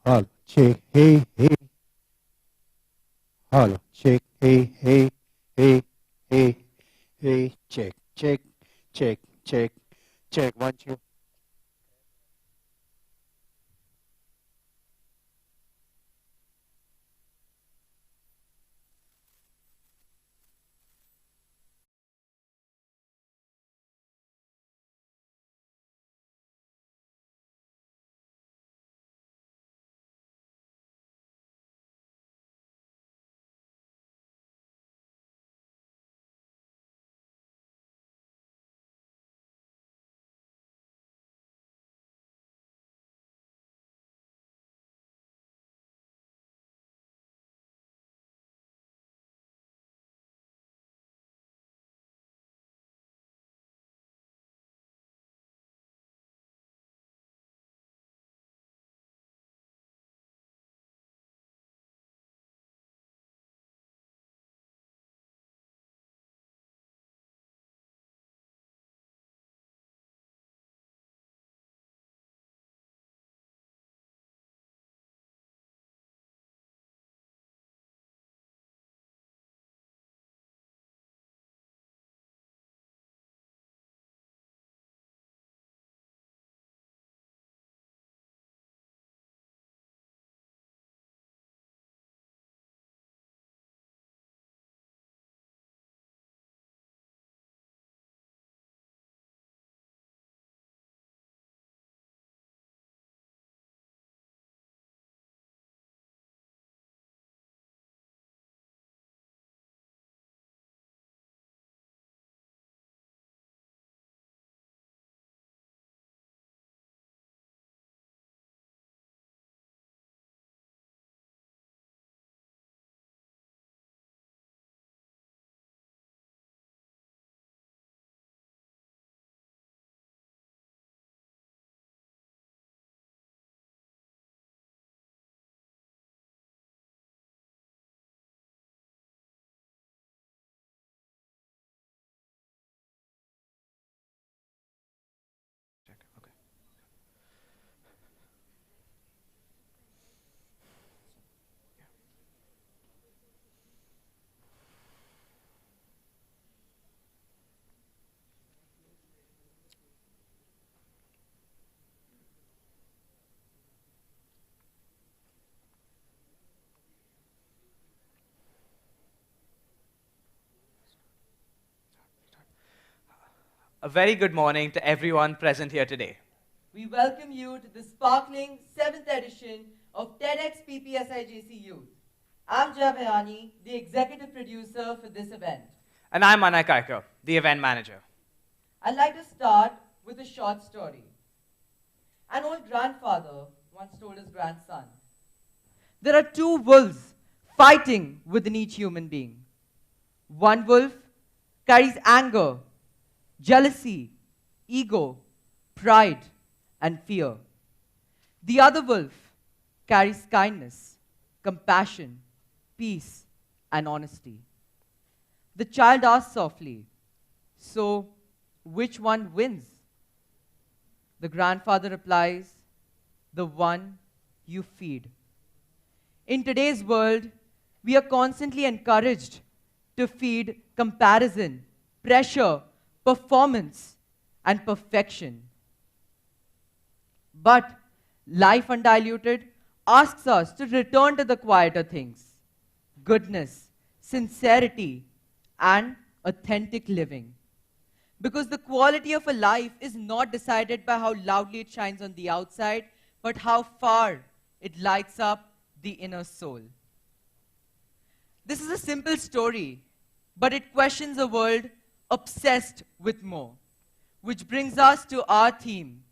Hello, check, hey, hey. Hello, check, hey, hey, hey, hey, hey. Check, check, check, check, check. 1, 2. A very good morning to everyone present here today. We welcome you to the sparkling 7th edition of TEDxPPSIJC Youth. I'm Javayani, the executive producer for this event. And I'm Anupam Kher, the event manager. I'd like to start with a short story. An old grandfather once told his grandson, "There are two wolves fighting within each human being. One wolf carries anger, jealousy, ego, pride, and fear. The other wolf carries kindness, compassion, peace, and honesty." The child asked softly, "So, which one wins?" The grandfather replies, "The one you feed." In today's world, we are constantly encouraged to feed comparison, pressure, performance, and perfection. But life undiluted asks us to return to the quieter things: goodness, sincerity, and authentic living. Because the quality of a life is not decided by how loudly it shines on the outside, but how far it lights up the inner soul. This is a simple story, but it questions a world obsessed with more. Which brings us to our theme,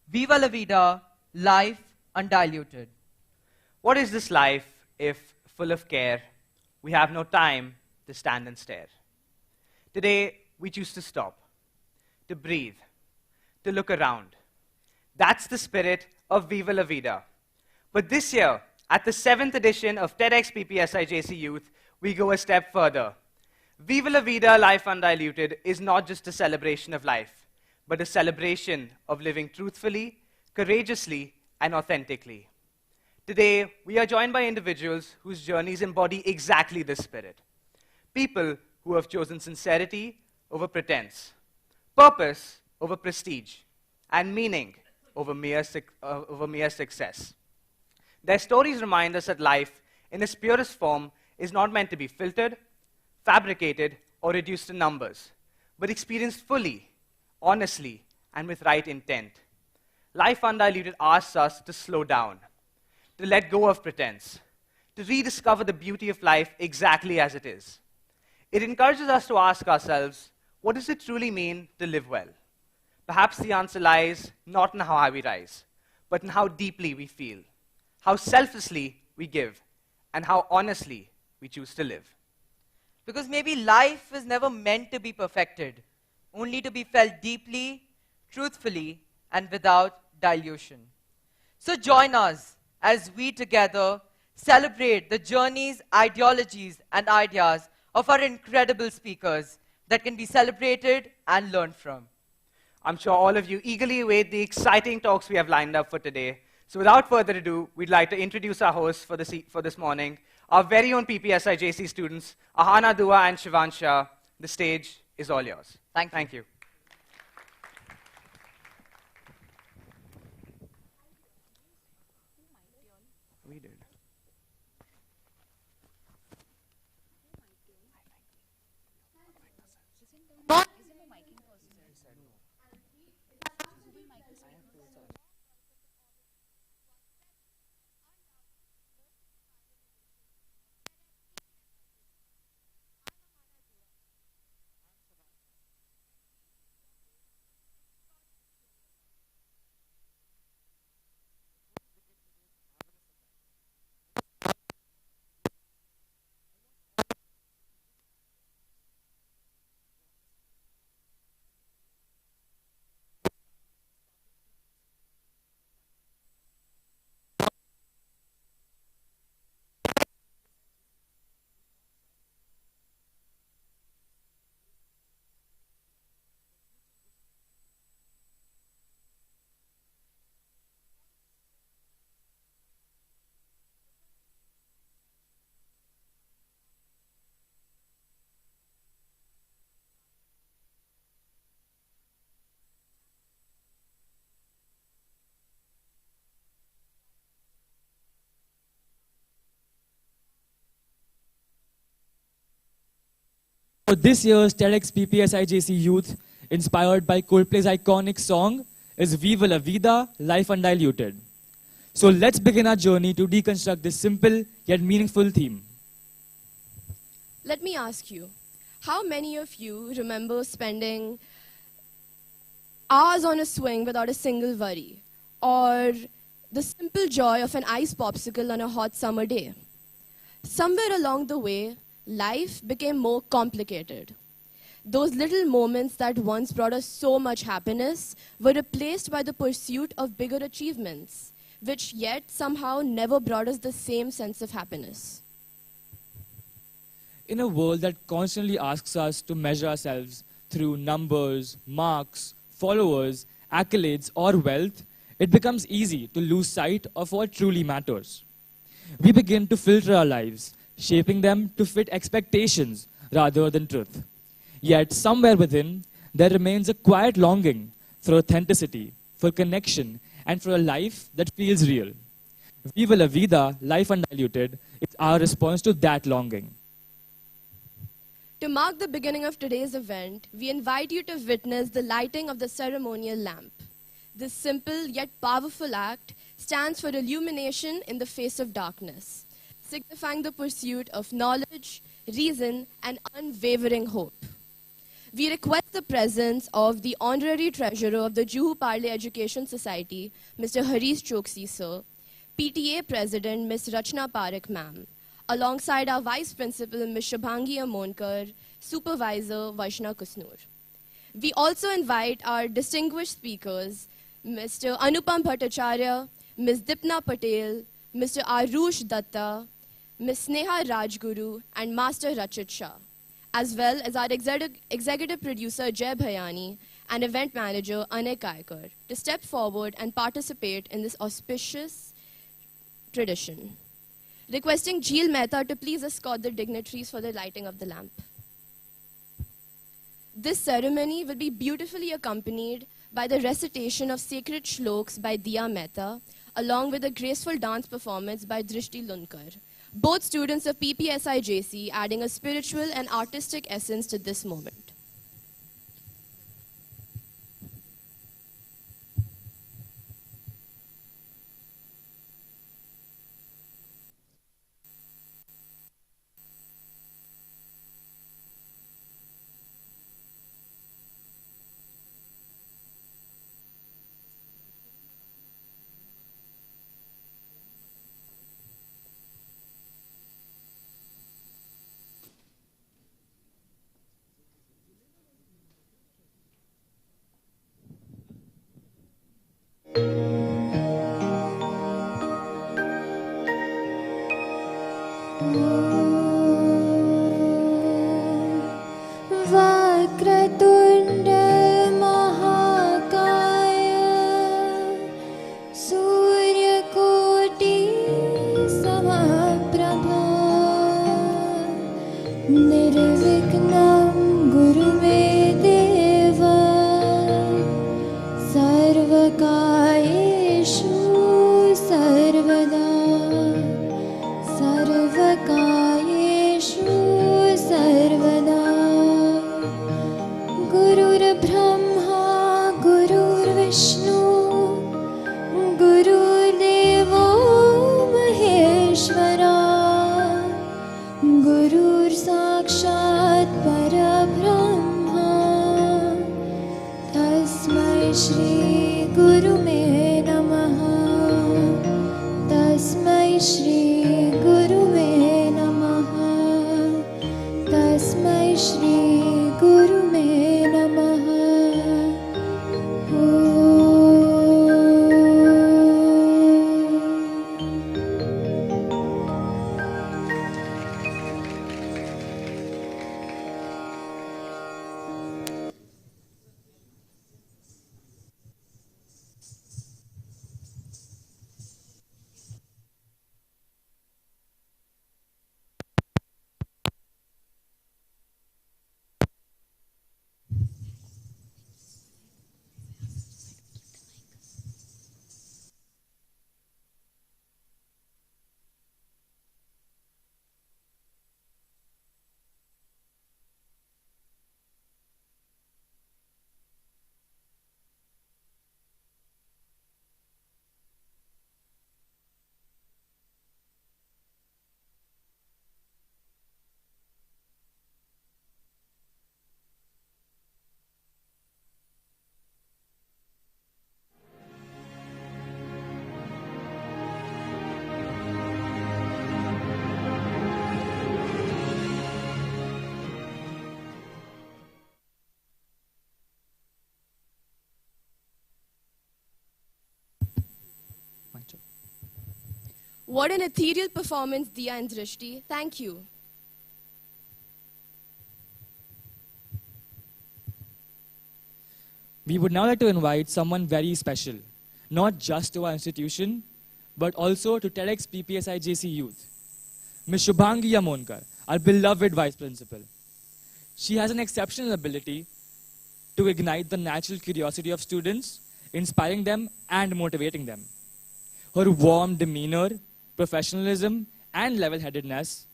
Viva La Vida, life undiluted. What is this life if, full of care, we have no time to stand and stare? Today, we choose to stop, to breathe, to look around. That's the spirit of Viva La Vida. But this year, at the 7th edition of TEDxPPSIJC Youth, we go a step further. Viva La Vida, Life Undiluted is not just a celebration of life, but a celebration of living truthfully, courageously, and authentically. Today, we are joined by individuals whose journeys embody exactly this spirit. People who have chosen sincerity over pretense, purpose over prestige, and meaning over mere success. Their stories remind us that life, in its purest form, is not meant to be filtered, fabricated, or reduced to numbers, but experienced fully, honestly, and with right intent. Life Undiluted asks us to slow down, to let go of pretense, to rediscover the beauty of life exactly as it is. It encourages us to ask ourselves, what does it truly mean to live well? Perhaps the answer lies not in how high we rise, but in how deeply we feel, how selflessly we give, and how honestly we choose to live. Because maybe life is never meant to be perfected, only to be felt deeply, truthfully, and without dilution. So join us as we together celebrate the journeys, ideologies, and ideas of our incredible speakers that can be celebrated and learned from. I'm sure all of you eagerly await the exciting talks we have lined up for today. So without further ado, we'd like to introduce our hosts for this morning, our very own PPSIJC students, Ahana Dua and Shivan Shah. The stage is all yours. Thank you. We did. So this year's TEDxPPSIJC Youth, inspired by Coldplay's iconic song, is Viva La Vida, Life Undiluted. So let's begin our journey to deconstruct this simple yet meaningful theme. Let me ask you, how many of you remember spending hours on a swing without a single worry? Or the simple joy of an ice popsicle on a hot summer day? Somewhere along the way, life became more complicated. Those little moments that once brought us so much happiness were replaced by the pursuit of bigger achievements, which yet somehow never brought us the same sense of happiness. In a world that constantly asks us to measure ourselves through numbers, marks, followers, accolades, or wealth, it becomes easy to lose sight of what truly matters. We begin to filter our lives, shaping them to fit expectations rather than truth. Yet somewhere within, there remains a quiet longing for authenticity, for connection, and for a life that feels real. Viva La Vida, Life Undiluted, is our response to that longing. To mark the beginning of today's event, we invite you to witness the lighting of the ceremonial lamp. This simple yet powerful act stands for illumination in the face of darkness, signifying the pursuit of knowledge, reason, and unwavering hope. We request the presence of the Honorary Treasurer of the Juhu Parle Education Society, Mr. Harish Choksi, sir, PTA President, Ms. Rachna Parekh, ma'am, alongside our Vice Principal, Ms. Shubhangi Amonkar, Supervisor, Vaishna Kusnur. We also invite our distinguished speakers, Mr. Anupam Bhattacharya, Ms. Dipna Patel, Mr. Arush Dutta, Ms. Sneha Rajguru, and Master Rajett Shah, as well as our executive producer, Jay Bhayani, and event manager, Anay Kaikar, to step forward and participate in this auspicious tradition. Requesting Jeel Mehta to please escort the dignitaries for the lighting of the lamp. This ceremony will be beautifully accompanied by the recitation of sacred shloks by Diya Mehta, along with a graceful dance performance by Drishti Lunkar, both students of PPSIJC, adding a spiritual and artistic essence to this moment. वक्रतुण्ड महाकाय सूर्यकोटि समप्रभा निर्विघ्नं गुरु मे देव सर्वकार्येषु सर्वदा सर्वकार्येषु सर्वदा गुरुर्ब्रह्मा गुरुर्विष्णु गुरुर्देवो महेश्वरा गुरुर्साक्षात् परब्रह्मा तस्मै श्री गुरुमे नमः तस्मै श्री गुरुवे नमः तस्मै श्री गुरुवे नमः What an ethereal performance, Diya and Drishti. Thank you. We would now like to invite someone very special, not just to our institution, but also to TEDxPPSIJC youth. Ms. Shubhangi Yamonkar, our beloved Vice Principal. She has an exceptional ability to ignite the natural curiosity of students, inspiring them and motivating them. Her warm demeanor, professionalism, and level-headedness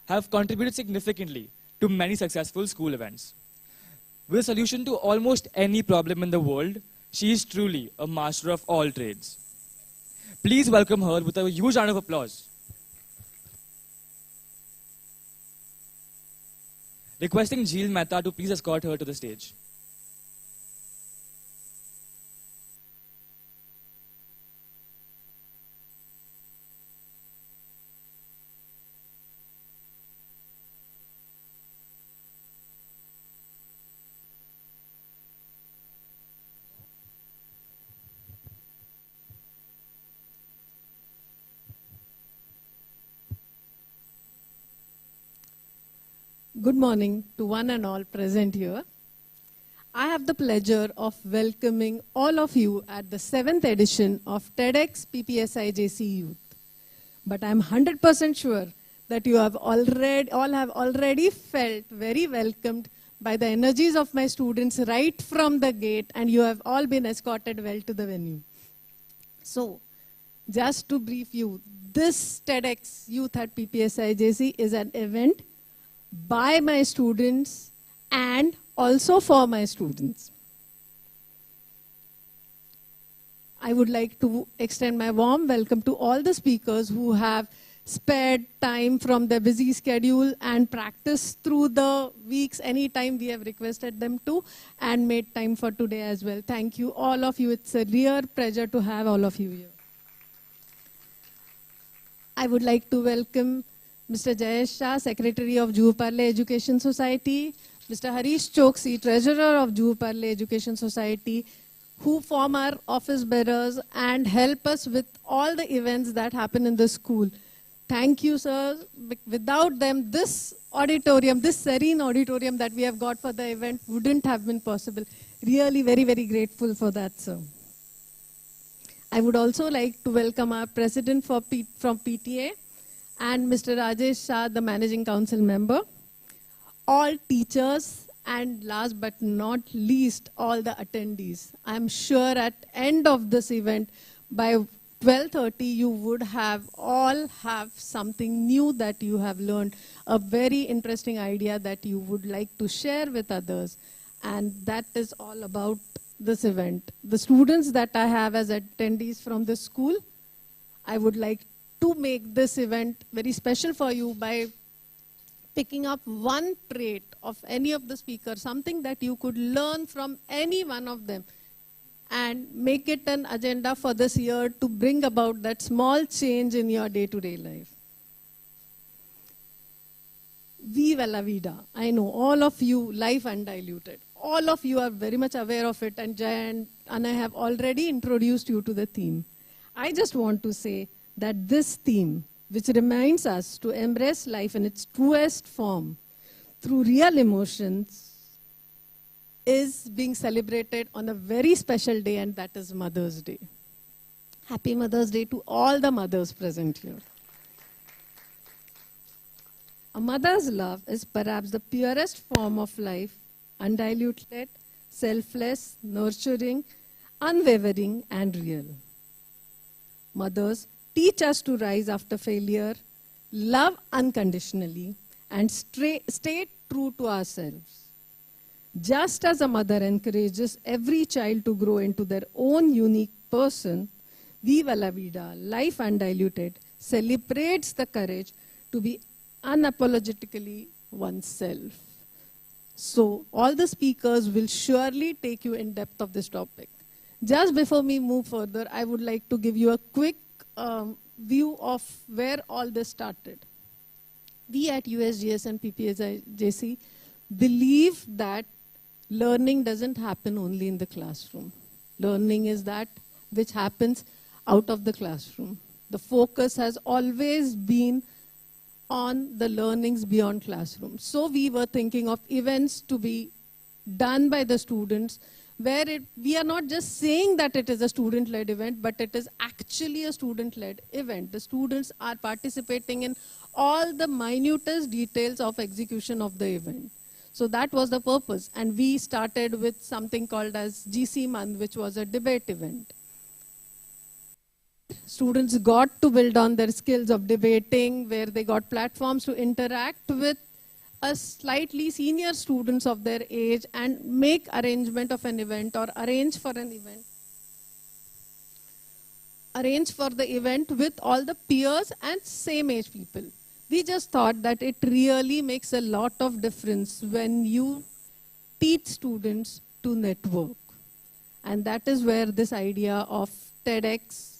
have contributed significantly to many successful school events. With a solution to almost any problem in the world, she is truly a master of all trades. Please welcome her with a huge round of applause. Requesting Jeel Mehta to please escort her to the stage. Good morning to one and all present here. I have the pleasure of welcoming all of you at the 7th edition of TEDxPPSIJC Youth. But I'm 100% sure that you have already felt very welcomed by the energies of my students right from the gate, and you have all been escorted well to the venue. So, just to brief you, this TEDx Youth at PPSIJC is an event by my students and also for my students. I would like to extend my warm welcome to all the speakers who have spared time from their busy schedule and practiced through the weeks anytime we have requested them to, and made time for today as well. Thank you, all of you. It's a real pleasure to have all of you here. I would like to welcome Mr. Rajett Shah, Secretary of Juhu Parle Education Society, Mr. Harish Choksi, Treasurer of Juhu Parle Education Society, who form our office bearers and help us with all the events that happen in the school. Thank you, sir. Without them, this auditorium, this serene auditorium that we have got for the event wouldn't have been possible. Really very, very grateful for that, sir. I would also like to welcome our president from PTA and Mr. Rajett Shah, the managing council member, all teachers, and last but not least, all the attendees. I'm sure at end of this event, by 12:30, you would all have something new that you have learned, a very interesting idea that you would like to share with others. And that is all about this event. The students that I have as attendees from the school, I would like to make this event very special for you by picking up one trait of any of the speakers, something that you could learn from any one of them, and make it an agenda for this year to bring about that small change in your day-to-day life. Viva La Vida. I know all of you, life undiluted. All of you are very much aware of it, and Jay and I have already introduced you to the theme. I just want to say that this theme, which reminds us to embrace life in its truest form through real emotions, is being celebrated on a very special day, and that is Mother's Day. Happy Mother's Day to all the mothers present here. A mother's love is perhaps the purest form of life, undiluted, selfless, nurturing, unwavering, and real. Mothers teach us to rise after failure, love unconditionally, and stay true to ourselves. Just as a mother encourages every child to grow into their own unique person, Viva La Vida, life undiluted, celebrates the courage to be unapologetically oneself. So all the speakers will surely take you in depth of this topic. Just before we move further, I would like to give you a quick view of where all this started. We at USGS and PPSIJC believe that learning doesn't happen only in the classroom. Learning is that which happens out of the classroom. The focus has always been on the learnings beyond classroom. So we were thinking of events to be done by the students, where we are not just saying that it is a student-led event, but it is actually a student-led event. The students are participating in all the minutest details of execution of the event. So that was the purpose. And we started with something called as GC Month, which was a debate event. Students got to build on their skills of debating, where they got platforms to interact with a slightly senior students of their age and make arrangement of an event or arrange for an event. Arrange for the event with all the peers and same age people. We just thought that it really makes a lot of difference when you teach students to network. And that is where this idea of TEDx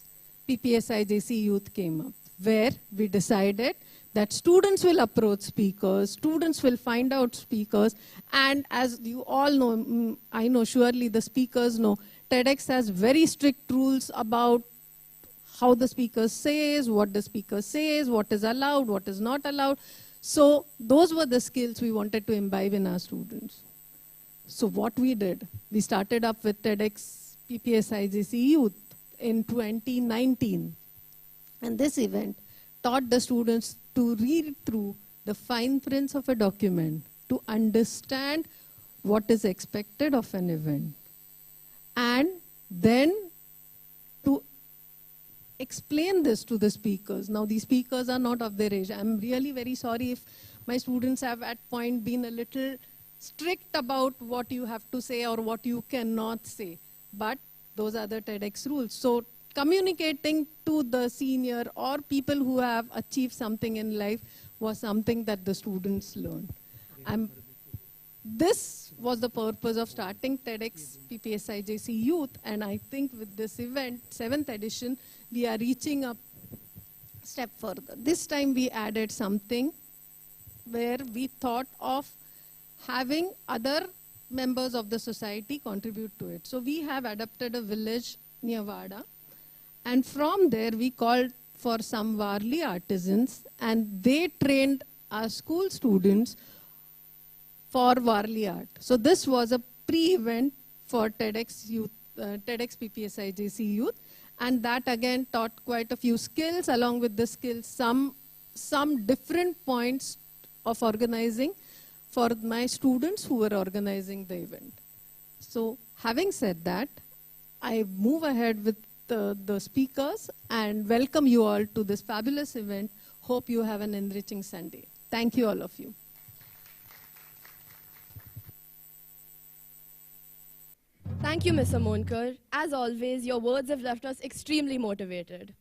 PPSIJC Youth came up, where we decided that students will approach speakers, students will find out speakers, and as you all know, I know surely the speakers know, TEDx has very strict rules about how the speaker says, what the speaker says, what is allowed, what is not allowed. So those were the skills we wanted to imbibe in our students. So what we did, we started up with TEDxPPSIJC Youth in 2019. And this event taught the students to read through the fine prints of a document to understand what is expected of an event. And then to explain this to the speakers. Now, these speakers are not of their age. I'm really very sorry if my students have at point been a little strict about what you have to say or what you cannot say. But those are the TEDx rules. So communicating to the senior or people who have achieved something in life was something that the students learned. This was the purpose of starting TEDxPPSIJC Youth, and I think with this event, 7th edition, we are reaching a step further. This time we added something where we thought of having other members of the society contribute to it. So we have adopted a village near Vada, and from there we called for some Varli artisans, and they trained our school students for Varli art. So this was a pre-event for TEDxPPSIJC Youth, and that again taught quite a few skills. Along with the skills, some different points of organizing for my students who were organizing the event. So having said that, I move ahead with the speakers and welcome you all to this fabulous event. Hope you have an enriching Sunday. Thank you, all of you. Thank you, Ms. Amonkar. As always, your words have left us extremely motivated.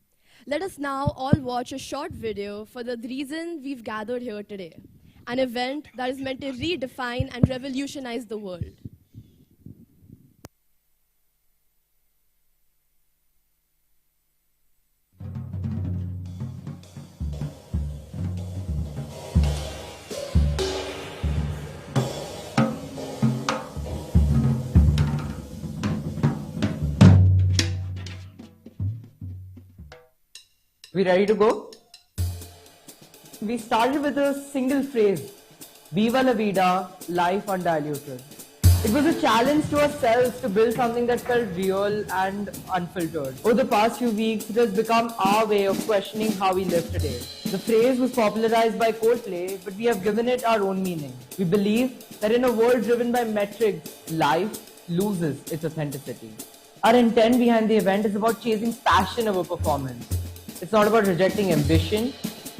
Let us now all watch a short video for the reason we've gathered here today. An event that is meant to redefine and revolutionize the world. We ready to go? We started with a single phrase, Viva La Vida, life undiluted. It was a challenge to ourselves to build something that felt real and unfiltered. Over the past few weeks, it has become our way of questioning how we live today. The phrase was popularized by Coldplay, but we have given it our own meaning. We believe that in a world driven by metrics, life loses its authenticity. Our intent behind the event is about chasing passion over performance. It's not about rejecting ambition,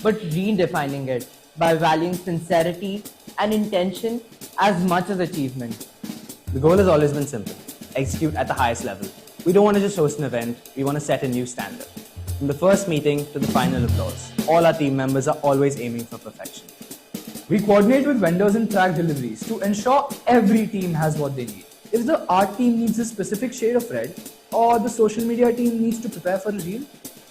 but redefining it by valuing sincerity and intention as much as achievement. The goal has always been simple: execute at the highest level. We don't want to just host an event, we want to set a new standard. From the first meeting to the final applause, all our team members are always aiming for perfection. We coordinate with vendors and track deliveries to ensure every team has what they need. If the art team needs a specific shade of red, or the social media team needs to prepare for a reel,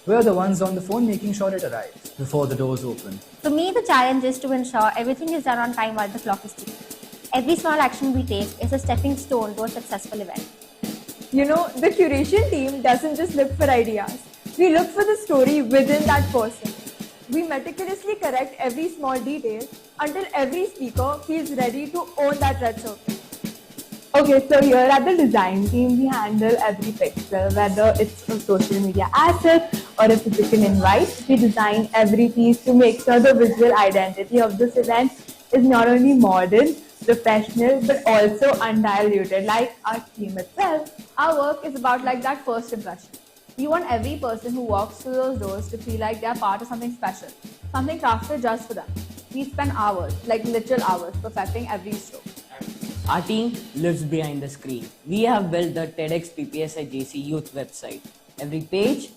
we're the ones on the phone making sure it arrives before the doors open. For me, the challenge is to ensure everything is done on time while the clock is ticking. Every small action we take is a stepping stone to a successful event. You know, the curation team doesn't just look for ideas. We look for the story within that person. We meticulously correct every small detail until every speaker feels ready to own that red circle. Okay, so here at the design team, we handle every pixel, whether it's a social media asset or a physical invite. We design every piece to make sure the visual identity of this event is not only modern, professional, but also undiluted, like our team itself. Our work is about like that first impression. We want every person who walks through those doors to feel like they are part of something special, something crafted just for them. We spend hours, like literal hours, perfecting every stroke. Our team lives behind the screen. We have built the TEDxPPSIJC Youth website. Every page,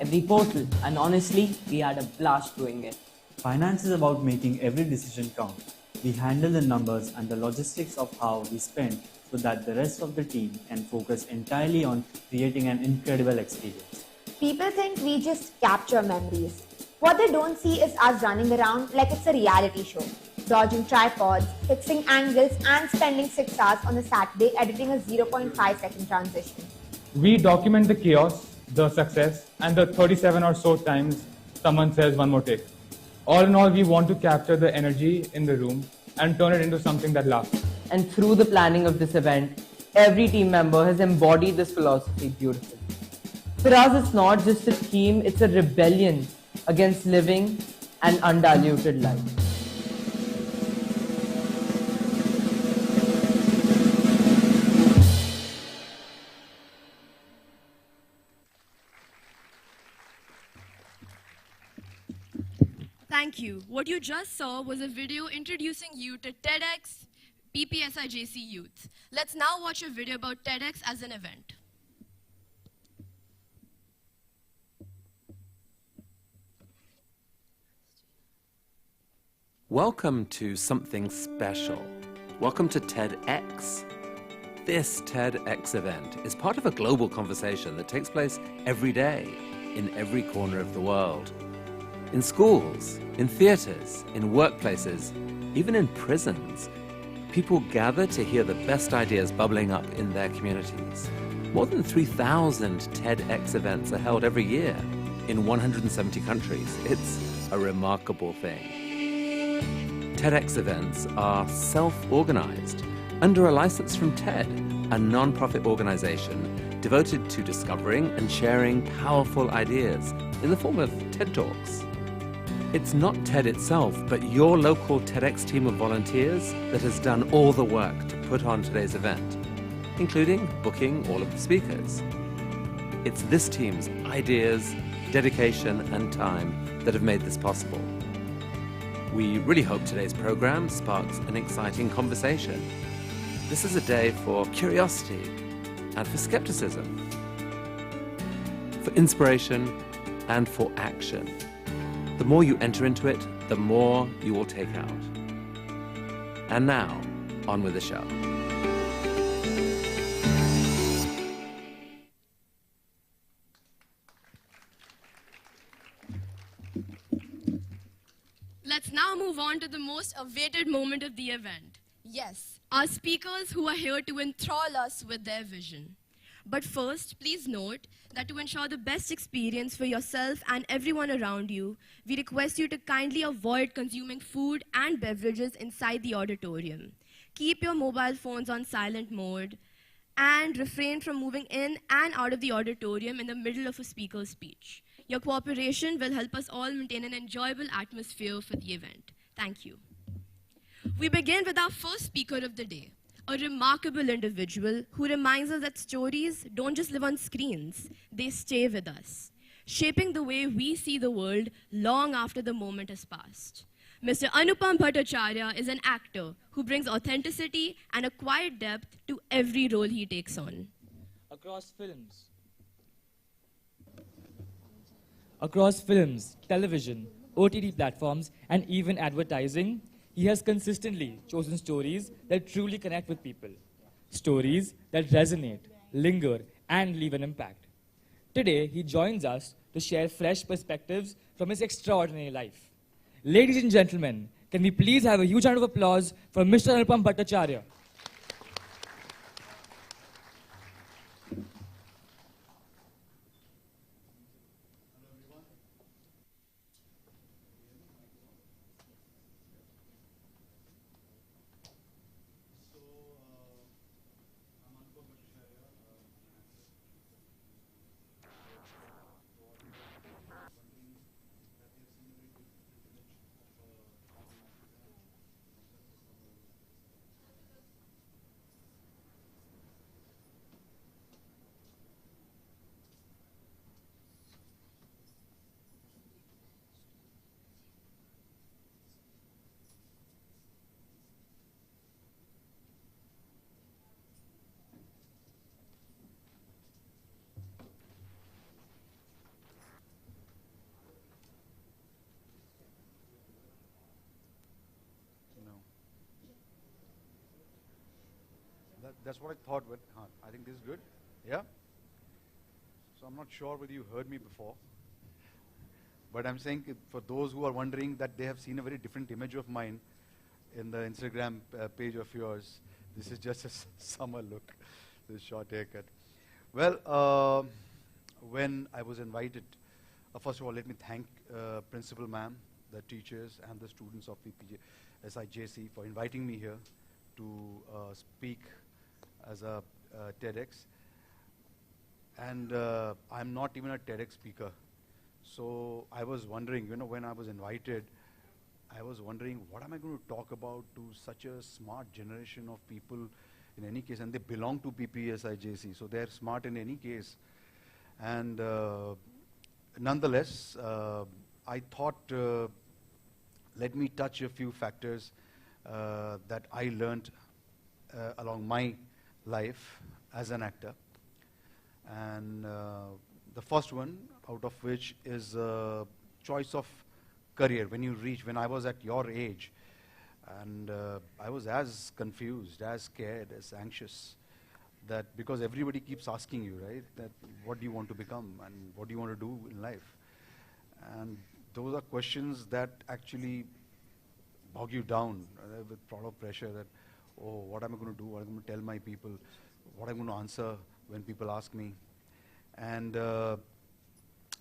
every portal, and honestly, we had a blast doing it. Finance is about making every decision count. We handle the numbers and the logistics of how we spend so that the rest of the team can focus entirely on creating an incredible experience. People think we just capture memories. What they don't see is us running around like it's a reality show, dodging tripods, fixing angles, and spending 6 hours on a Saturday editing a 0.5-second transition. We document the chaos, the success, and the 37 or so times someone says one more take. All in all, we want to capture the energy in the room and turn it into something that lasts. And through the planning of this event, every team member has embodied this philosophy beautifully. For us, it's not just a theme, it's a rebellion against living an undiluted life. Thank you. What you just saw was a video introducing you to TEDxPPSIJC Youth. Let's now watch a video about TEDx as an event. Welcome to something special. Welcome to TEDx. This TEDx event is part of a global conversation that takes place every day in every corner of the world. In schools, in theaters, in workplaces, even in prisons, people gather to hear the best ideas bubbling up in their communities. More than 3,000 TEDx events are held every year in 170 countries. It's a remarkable thing. TEDx events are self-organized under a license from TED, a non-profit organization devoted to discovering and sharing powerful ideas in the form of TED Talks. It's not TED itself, but your local TEDx team of volunteers that has done all the work to put on today's event, including booking all of the speakers. It's this team's ideas, dedication, and time that have made this possible. We really hope today's program sparks an exciting conversation. This is a day for curiosity and for skepticism, for inspiration and for action. The more you enter into it, the more you will take out. And now, on with the show. Let's now move on to the most awaited moment of the event. Yes, our speakers who are here to enthrall us with their vision. But first, please note that to ensure the best experience for yourself and everyone around you, we request you to kindly avoid consuming food and beverages inside the auditorium. Keep your mobile phones on silent mode and refrain from moving in and out of the auditorium in the middle of a speaker's speech. Your cooperation will help us all maintain an enjoyable atmosphere for the event. Thank you. We begin with our first speaker of the day, a remarkable individual who reminds us that stories don't just live on screens, they stay with us, shaping the way we see the world long after the moment has passed. Mr. Anupam Bhattacharya is an actor who brings authenticity and a quiet depth to every role he takes on. Across films, television, OTT platforms, and even advertising, he has consistently chosen stories that truly connect with people. Stories that resonate, linger, and leave an impact. Today, he joins us to share fresh perspectives from his extraordinary life. Ladies and gentlemen, can we please have a huge round of applause for Mr. Anupam Bhattacharya? That's what I thought. I think this is good. Yeah? So I'm not sure whether you heard me before. But I'm saying for those who are wondering that they have seen a very different image of mine in the Instagram page of yours, this is just a summer look, this short haircut. Well, when I was invited, first of all, let me thank Principal Ma'am, the teachers and the students of PPSIJC for inviting me here to speak as a TEDx. And I'm not even a TEDx speaker. So I was wondering, when I was invited, I was wondering, what am I going to talk about to such a smart generation of people in any case, and they belong to PPSIJC, so they're smart in any case. And nonetheless, I thought, let me touch a few factors that I learned along my life as an actor. And the first one out of which is choice of career. When I was at your age, and I was as confused, as scared, as anxious, that because everybody keeps asking you, right, that what do you want to become and what do you want to do in life? And those are questions that actually bog you down with a lot of pressure that, oh, what am I going to do? What am I going to tell my people? What am I going to answer when people ask me? And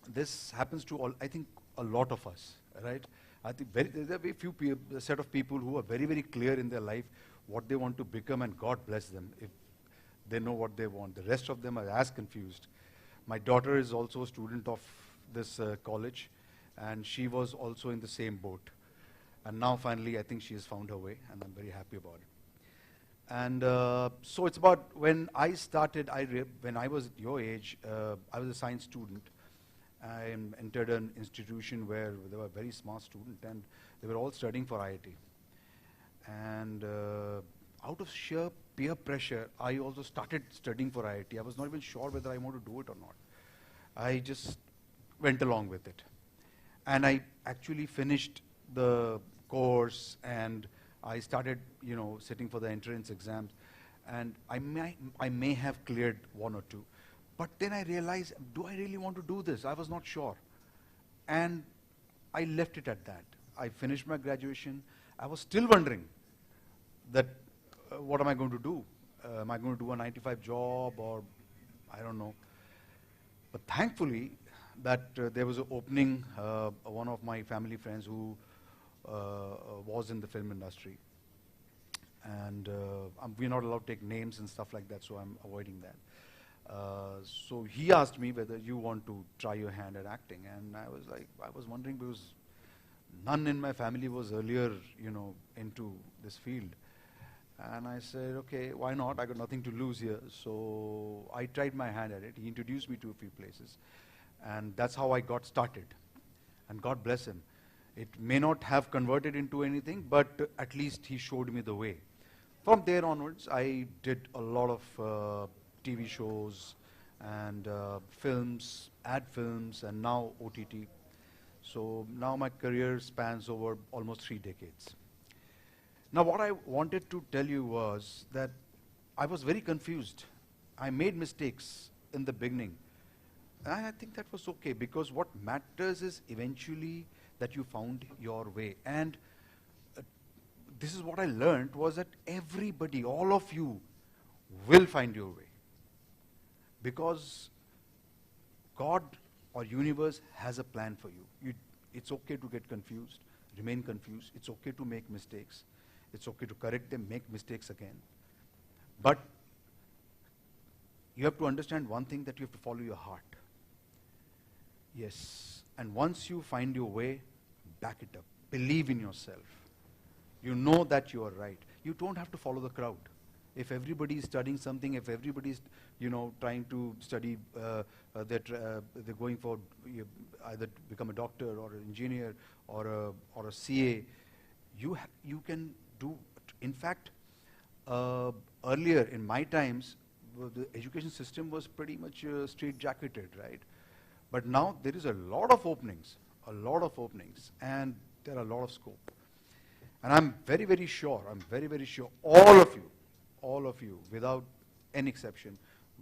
this happens to I think a lot of us, right? I think there are very few a set of people who are very, very clear in their life what they want to become, and God bless them if they know what they want. The rest of them are as confused. My daughter is also a student of this college, and she was also in the same boat. And now finally I think she has found her way, and I'm very happy about it. And so it's about when I started, when I was at your age, I was a science student. I entered an institution where there were very smart students, and they were all studying for IIT. And out of sheer peer pressure, I also started studying for IIT. I was not even sure whether I want to do it or not. I just went along with it. And I actually finished the course, and I started, sitting for the entrance exams, and I may have cleared one or two. But then I realized, do I really want to do this? I was not sure. And I left it at that. I finished my graduation. I was still wondering that, what am I going to do? Am I going to do a 9-to-5 job, or I don't know. But thankfully, that there was an opening, one of my family friends who was in the film industry. And we're not allowed to take names and stuff like that, so I'm avoiding that. So he asked me whether you want to try your hand at acting, and I was wondering, because none in my family was earlier, into this field. And I said, okay, why not? I got nothing to lose here. So I tried my hand at it. He introduced me to a few places, and that's how I got started. And God bless him. It may not have converted into anything, but at least he showed me the way. From there onwards, I did a lot of TV shows and films, ad films, and now OTT. So now my career spans over almost 3 decades. Now what I wanted to tell you was that I was very confused. I made mistakes in the beginning. And I think that was okay, because what matters is eventually that you found your way. And this is what I learned, was that everybody, all of you, will find your way. Because God or universe has a plan for you. It's okay to get confused, remain confused. It's okay to make mistakes. It's okay to correct them, make mistakes again. But you have to understand one thing, that you have to follow your heart. Yes. And once you find your way, back it up. Believe in yourself. You know that you are right. You don't have to follow the crowd. If everybody is studying something, if everybody is, trying to study, they're going for either become a doctor or an engineer or a CA, you can do. In fact, earlier in my times, the education system was pretty much straight-jacketed, right? But now there is a lot of openings, and there are a lot of scope. And I'm very, very sure, all of you, without any exception,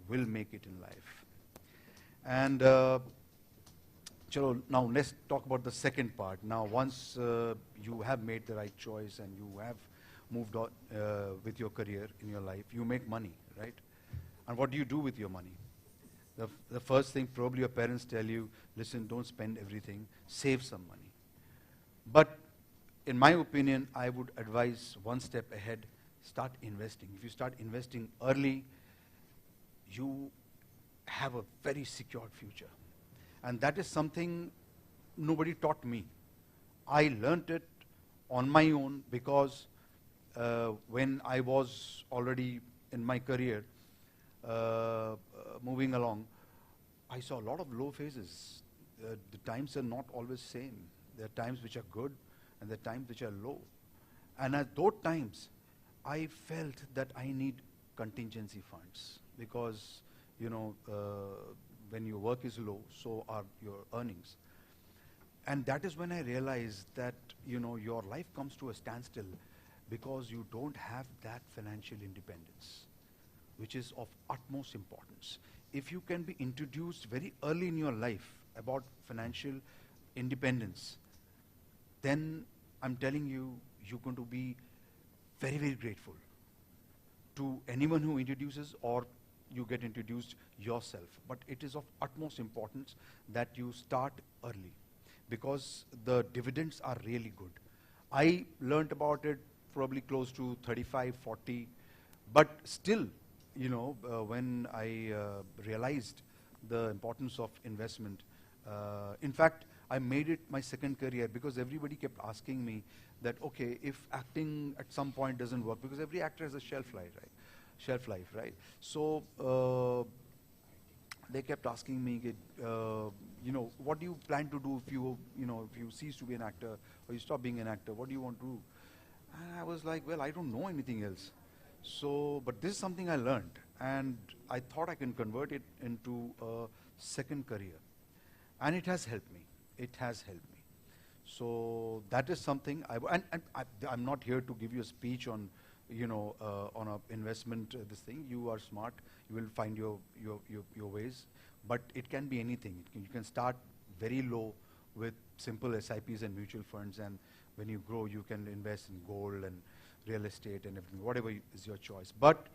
will make it in life. And now let's talk about the second part. Now, once you have made the right choice and you have moved on with your career in your life, you make money, right? And what do you do with your money? The first thing probably your parents tell you, listen, don't spend everything, save some money. But in my opinion, I would advise one step ahead, start investing. If you start investing early, you have a very secured future. And that is something nobody taught me. I learnt it on my own because when I was already in my career, moving along, I saw a lot of low phases. The times are not always same. There are times which are good and there are times which are low. And at those times, I felt that I need contingency funds because, you know, when your work is low, so are your earnings. And that is when I realized that, you know, your life comes to a standstill because you don't have that financial independence, which is of utmost importance. If you can be introduced very early in your life about financial independence, then I'm telling you, you're going to be very, very grateful to anyone who introduces or you get introduced yourself. But it is of utmost importance that you start early because the dividends are really good. I learned about it probably close to 35, 40, but still, you know, when I realized the importance of investment, in fact, I made it my second career because everybody kept asking me that, okay, if acting at some point doesn't work, because every actor has a shelf life, right? So they kept asking me, you know, what do you plan to do if you cease to be an actor or you stop being an actor? What do you want to do? And I was like, well, I don't know anything else. So, but this is something I learned, and I thought I can convert it into a second career. And it has helped me. It has helped me. So that is something I'm not here to give you a speech on, you know, on a investment, this thing. You are smart. You will find your ways. But it can be anything. You can start very low with simple SIPs and mutual funds, and when you grow, you can invest in gold and real estate and everything, whatever is your choice. But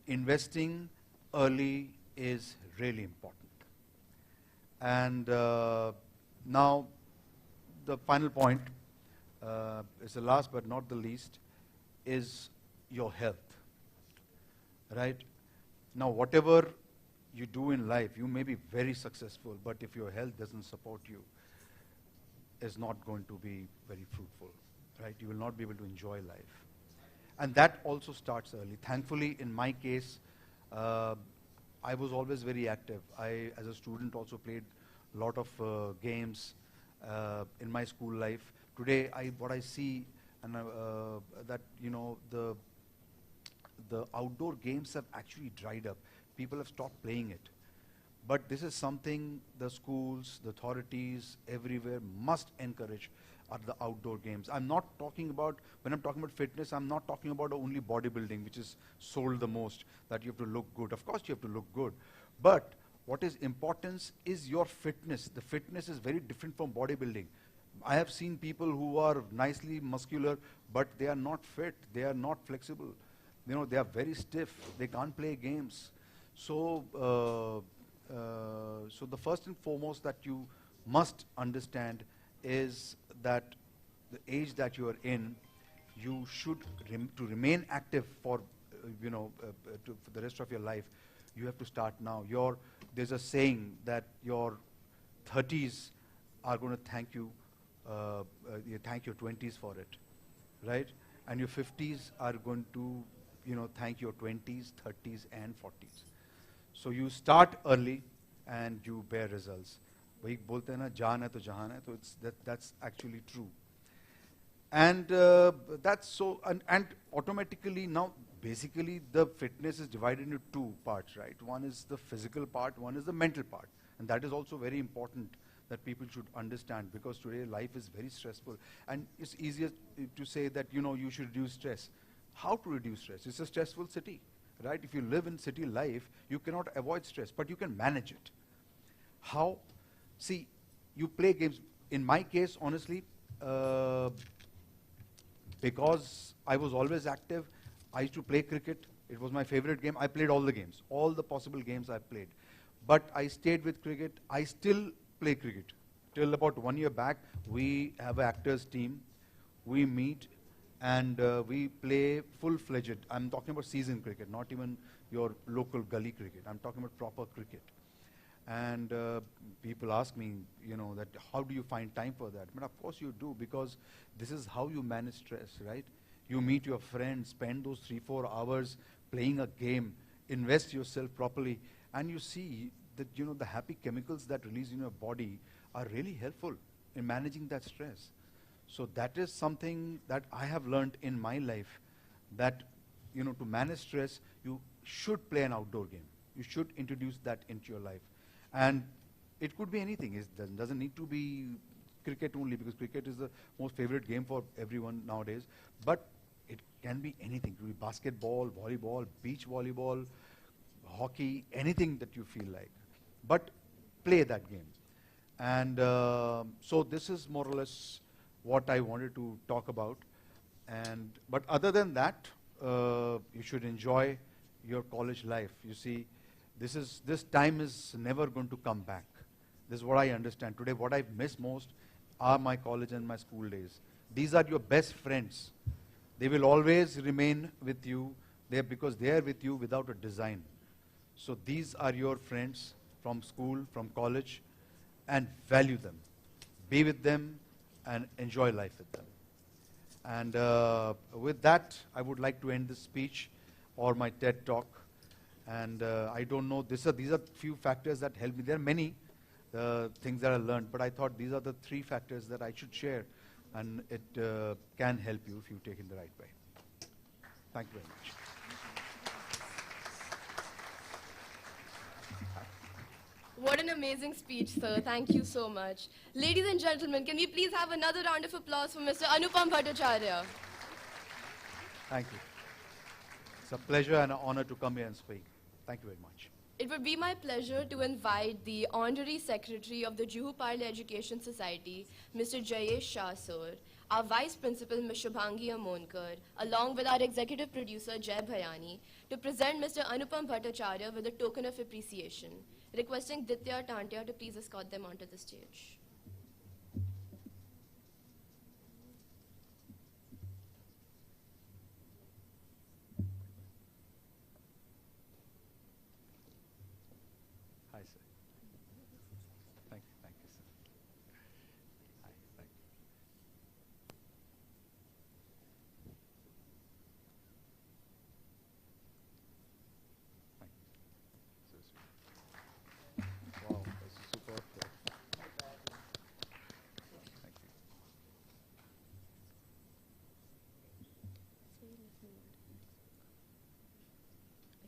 investing early is really important. And now, the final point, is the last but not the least, is your health, right? Now, whatever you do in life, you may be very successful, but if your health doesn't support you, is not going to be very fruitful, right? You will not be able to enjoy life. And that also starts early. Thankfully, in my case, I was always very active. I, as a student, also played a lot of games in my school life. Today, what I see, and that, you know, the outdoor games have actually dried up. People have stopped playing it. But this is something the schools, the authorities, everywhere must encourage, are the outdoor games. I'm not talking about, when I'm talking about fitness, I'm not talking about only bodybuilding, which is sold the most, that you have to look good. Of course you have to look good. But what is important is your fitness. The fitness is very different from bodybuilding. I have seen people who are nicely muscular, but they are not fit, they are not flexible. You know, they are very stiff, they can't play games. So, so the first and foremost that you must understand is that the age that you are in, you should, to remain active for, for the rest of your life, you have to start now. There's a saying that your 30s are going to thank you, you thank your 20s for it, right? And your 50s are going to, thank your 20s, 30s, and 40s. So you start early and you bear results. वही बोलते हैं ना, जान है तो जहान है, so that's actually true. And that's so, and automatically now, basically the fitness is divided into two parts, right? One is the physical part, one is the mental part. And that is also very important that people should understand, because today life is very stressful. And it's easier to say that, you should reduce stress. How to reduce stress? It's a stressful city, right? If you live in city life, you cannot avoid stress, but you can manage it. How? See, you play games. In my case, honestly, because I was always active, I used to play cricket. It was my favorite game. I played all the games, all the possible games I played. But I stayed with cricket. I still play cricket. Till about 1 year back, we have an actors team. We meet and we play full-fledged. I'm talking about season cricket, not even your local gully cricket. I'm talking about proper cricket. And people ask me, that how do you find time for that? But of course you do, because this is how you manage stress, right? You meet your friends, spend those 3-4 hours playing a game, invest yourself properly, and you see that the happy chemicals that release in your body are really helpful in managing that stress. So that is something that I have learned in my life, that to manage stress, you should play an outdoor game. You should introduce that into your life. And it could be anything. It doesn't need to be cricket only, because cricket is the most favorite game for everyone nowadays. But it can be anything. It could be basketball, volleyball, beach volleyball, hockey, anything that you feel like. But play that game. And so this is more or less what I wanted to talk about. But other than that, you should enjoy your college life. You see, this time is never going to come back. This is what I understand. Today, what I miss most are my college and my school days. These are your best friends. They will always remain with you there, because they are with you without a design. So these are your friends from school, from college, and value them. Be with them and enjoy life with them. And with that, I would like to end this speech or my TED talk. And I don't know, these are few factors that help me. There are many things that I learned, but I thought these are the 3 factors that I should share, and it can help you if you take it in the right way. Thank you very much. What an amazing speech, sir. Thank you so much. Ladies and gentlemen, can we please have another round of applause for Mr. Anupam Bhattacharya? Thank you. It's a pleasure and an honor to come here and speak. Thank you very much. It would be my pleasure to invite the Honorary Secretary of the Juhu Parle Education Society, Mr. Rajett Shah, sir, our Vice Principal, Ms. Shubhangi Amonkar, along with our Executive Producer, Jay Bhayani, to present Mr. Anupam Bhattacharya with a token of appreciation. Requesting Ditya Tantia to please escort them onto the stage. Hi, sir. Thank you, sir. Hi, thank you. Thank you. So sweet. Wow, that's superb. Thank you.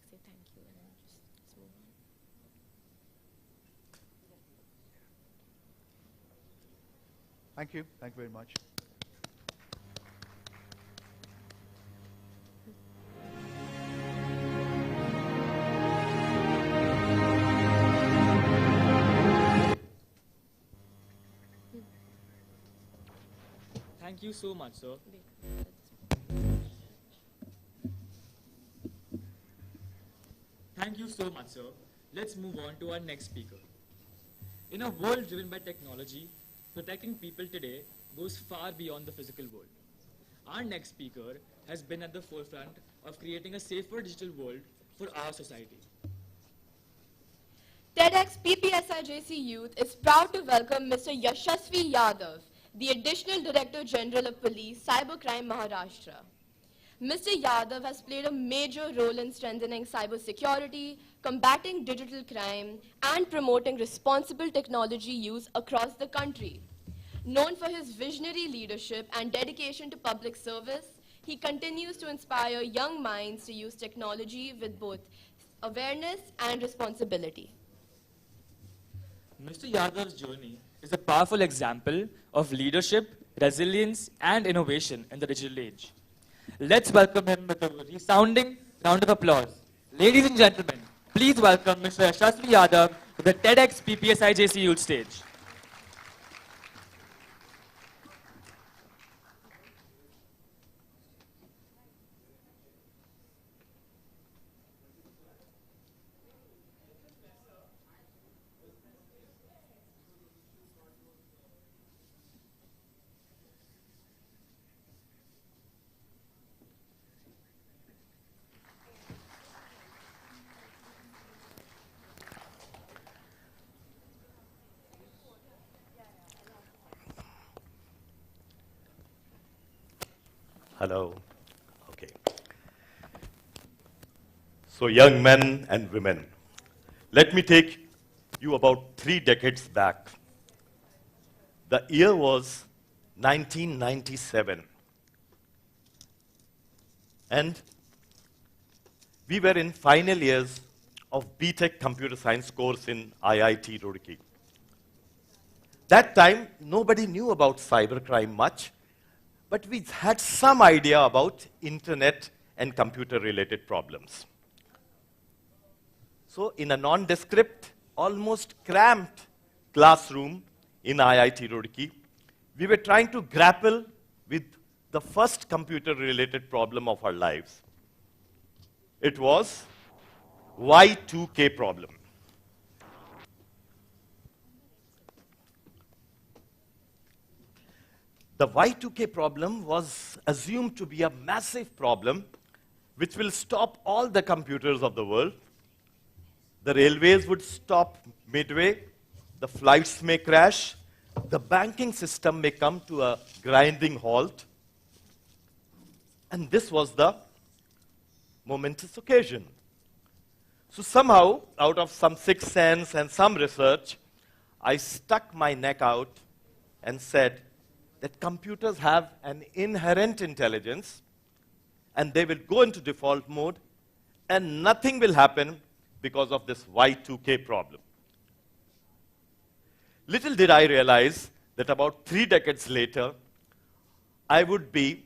Say thank you and then just move on. Thank you. Thank you very much. Thank you so much, sir. Thank you so much, sir. Let's move on to our next speaker. In a world driven by technology, protecting people today goes far beyond the physical world. Our next speaker has been at the forefront of creating a safer digital world for our society. TEDxPPSIJC Youth is proud to welcome Mr. Yashasvi Yadav, the Additional Director General of Police, Cybercrime Maharashtra. Mr. Yadav has played a major role in strengthening cybersecurity, combating digital crime, and promoting responsible technology use across the country. Known for his visionary leadership and dedication to public service, he continues to inspire young minds to use technology with both awareness and responsibility. Mr. Yadav's journey is a powerful example of leadership, resilience, and innovation in the digital age. Let's welcome him with a resounding round of applause. Ladies and gentlemen, please welcome Mr. Yashasvi Yadav to the TEDxPPSIJC Youth stage. Hello. Okay. So, young men and women, let me take you about 3 decades back. The year was 1997. And we were in final years of BTech Computer Science course in IIT Roorkee. That time, nobody knew about cybercrime much, but we had some idea about internet and computer-related problems. So in a nondescript, almost cramped classroom in IIT Roorkee, we were trying to grapple with the first computer-related problem of our lives. It was Y2K problem. The Y2K problem was assumed to be a massive problem which will stop all the computers of the world. The railways would stop midway, the flights may crash, the banking system may come to a grinding halt. And this was the momentous occasion. So somehow, out of some sixth sense and some research, I stuck my neck out and said that computers have an inherent intelligence and they will go into default mode and nothing will happen because of this Y2K problem. Little did I realize that about 3 decades later, I would be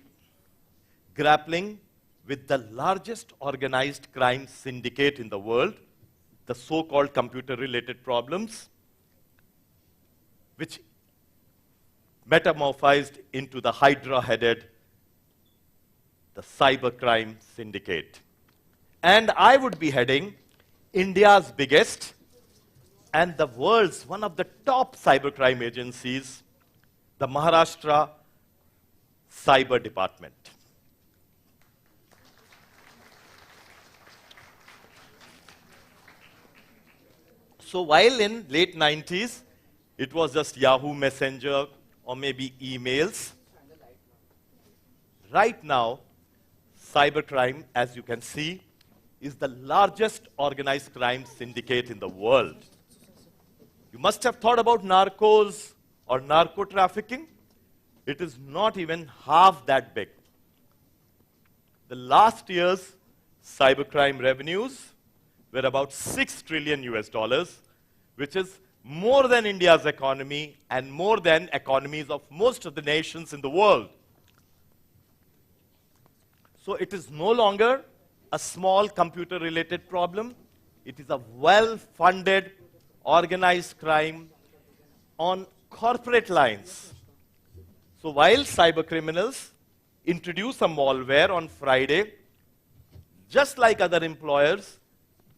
grappling with the largest organized crime syndicate in the world, the so-called computer-related problems, which metamorphosed into the Hydra-headed, the cybercrime syndicate. And I would be heading India's biggest and the world's one of the top cybercrime agencies, the Maharashtra Cyber Department. So while in late 90s, it was just Yahoo Messenger or maybe emails, right now, cybercrime, as you can see, is the largest organized crime syndicate in the world. You must have thought about narcos or narco trafficking. It is not even half that big. The last year's cybercrime revenues were about $6 trillion US, which is more than India's economy and more than economies of most of the nations in the world. So it is no longer a small computer-related problem. It is a well-funded, organized crime on corporate lines. So while cybercriminals introduce a malware on Friday, just like other employers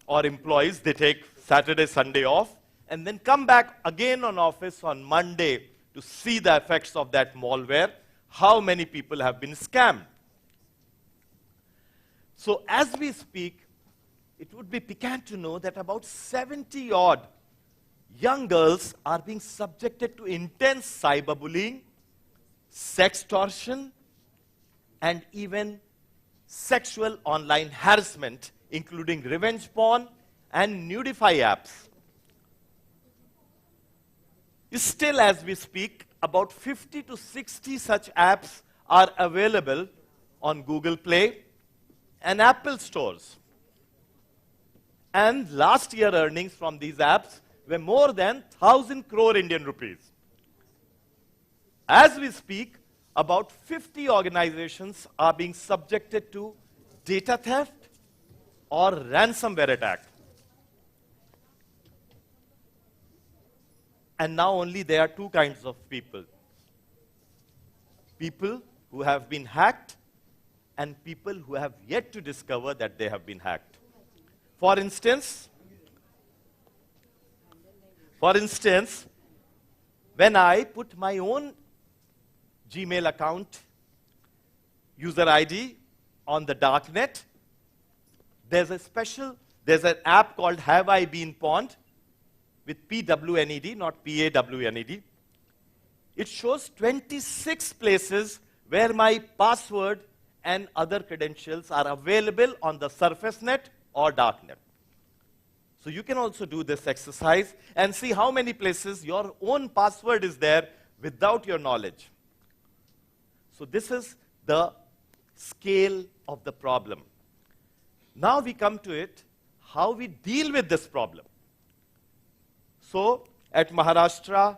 or employees, they take Saturday, Sunday off, and then come back again on office on Monday to see the effects of that malware, how many people have been scammed. So as we speak, it would be piquant to know that about 70-odd young girls are being subjected to intense cyberbullying, sextortion, and even sexual online harassment, including revenge porn and nudify apps. Still, as we speak, about 50 to 60 such apps are available on Google Play and Apple stores. And last year earnings from these apps were more than 1,000 crore Indian rupees. As we speak, about 50 organizations are being subjected to data theft or ransomware attack. And now only there are 2 kinds of people. People who have been hacked and people who have yet to discover that they have been hacked. For instance, when I put my own Gmail account user ID on the darknet, there's an app called Have I Been Pawned with PWNED, not PAWNED. It shows 26 places where my password and other credentials are available on the surface net or darknet. So you can also do this exercise and see how many places your own password is there without your knowledge. So this is the scale of the problem. Now we come to it, how we deal with this problem. So at Maharashtra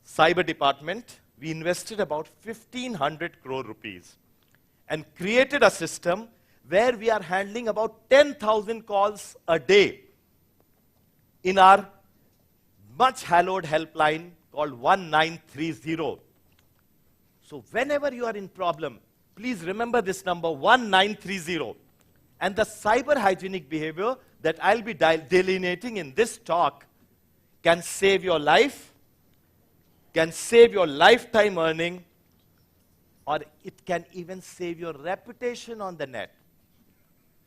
Cyber Department, we invested about 1,500 crore rupees and created a system where we are handling about 10,000 calls a day in our much hallowed helpline called 1930. So whenever you are in problem, please remember this number 1930. And the cyber hygienic behavior that I'll be delineating in this talk can save your life, can save your lifetime earning, or it can even save your reputation on the net.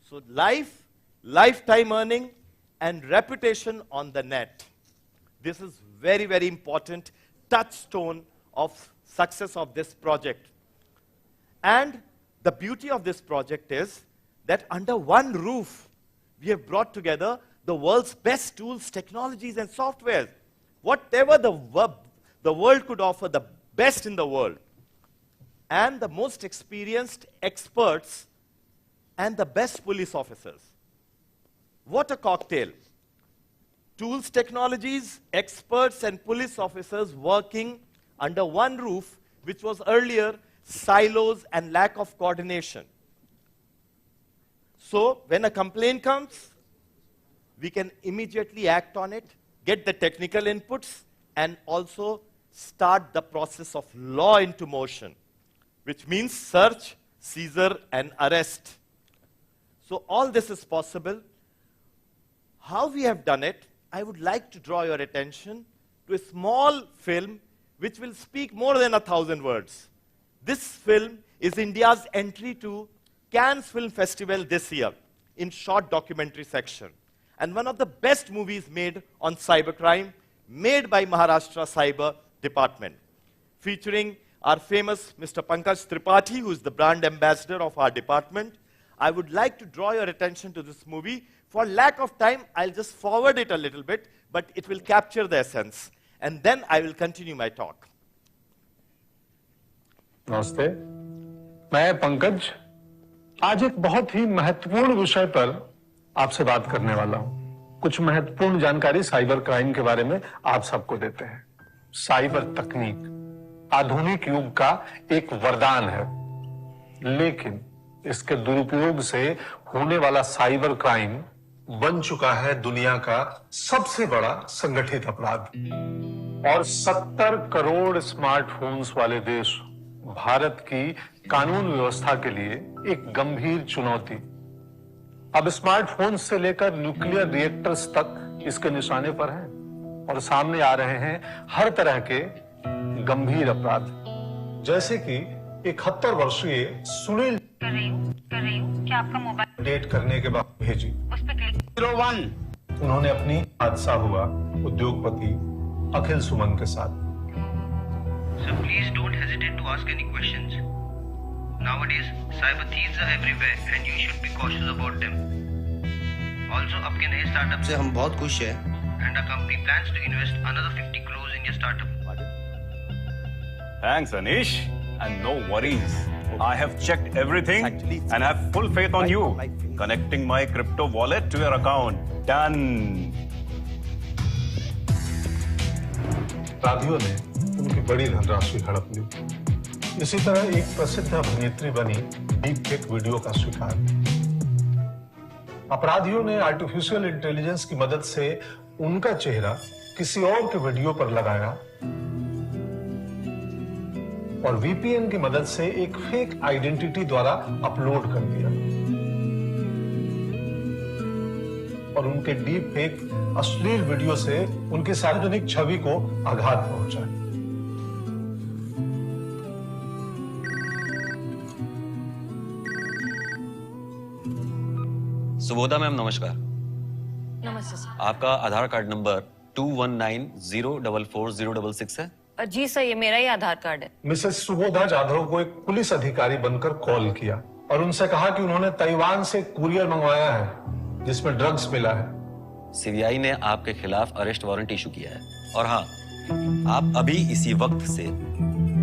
So life, lifetime earning, and reputation on the net. This is very, very important touchstone of success of this project. And the beauty of this project is that under one roof, we have brought together the world's best tools, technologies, and software. Whatever the world could offer, the best in the world. And the most experienced experts and the best police officers. What a cocktail. Tools, technologies, experts, and police officers working under one roof, which was earlier silos and lack of coordination. So when a complaint comes, we can immediately act on it, get the technical inputs, and also start the process of law into motion, which means search, seizure, and arrest. So all this is possible. How we have done it, I would like to draw your attention to a small film which will speak more than 1,000 words. This film is India's entry to Cannes Film Festival this year in short documentary section. And one of the best movies made on cybercrime, made by Maharashtra Cyber Department, featuring our famous Mr. Pankaj Tripathi, who is the brand ambassador of our department. I would like to draw your attention to this movie. For lack of time, I'll just forward it a little bit, but it will capture the essence. And then I will continue my talk. नमस्ते, मैं पंकज आज एक बहुत ही महत्वपूर्ण विषय पर आपसे बात करने वाला हूं। कुछ महत्वपूर्ण जानकारी साइबर क्राइम के बारे में आप सबको देते हैं। साइबर तकनीक आधुनिक युग का एक वरदान है, लेकिन इसके दुरुपयोग से होने वाला साइबर क्राइम बन चुका है दुनिया का सबसे बड़ा संगठित अपराध। और 70 करोड़ स्मार्टफोन्स वाले देश भारत की कानून व्यवस्था के लिए एक गंभीर चुनौती। अब स्मार्टफोन से लेकर न्यूक्लियर रिएक्टर्स तक इसके निशाने पर हैं और सामने आ रहे हैं हर तरह के गंभीर अपराध, जैसे कि 71 वर्षीय सुनील क्या आपका मोबाइल डेट करने के बाद भेजी उस पे क्लिक 01 उन्होंने अपनी हादसा हुआ उद्योगपति अखिल सुमन के साथ। So please don't hesitate to ask any questions. Nowadays, cyber thieves are everywhere and you should be cautious about them. Also, आपके नए स्टार्टअप से हम बहुत खुश हैं and our company plans to invest another 50 crores in your startup. Thanks, Anish. And no worries. I have checked everything and have full faith on you. Connecting my crypto wallet to your account. Done. अपराधियों ने उनकी बड़ी धनराशि हड़प ली। इसी तरह एक प्रसिद्ध अभिनेत्री बनी डीप फेक वीडियो का शिकार। अपराधियों ने आर्टिफिशियल इंटेलिजेंस की मदद से उनका चेहरा किसी और के वीडियो पर लगाया और वीपीएन की मदद से एक फेक आइडेंटिटी द्वारा अपलोड कर दिया और उनके डीप फेक अश्लील वीडियो से उनकी सार्वजनिक छवि को आघात पहुंचा। सुबोधा मैम नमस्कार। नमस्ते सर। आपका आधार कार्ड नंबर 2190444066 है? जी सर, ये मेरा ही आधार कार्ड है। मिसेस सुबोधा जाधव को एक पुलिस अधिकारी बनकर कॉल किया और उनसे कहा कि उन्होंने ताइवान से कुरियर मंगवाया है जिसमें ड्रग्स मिला है। सीबीआई ने आपके खिलाफ अरेस्ट वारंट इशू किया है और हाँ, आप अभी इसी वक्त से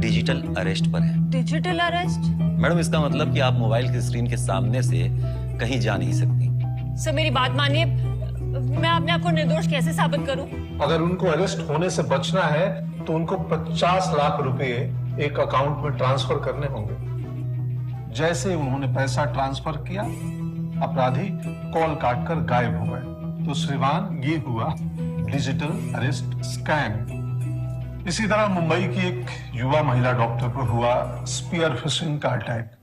डिजिटल अरेस्ट पर हैं। Digital arrest? मैडम, इसका मतलब कि आप मोबाइल की स्क्रीन के सामने से कहीं जा नहीं सकती। सर मेरी बात मानिए, मैं अपने आप को निर्दोष कैसे साबित करूं? अगर उनको अरेस्ट होने से बचना है तो उनको 50 लाख रुपए एक अकाउंट में ट्रांसफर करने होंगे। जैसे उन्होंने पैसा ट्रांसफर किया, अपराधी कॉल काटकर गायब हो गए। तो श्रीमान, ये हुआ डिजिटल अरेस्ट स्कैम। इसी तरह मुंबई की एक युवा महिला डॉक्टर पर हुआ स्पीयर फिशिंग का अटैक।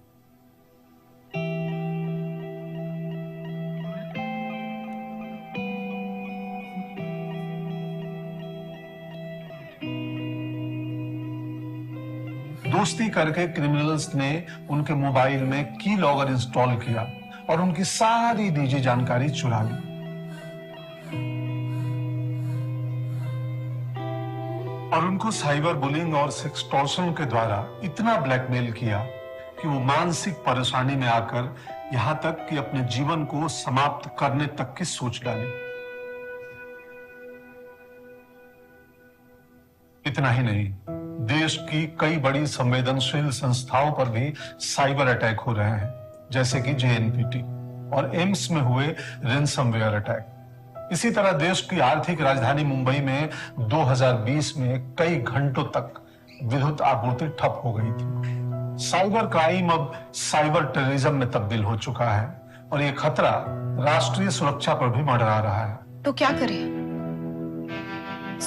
दोस्ती करके क्रिमिनल्स ने उनके मोबाइल में की लॉगर इंस्टॉल किया और उनकी सारी निजी जानकारी चुरा ली। और उनको साइबर बुलिंग और सेक्सटॉर्शन के द्वारा इतना ब्लैकमेल किया कि वो मानसिक परेशानी में आकर यहां तक कि अपने जीवन को समाप्त करने तक की सोच डाली। इतना ही नहीं, देश की कई बड़ी संवेदनशील संस्थाओं पर भी साइबर अटैक हो रहे हैं, जैसे कि जेएनपीटी और एम्स में हुए रेंसमवेयर अटैक। इसी तरह देश की आर्थिक राजधानी मुंबई में 2020 में कई घंटों तक विद्युत आपूर्ति ठप हो गई थी। साइबर क्राइम अब साइबर टेररिज्म में तब्दील हो चुका है और ये खतरा राष्ट्रीय सुरक्षा पर भी मंडरा रहा है। तो क्या करें?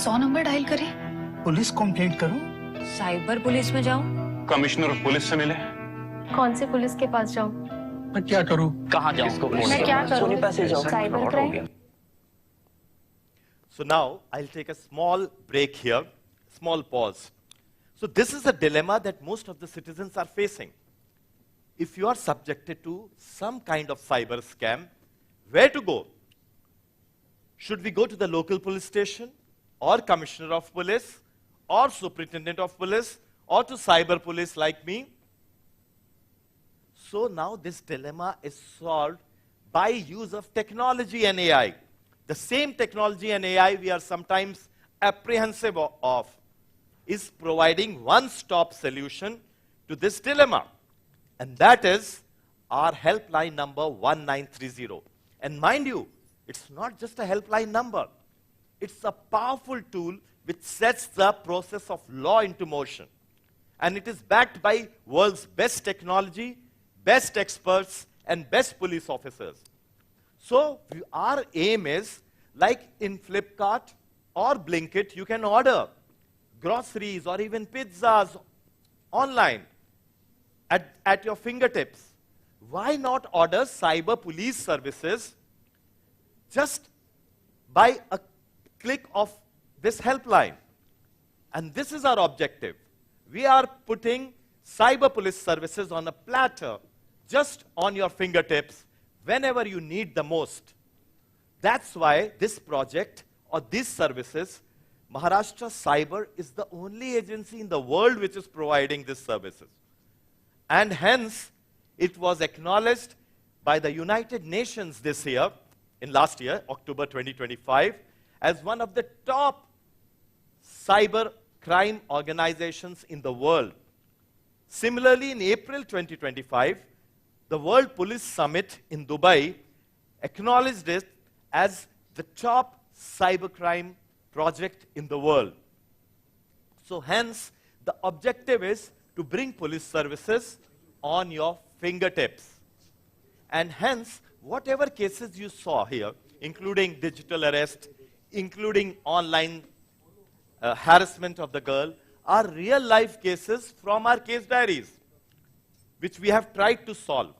100 नंबर डायल करें? पुलिस कंप्लेंट करूं? साइबर पुलिस में जाऊं? कमिश्नर ऑफ पुलिस से मिले? कौन से पुलिस के पास जाऊं? मैं क्या करूं? कहाँ जाऊं? मैं क्या करूं? Cyber crime? So now I'll take a small break here, small pause. So this is a dilemma that most of the citizens are facing. If you are subjected to some kind of cyber scam, where to go? Should we go to the local police station or commissioner of police or superintendent of police or to cyber police like me? So now this dilemma is solved by use of technology and AI. The same technology and AI we are sometimes apprehensive of is providing one-stop solution to this dilemma. And that is our helpline number 1930. And mind you, it's not just a helpline number. It's a powerful tool which sets the process of law into motion. And it is backed by world's best technology, best experts, and best police officers. So our aim is, like in Flipkart or Blinkit, you can order groceries or even pizzas online at your fingertips. Why not order cyber police services just by a click of this helpline? And this is our objective. We are putting cyber police services on a platter just on your fingertips whenever you need the most. That's why this project or these services, Maharashtra Cyber is the only agency in the world which is providing these services. And hence, it was acknowledged by the United Nations this year, in last year, October 2025, as one of the top cyber crime organizations in the world. Similarly, in April 2025, the World Police Summit in Dubai acknowledged it as the top cybercrime project in the world. So hence, the objective is to bring police services on your fingertips. And hence, whatever cases you saw here, including digital arrest, including online harassment of the girl, are real-life cases from our case diaries, which we have tried to solve.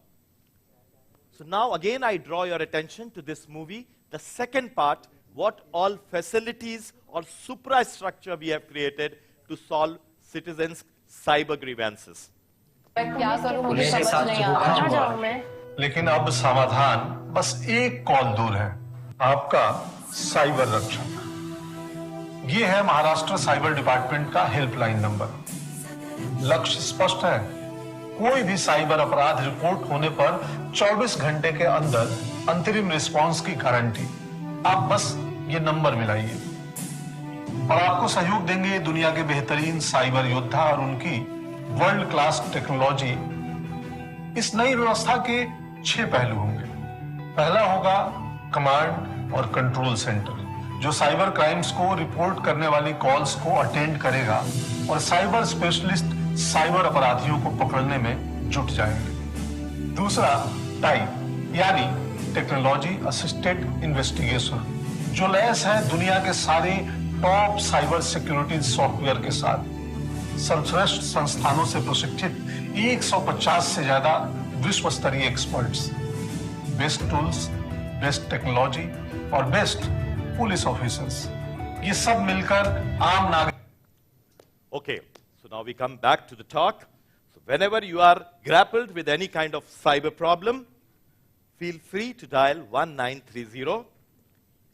So now again I draw your attention to this movie, the second part, what all facilities or suprastructure we have created to solve citizens' cyber grievances. लेकिन अब समाधान बस एक call दूर है, आपका cyber रक्षक। ये है महाराष्ट्र साइबर डिपार्टमेंट का हेल्पलाइन नंबर। लक्ष्य स्पष्ट है, कोई भी साइबर अपराध रिपोर्ट होने पर 24 घंटे के अंदर अंतरिम रिस्पांस की गारंटी। आप बस ये नंबर मिलाइए और आपको सहयोग देंगे दुनिया के बेहतरीन साइबर योद्धा और उनकी वर्ल्ड क्लास टेक्नोलॉजी। इस नई व्यवस्था के 6 पहलू होंगे। पहला होगा कमांड और कंट्रोल सेंटर, जो साइबर क्राइम्स को रिपोर्ट करने वाली कॉल्स को अटेंड करेगा और साइबर स्पेशलिस्ट साइबर अपराधियों को पकड़ने में जुट जाएंगे। दूसरा टाइप यानी टेक्नोलॉजी असिस्टेड इन्वेस्टिगेशन, जो लैस है दुनिया के सारे टॉप साइबर सिक्योरिटी सॉफ्टवेयर के साथ। सर्वश्रेष्ठ संस्थानों से प्रशिक्षित 150 से ज्यादा विश्व स्तरीय experts, best tools, best technology और बेस्ट पुलिस ऑफिसर्स, ये सब मिलकर आम नागरिक। Okay, so now we come back to the talk. So whenever you are grappled with any kind of cyber problem, feel free to dial 1930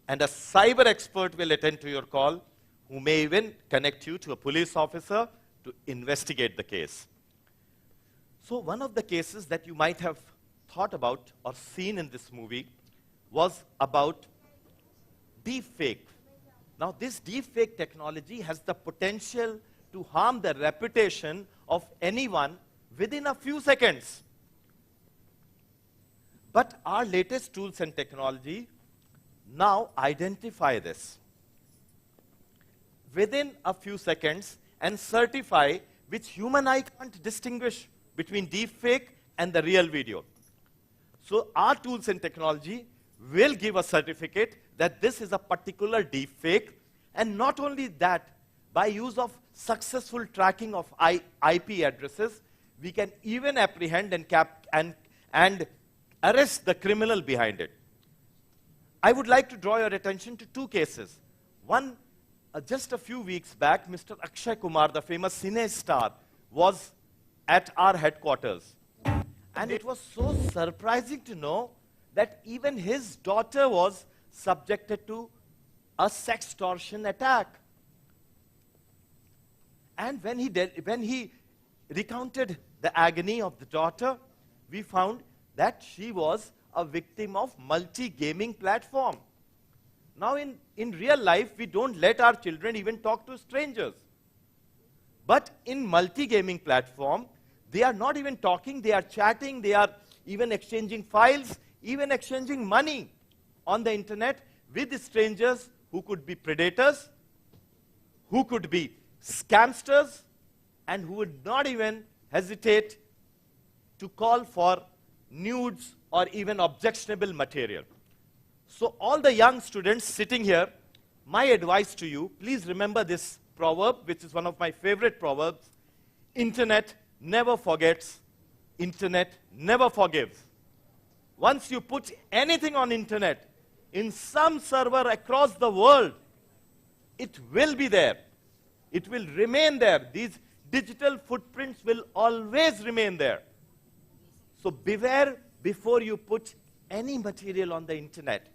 and a cyber expert will attend to your call, who may even connect you to a police officer to investigate the case. So one of the cases that you might have thought about or seen in this movie was about deepfake. Now this deepfake technology has the potential to harm the reputation of anyone within a few seconds. But our latest tools and technology now identify this within a few seconds and certify which human eye can't distinguish between deepfake and the real video. So our tools and technology will give a certificate that this is a particular deepfake, and not only that, by use of successful tracking of IP addresses, we can even apprehend and arrest the criminal behind it. I would like to draw your attention to 2 cases. One, just a few weeks back, Mr. Akshay Kumar, the famous cine star, was at our headquarters. And it was so surprising to know that even his daughter was subjected to a sextortion attack. And when he recounted the agony of the daughter, we found that she was a victim of multi-gaming platform. Now in real life, we don't let our children even talk to strangers. But in multi-gaming platform, they are not even talking, they are chatting, they are even exchanging files, even exchanging money on the internet with strangers who could be predators, who could be scamsters, and who would not even hesitate to call for nudes or even objectionable material. So all the young students sitting here, my advice to you, please remember this proverb, which is one of my favorite proverbs: internet never forgets, internet never forgives. Once you put anything on internet, in some server across the world, it will be there. It will remain there. These digital footprints will always remain there. So beware before you put any material on the internet.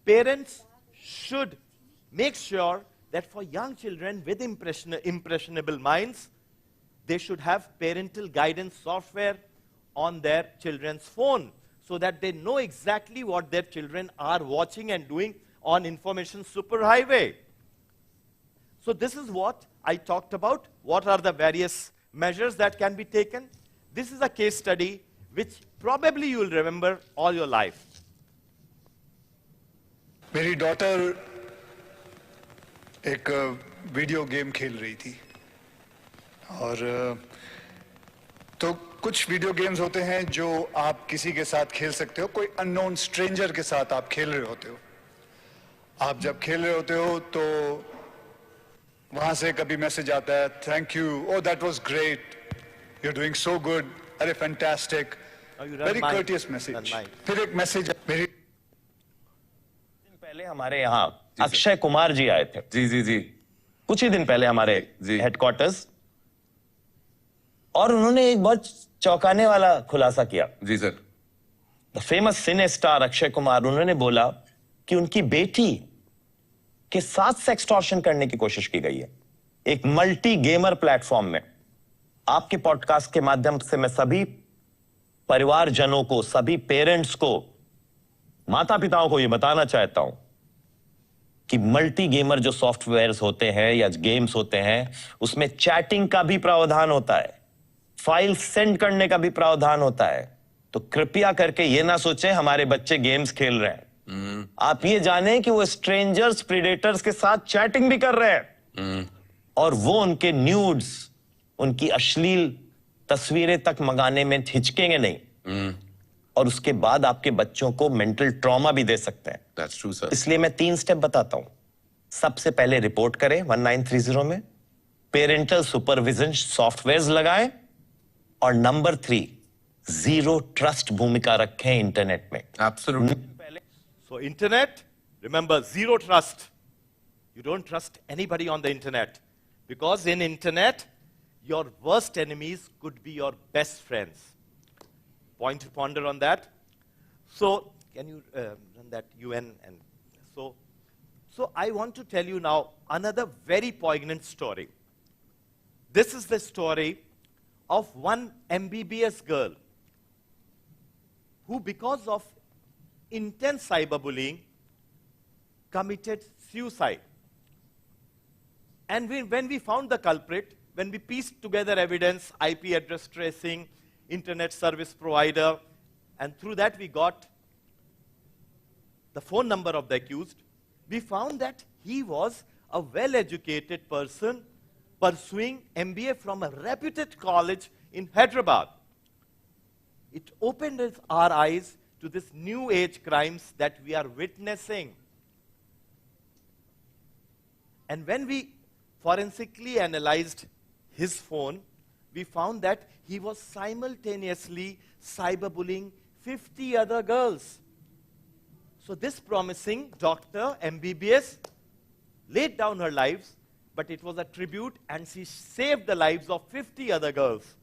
Parents should make sure that for young children with impressionable minds, they should have parental guidance software on their children's phone, so that they know exactly what their children are watching and doing on information superhighway. So this is what I talked about. What are the various measures that can be taken? This is a case study which probably you will remember all your life. मेरी daughter एक video game खेल रही थी, और तो कुछ video games होते हैं जो आप किसी के साथ खेल सकते हो, कोई अननोन स्ट्रेंजर के साथ आप खेल रहे होते हो। आप जब खेल रहे होते हो तो वहां से कभी मैसेज आता है, thank you, oh that was great, you are doing so good, अरे फैंटास्टिक, वेरी कर्टियस मैसेज। फिर एक मैसेज मेरी पहले हमारे यहाँ अक्षय कुमार जी आए थे। जी जी जी, कुछ ही दिन पहले हमारे हेडक्वार्टर्स, और उन्होंने एक बहुत चौंकाने वाला खुलासा किया। जी sir. The famous cine star Akshay Kumar, उन्होंने बोला कि उनकी बेटी के साथ सेक्सटॉर्शन करने की कोशिश की गई है एक मल्टी गेमर प्लेटफॉर्म में। आपके पॉडकास्ट के माध्यम से मैं सभी परिवारजनों को, सभी पेरेंट्स को, माता पिताओं को यह बताना चाहता हूं कि मल्टी गेमर जो सॉफ्टवेयर्स होते हैं या गेम्स होते हैं, उसमें चैटिंग का भी प्रावधान होता है, फाइल सेंड करने का भी प्रावधान होता है। तो कृपया करके ये ना सोचें हमारे बच्चे गेम्स खेल रहे हैं। आप ये जानें कि वो स्ट्रेंजर्स, प्रीडेटर्स के साथ चैटिंग भी कर रहे हैं और वो उनके न्यूड्स, उनकी अश्लील तस्वीरें तक मंगाने में हिचकेंगे नहीं और उसके बाद आपके बच्चों को मेंटल ट्रॉमा भी दे सकते हैं। That's true, sir. इसलिए मैं 3 स्टेप बताता हूं। सबसे पहले रिपोर्ट करें 1930 में, पेरेंटल सुपरविजन सॉफ्टवेयर्स लगाएं और नंबर 3, जीरो ट्रस्ट भूमिका रखें इंटरनेट में। Absolutely. So internet, remember, zero trust. You don't trust anybody on the internet. Because in internet, your worst enemies could be your best friends. Point to ponder on that. So, can you run that UN? And so I want to tell you now another very poignant story. This is the story of one MBBS girl who, because of intense cyberbullying, committed suicide. And when we found the culprit, when we pieced together evidence, IP address tracing, internet service provider, and through that we got the phone number of the accused, we found that he was a well-educated person pursuing MBA from a reputed college in Hyderabad. It opened our eyes to this new age crimes that we are witnessing. And when we forensically analyzed his phone, we found that he was simultaneously cyberbullying 50 other girls. So this promising doctor, MBBS, laid down her lives, but it was a tribute and she saved the lives of 50 other girls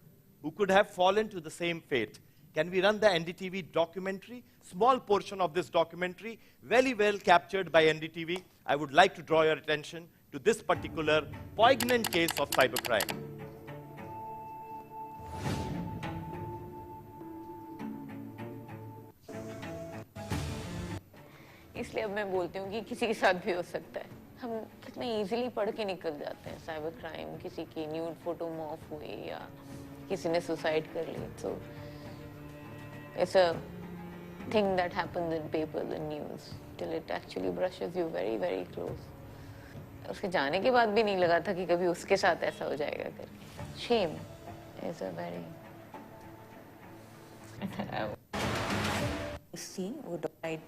who could have fallen to the same fate. Can we run the NDTV documentary? Small portion of this documentary, very well captured by NDTV. I would like to draw your attention to this particular poignant case of cybercrime. इसलिए अब मैं बोलती हूँ कि किसी के साथ भी हो सकता है। हम कितने इजीली पढ़ के निकल जाते हैं साइबर क्राइम, किसी की न्यूड फोटो मॉफ हुई या किसी ने सुसाइड कर ली। So it's a thing that happens in papers and news till it actually brushes you very, very close. उसके जाने के बाद भी नहीं लगा था कि कभी उसके साथ ऐसा हो जाएगा करके। Shame is a very सी वो डिसाइड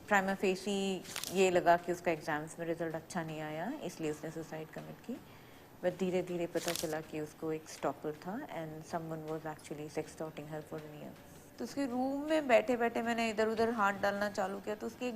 प्राइमा फेसी ये लगा कि उसका एग्जाम्स में रिजल्ट अच्छा नहीं आया, इसलिए उसने सुसाइड कमिट की। बट धीरे धीरे पता चला कि उसको एक स्टॉपर था and someone was actually sextorting her for an year. तो उसके रूम में बैठे बैठे मैंने इधर उधर हाथ डालना चालू किया तो उसकी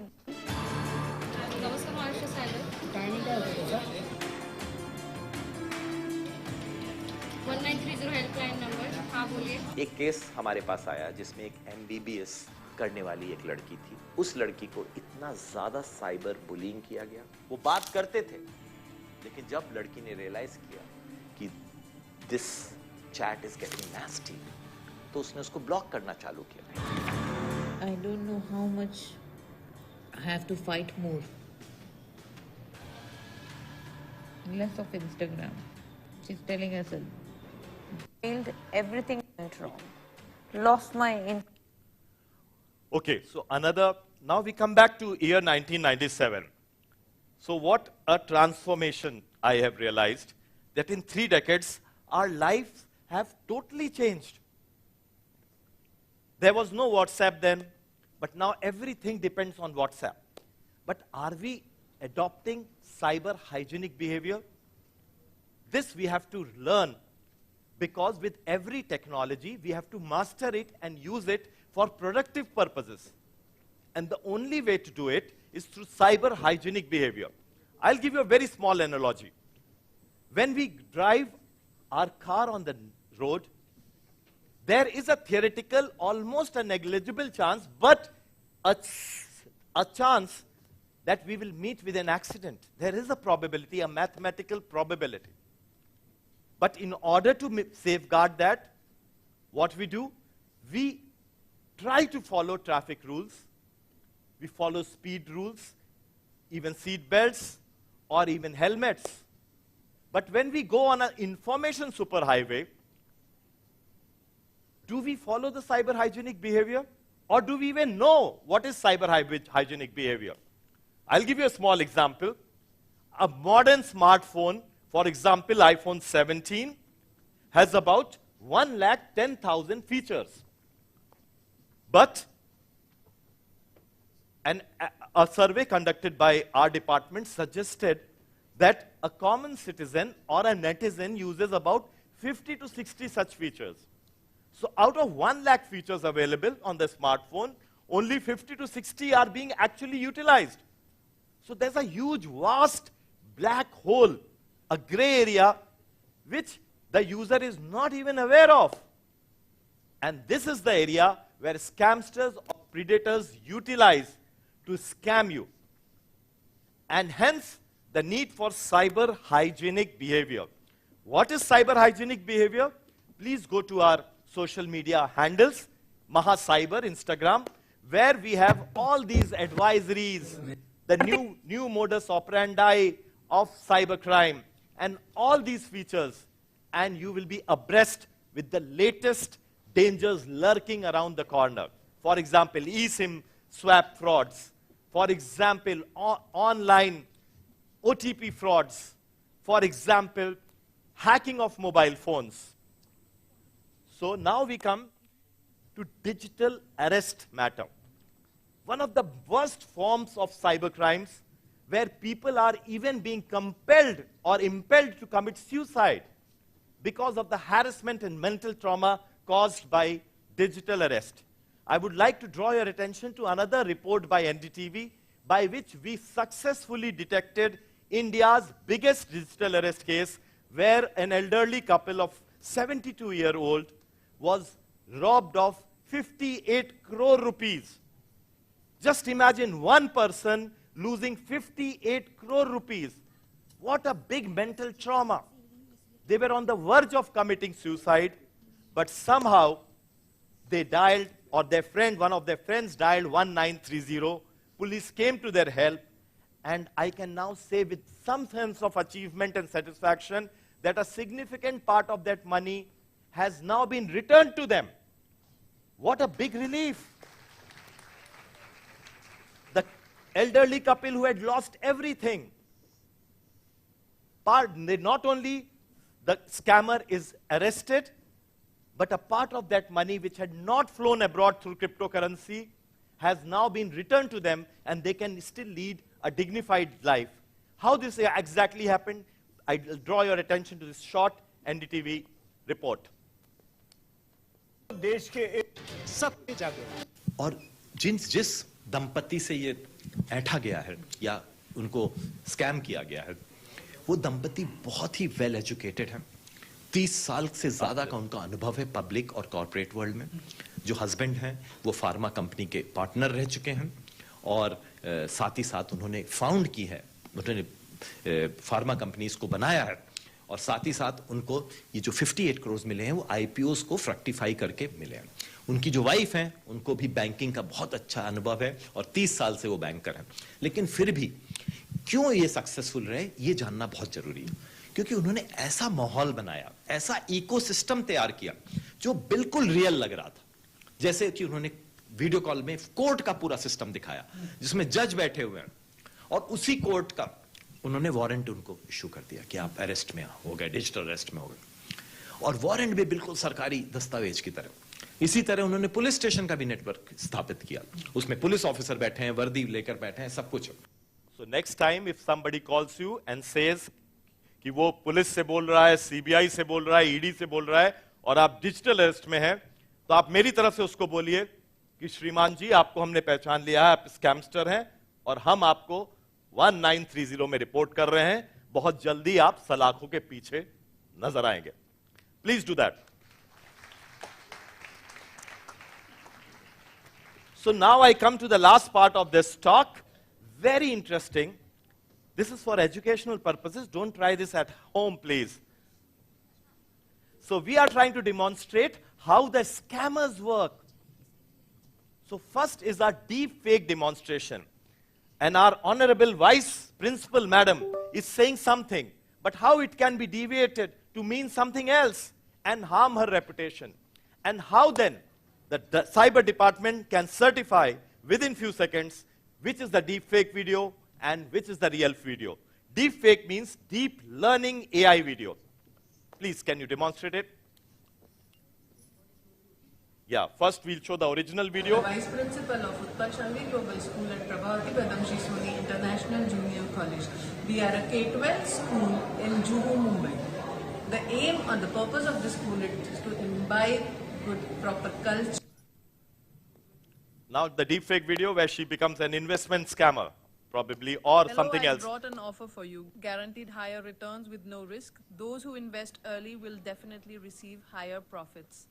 एक केस हमारे पास आया जिसमें एक MBBS करने वाली एक लड़की थी। उस लड़की को इतना ज्यादा साइबर बुलिंग किया गया। वो बात करते थे, लेकिन जब लड़की ने रियलाइज किया कि this chat is getting nasty, तो उसने उसको ब्लॉक करना चालू किया। I don't know how much I have to fight more. Less of Instagram. She's telling herself. Failed, everything went wrong. Lost my Okay, so now we come back to year 1997. So what a transformation I have realized, that in 3 decades, our lives have totally changed. There was no WhatsApp then, but now everything depends on WhatsApp. But are we adopting cyber hygienic behavior? This we have to learn, because with every technology, we have to master it and use it for productive purposes. And the only way to do it is through cyber hygienic behavior. I'll give you a very small analogy. When we drive our car on the road, there is a theoretical, almost a negligible chance, but a chance that we will meet with an accident. There is a probability, a mathematical probability. But in order to safeguard that, what we do, we try to follow traffic rules, we follow speed rules, even seat belts, or even helmets. But when we go on an information superhighway, do we follow the cyber hygienic behavior? Or do we even know what is cyber hygienic behavior? I'll give you a small example. A modern smartphone, for example, iPhone 17, has about 110,000 features. But a survey conducted by our department suggested that a common citizen or a netizen uses about 50 to 60 such features. So out of 1 lakh features available on the smartphone, only 50 to 60 are being actually utilized. So there's a huge, vast black hole, a gray area, which the user is not even aware of. And this is the area where scamsters or predators utilize to scam you. And hence, the need for cyber hygienic behavior. What is cyber hygienic behavior? Please go to our social media handles, MahaCyber, Instagram, where we have all these advisories, the new modus operandi of cybercrime, and all these features, and you will be abreast with the latest dangers lurking around the corner. For example, eSIM swap frauds. For example, online OTP frauds. For example, hacking of mobile phones. So now we come to digital arrest matter. One of the worst forms of cybercrimes where people are even being compelled or impelled to commit suicide because of the harassment and mental trauma caused by digital arrest. I would like to draw your attention to another report by NDTV by which we successfully detected India's biggest digital arrest case where an elderly couple of 72-year-old was robbed of 58 crore rupees. Just imagine one person losing 58 crore rupees. What a big mental trauma. They were on the verge of committing suicide, but somehow they dialed, or one of their friends dialed 1930. Police came to their help, and I can now say with some sense of achievement and satisfaction that a significant part of that money has now been returned to them. What a big relief. The elderly couple who had lost everything. Not only the scammer is arrested, but a part of that money which had not flown abroad through cryptocurrency has now been returned to them, and they can still lead a dignified life. How this exactly happened, I will draw your attention to this short NDTV report. देश के सब जागरूक और जिस दंपति से ये ऐंठा गया है या उनको स्कैम किया गया है, वो दंपति बहुत ही वेल एजुकेटेड हैं। 30 साल से ज्यादा का उनका अनुभव है पब्लिक और कॉर्पोरेट वर्ल्ड में। जो हस्बैंड हैं वो फार्मा कंपनी के पार्टनर रह चुके हैं और साथ ही साथ उन्होंने फाउंड की है, उन्होंने फार्मा कंपनीज को बनाया है और साथ ही साथ उनको ये जो 58 करोड़ मिले हैं वो आईपीओस को फ्रक्टिफाई करके मिले हैं। उनकी जो वाइफ हैं उनको भी बैंकिंग का बहुत अच्छा अनुभव है और 30 साल से वो बैंकर हैं। लेकिन फिर भी क्यों ये सक्सेसफुल रहे ये जानना बहुत जरूरी है, क्योंकि उन्होंने ऐसा माहौल बनाया, ऐसा इकोसिस्टम तैयार किया जो बिल्कुल रियल लग रहा था। जैसे कि उन्होंने वीडियो कॉल में कोर्ट का पूरा सिस्टम दिखाया जिसमें जज बैठे हुए हैं और उसी कोर्ट का उन्होंने वारंट उनको इशू कर दिया कि आप अरेस्ट में हो गए, डिजिटल अरेस्ट में हो गए, और वारंट भी बिल्कुल सरकारी दस्तावेज की तरह। इसी तरह उन्होंने पुलिस स्टेशन का भी नेटवर्क स्थापित किया, उसमें पुलिस ऑफिसर बैठे हैं, वर्दी लेकर बैठे हैं, सब कुछ। So next time if somebody calls you and says कि वो पुलिस से बोल रहा है, सीबीआई से बोल रहा है, ईडी से बोल रहा है और आप डिजिटल अरेस्ट में हैं, तो आप मेरी तरफ से उसको बोलिए कि श्रीमान जी आपको हमने पहचान लिया है, आप स्कैमस्टर हैं और हम आपको 1930 में रिपोर्ट कर रहे हैं, बहुत जल्दी आप सलाखों के पीछे नजर आएंगे। Please do that. So now I come to the last part of this talk. Very interesting. This is for educational purposes. Don't try this at home, please. So we are trying to demonstrate how the scammers work. So first is our deep fake demonstration. And our honorable vice principal madam is saying something, but how it can be deviated to mean something else and harm her reputation. And how then the cyber department can certify within few seconds which is the deep fake video and which is the real video. Deep fake means deep learning AI video. Please, can you demonstrate it? Yeah, first we'll show the original video. Vice Principal of Utpal Shanghvi Global School at Prabhavati Padamshri Soni International Junior College. We are a K-12 school in Juhu, Mumbai. The aim or the purpose of the school is to imbibe good, proper culture. Now the deepfake video where she becomes an investment scammer, probably, or something else. I brought an offer for you. Guaranteed higher returns with no risk. Those who invest early will definitely receive higher profits.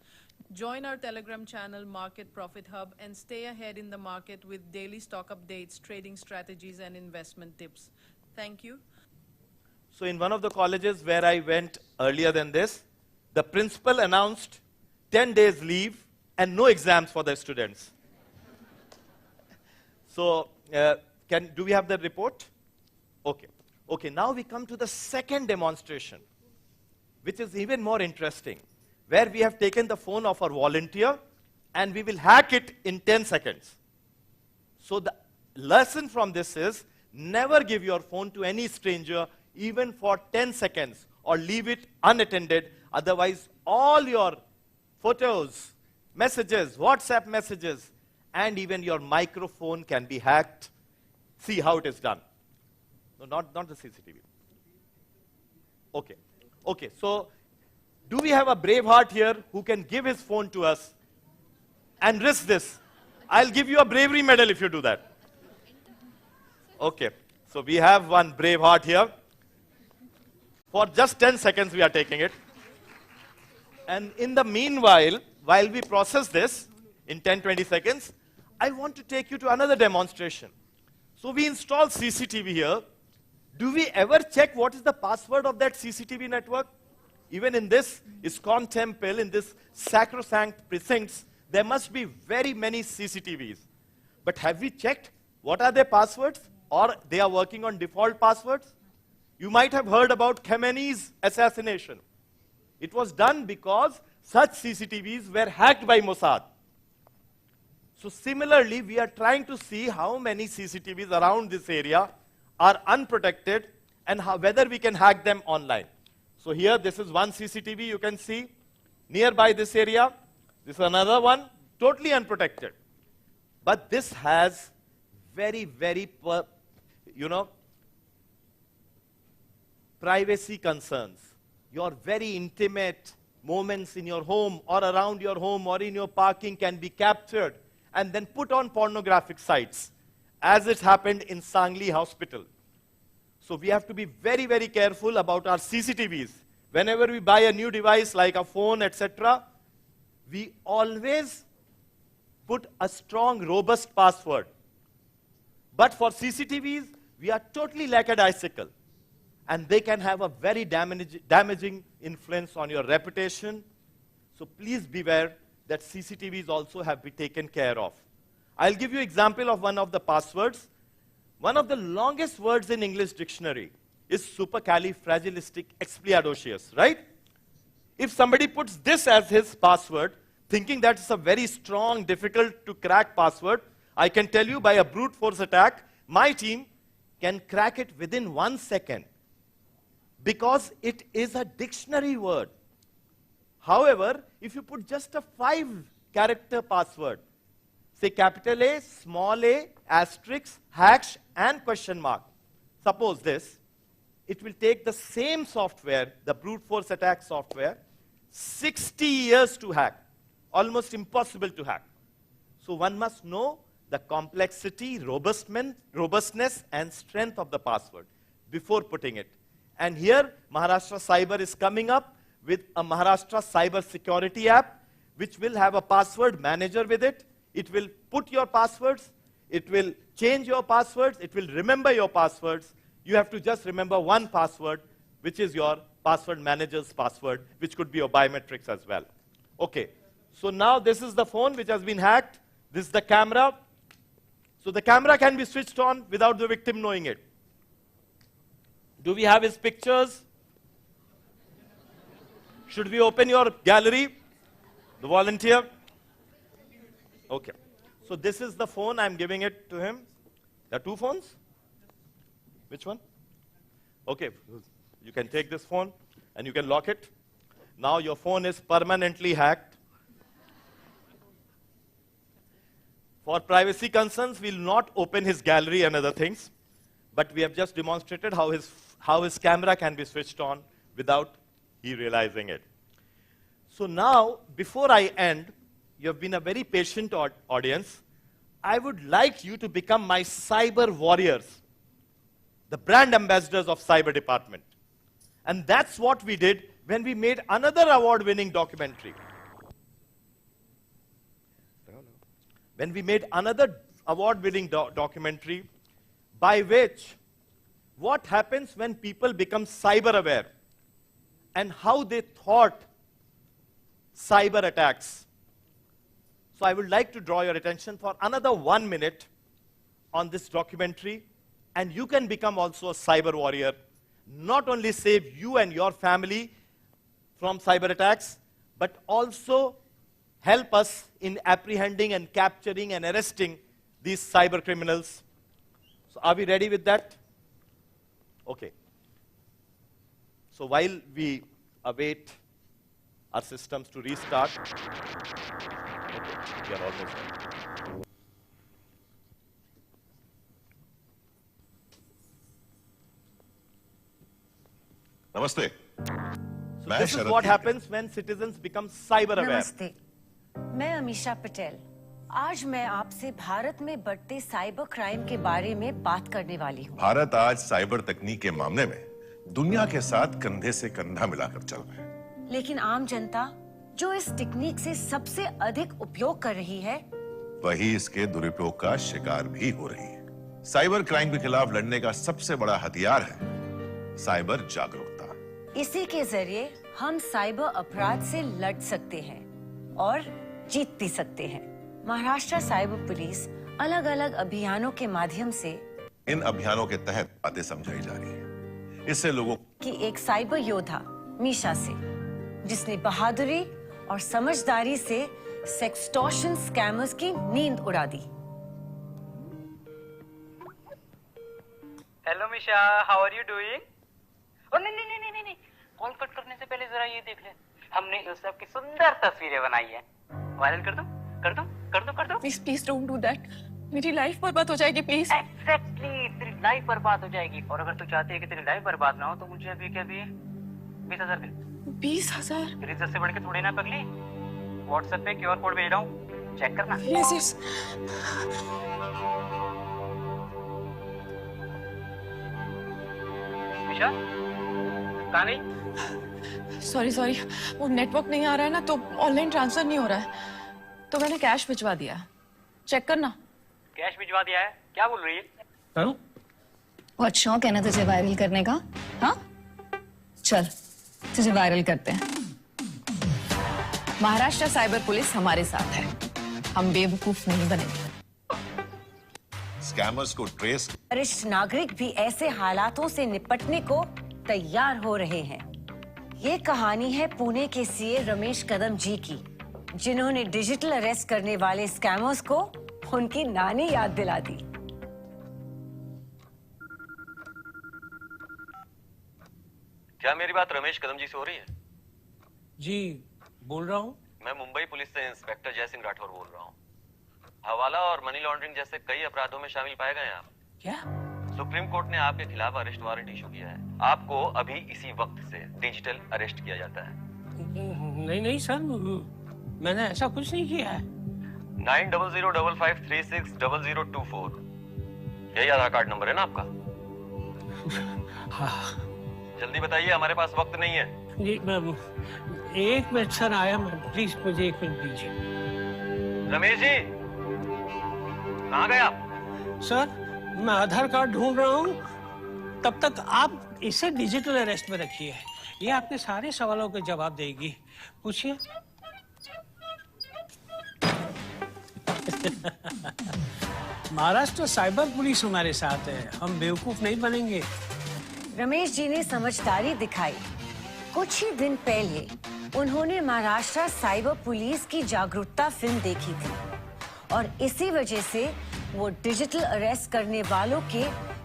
Join our Telegram channel, Market Profit Hub, and stay ahead in the market with daily stock updates, trading strategies, and investment tips. Thank you. So in one of the colleges where I went earlier than this, the principal announced 10 days leave and no exams for the students. So do we have the report? Okay. Okay, now we come to the second demonstration, which is even more interesting, where we have taken the phone of our volunteer and we will hack it in 10 seconds. So the lesson from this is never give your phone to any stranger even for 10 seconds or leave it unattended. Otherwise, all your photos, messages, WhatsApp messages, and even your microphone can be hacked. See how it is done. No, not the CCTV. Okay. Okay, so do we have a brave heart here who can give his phone to us and risk this? I'll give you a bravery medal if you do that. Okay, so we have one brave heart here. For just 10 seconds we are taking it. And in the meanwhile, while we process this in 10-20 seconds, I want to take you to another demonstration. So we install CCTV here. Do we ever check what is the password of that CCTV network? Even in this ISKCON temple, in this sacrosanct precincts, there must be very many CCTVs. But have we checked what are their passwords? Or they are working on default passwords? You might have heard about Khamenei's assassination. It was done because such CCTVs were hacked by Mossad. So similarly, we are trying to see how many CCTVs around this area are unprotected and whether we can hack them online. So here, this is one CCTV you can see. Nearby this area, this is another one, totally unprotected. But this has very, very, privacy concerns. Your very intimate moments in your home or around your home or in your parking can be captured and then put on pornographic sites, as it happened in Sangli Hospital. So we have to be very, very careful about our CCTVs. Whenever we buy a new device like a phone, etc., we always put a strong, robust password. But for CCTVs, we are totally lackadaisical. And they can have a very damaging influence on your reputation. So please beware that CCTVs also have to be taken care of. I'll give you an example of one of the passwords. One of the longest words in English dictionary is supercalifragilisticexpialidocious, right? If somebody puts this as his password, thinking that it's a very strong, difficult to crack password, I can tell you by a brute force attack, my team can crack it within 1 second because it is a dictionary word. However, if you put just a 5-character password, say capital A, small a, asterisk, hash, and question mark. Suppose this, it will take the same software, the brute force attack software, 60 years to hack. Almost impossible to hack. So one must know the complexity, robustness, and strength of the password before putting it. And here, Maharashtra Cyber is coming up with a Maharashtra Cyber Security app, which will have a password manager with it. It will put your passwords. It will change your passwords. It will remember your passwords. You have to just remember one password, which is your password manager's password, which could be your biometrics as well. Okay, so now this is the phone which has been hacked. This is the camera. So the camera can be switched on without the victim knowing it. Do we have his pictures? Should we open your gallery? The volunteer? Okay. So this is the phone. I'm giving it to him. There are two phones? Which one? Okay. You can take this phone and you can lock it. Now your phone is permanently hacked. For privacy concerns, we'll not open his gallery and other things, but we have just demonstrated how his camera can be switched on without he realizing it. So now, before I end, you have been a very patient audience. I would like you to become my cyber warriors, the brand ambassadors of cyber department. And that's what we did when we made another award-winning documentary. When we made another award-winning documentary by which what happens when people become cyber aware and how they thought cyber attacks. So I would like to draw your attention for another 1 minute on this documentary, and you can become also a cyber warrior, not only save you and your family from cyber attacks, but also help us in apprehending and capturing and arresting these cyber criminals. So are we ready with that? Okay. So while we await our systems to restart, okay, we are almost done. Namaste. So this is what happens when citizens become cyber aware. नमस्ते, मैं अमीशा पटेल। आज मैं आपसे भारत में बढ़ते cyber crime के बारे में बात करने वाली हूँ। भारत आज साइबर तकनीक के मामले में दुनिया के साथ कंधे से कंधा मिलाकर चल रहा है। लेकिन आम जनता जो इस तकनीक से सबसे अधिक उपयोग कर रही है, वही इसके दुरुपयोग का शिकार भी हो रही है। साइबर क्राइम के खिलाफ लड़ने का सबसे बड़ा हथियार है साइबर जागरूकता। इसी के जरिए हम साइबर अपराध से लड़ सकते हैं और जीत भी सकते हैं। महाराष्ट्र साइबर पुलिस अलग अलग अभियानों के माध्यम से इन अभियानों के तहत बातें समझाई जा रही है। इससे लोगों की एक साइबर योद्धा मीशा से, जिसने बहादुरी और समझदारी से सेक्सटॉर्शन स्कैमर्स की नींद उड़ा दी। Hello Misha, how are you doing? Oh नहीं नहीं नहीं नहीं नहीं, कॉल कट करने से पहले जरा ये देख ले, हमने उस सब की सुंदर तस्वीरें बनाई है। वायरल कर दो कर दो कर दो कर दो। Please please don't do that, मेरी लाइफ बर्बाद हो जाएगी प्लीज। एग्जैक्टली, तेरी लाइफ बर्बाद हो जाएगी। और अगर तू चाहती है कि तेरी लाइफ बर्बाद ना हो तो मुझे अभी क्या भी 20,000 दे। 20,000? तेरी इज्जत से बढ़ के थोड़ी ना पगली। व्हाट्सएप पे क्यूआर कोड भेज रहा हूँ, चेक करना। Yes yes. मीशा कहाँ गई? सॉरी सॉरी, वो नेटवर्क नहीं आ रहा है ना, तो ऑनलाइन ट्रांसफर नहीं हो रहा है, तो मैंने कैश भिजवा दिया। चेक करना। कैश भिजवा दिया है? क्या बोल रही है? करूं? बहुत शौक है ना तुझे वायरल करने का? हाँ, चल तुझे वायरल करते हैं। महाराष्ट्र साइबर पुलिस हमारे साथ है, हम बेवकूफ नहीं बनेंगे। स्कैमर्स को ट्रेस। वरिष्ठ नागरिक भी ऐसे हालातों से निपटने को तैयार हो रहे हैं। ये कहानी है पुणे के सीए रमेश कदम जी की, जिन्होंने डिजिटल अरेस्ट करने वाले स्कैमर्स को उनकी नानी याद दिला दी। क्या मेरी बात रमेश कदम जी से हो रही है? जी बोल रहा हूँ। मैं मुंबई पुलिस से इंस्पेक्टर जय सिंह राठौर बोल रहा हूँ। हवाला और मनी लॉन्ड्रिंग जैसे कई अपराधों में शामिल पाए गए हैं आप। क्या? सुप्रीम कोर्ट ने आपके खिलाफ अरेस्ट वारंट इशू किया है। आपको अभी इसी वक्त से डिजिटल अरेस्ट किया जाता है। नहीं नहीं सर, मैंने ऐसा कुछ नहीं किया है। 9005560024 यही आधार कार्ड नंबर है ना आपका? हाँ। जल्दी बताइए, हमारे पास वक्त नहीं है। जी एक मिनट सर, आया मैं, प्लीज मुझे 1 मिनट दीजिए। रमेश जी कहाँ गए आप? सर मैं आधार कार्ड ढूंढ रहा हूँ, तब तक आप इसे डिजिटल अरेस्ट में रखिए, ये आपके सारे सवालों के जवाब देगी। पूछिए। महाराष्ट्र साइबर पुलिस हमारे साथ है, हम बेवकूफ नहीं बनेंगे। रमेश जी ने समझदारी दिखाई। कुछ ही दिन पहले उन्होंने महाराष्ट्र साइबर पुलिस की जागरूकता फिल्म देखी थी और इसी वजह से वो डिजिटल अरेस्ट करने वालों के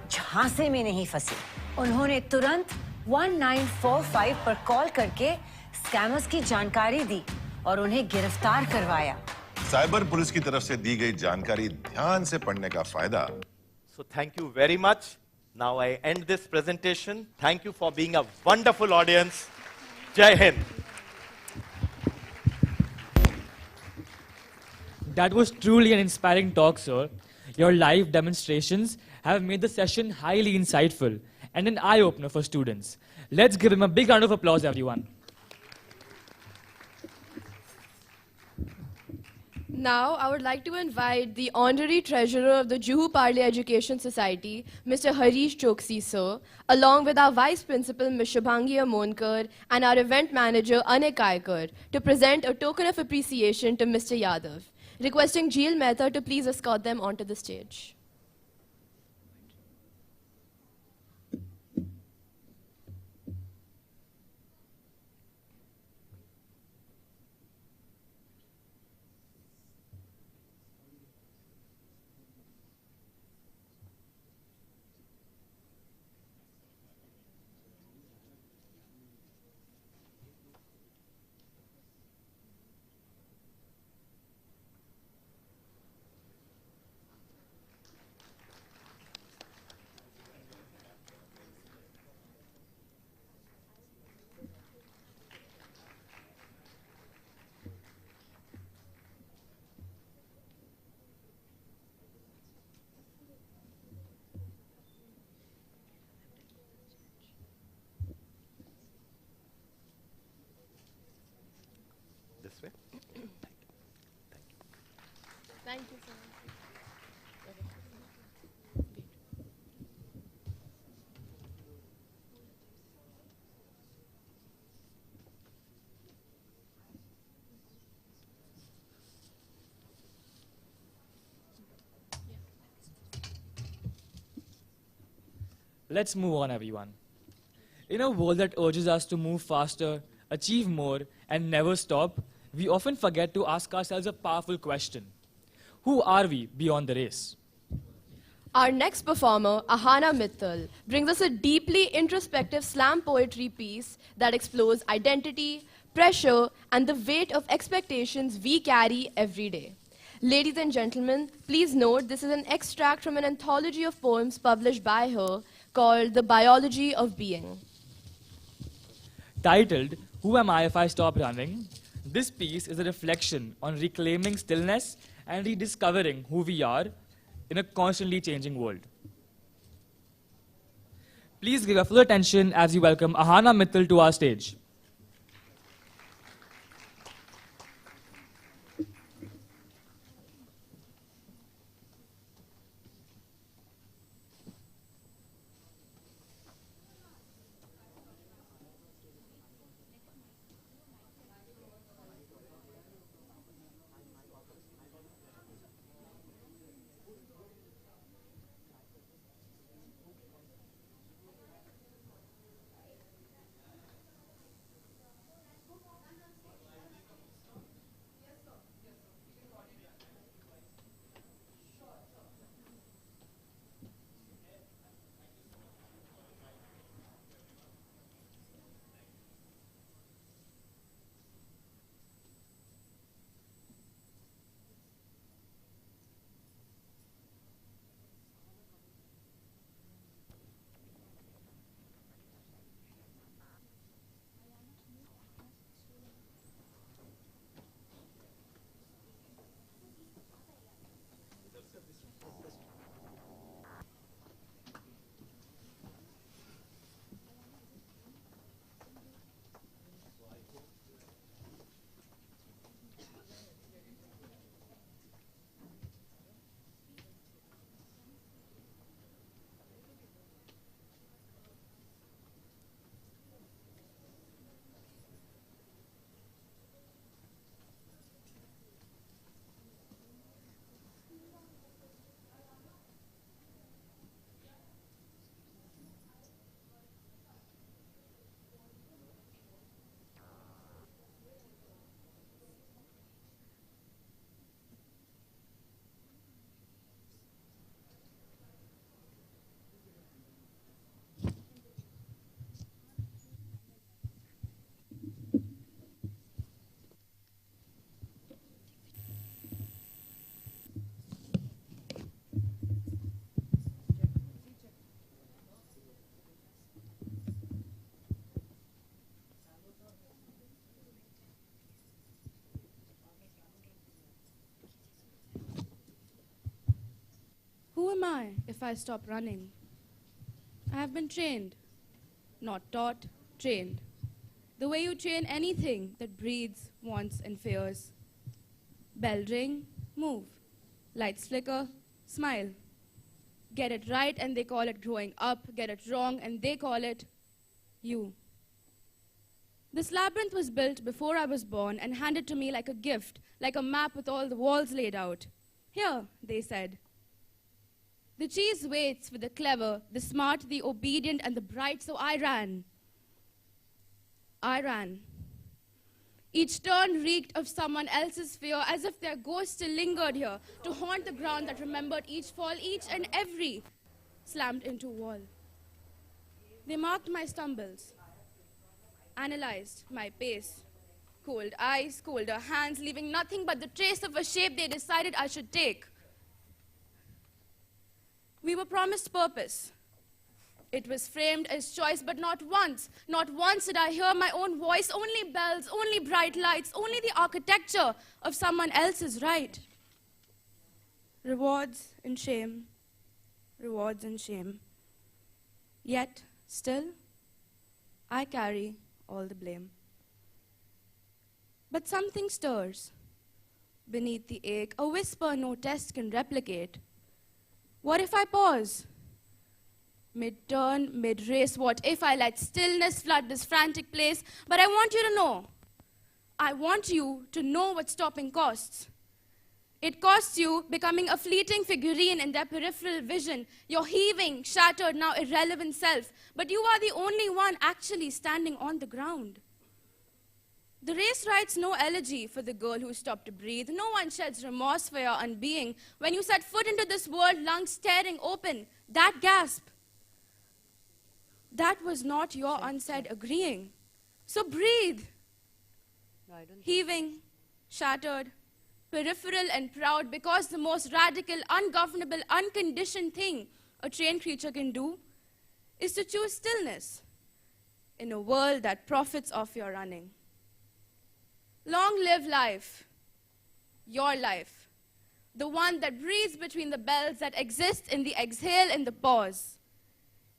झांसे में नहीं फंसे। उन्होंने तुरंत 1945 पर कॉल करके स्कैमर्स की जानकारी दी और उन्हें गिरफ्तार करवाया। साइबर पुलिस की तरफ से दी गई जानकारी ध्यान से पढ़ने का फायदा। So thank you very much. Now I end this presentation. Thank you for being a wonderful audience. Jai Hind. That was truly an inspiring talk, sir. Your live demonstrations have made the session highly insightful and an eye-opener for students. Let's give him a big round of applause, everyone. Now, I would like to invite the Honorary Treasurer of the Juhu Parle Education Society, Mr. Harish Choksi, sir, along with our Vice Principal, Ms. Shubhangi Amonkar, and our Event Manager, Anik Aikar, to present a token of appreciation to Mr. Yadav. Requesting Jeel Mehta to please escort them onto the stage. This way. Thank you, sir. Let's move on, everyone. In a world that urges us to move faster, achieve more, and never stop, we often forget to ask ourselves a powerful question. Who are we beyond the race? Our next performer, Ahana Mittal, brings us a deeply introspective slam poetry piece that explores identity, pressure, and the weight of expectations we carry every day. Ladies and gentlemen, please note this is an extract from an anthology of poems published by her called The Biology of Being. Titled, Who Am I If I Stop Running? This piece is a reflection on reclaiming stillness and rediscovering who we are in a constantly changing world. Please give your full attention as we welcome Ahana Mittal to our stage. am I if I stop running? I have been trained, not taught, trained. The way you train anything that breathes, wants, and fears. Bell ring, move. Lights flicker, smile. Get it right and they call it growing up. Get it wrong and they call it you. This labyrinth was built before I was born and handed to me like a gift, like a map with all the walls laid out. Here, they said. The cheese waits for the clever, the smart, the obedient, and the bright, so I ran. I ran. Each turn reeked of someone else's fear, as if their ghost still lingered here to haunt the ground that remembered each fall, each and every slammed into wall. They marked my stumbles, analyzed my pace, cold eyes, colder hands, leaving nothing but the trace of a shape they decided I should take. We were promised purpose. It was framed as choice, but not once did I hear my own voice, only bells, only bright lights, only the architecture of someone else's right. Rewards and shame, rewards and shame. Yet, still, I carry all the blame. But something stirs beneath the ache, a whisper no test can replicate. What if I pause? Mid-turn, mid-race, what if I let stillness flood this frantic place? But I want you to know. I want you to know what stopping costs. It costs you becoming a fleeting figurine in their peripheral vision, your heaving, shattered, now irrelevant self. But you are the only one actually standing on the ground. The race writes no elegy for the girl who stopped to breathe. No one sheds remorse for your unbeing. When you set foot into this world, lungs staring open, that gasp, that was not your unsaid agreeing. So breathe. Heaving, shattered, peripheral and proud, because the most radical, ungovernable, unconditioned thing a trained creature can do is to choose stillness in a world that profits off your running. Long live life, your life, the one that breathes between the bells, that exists in the exhale and the pause,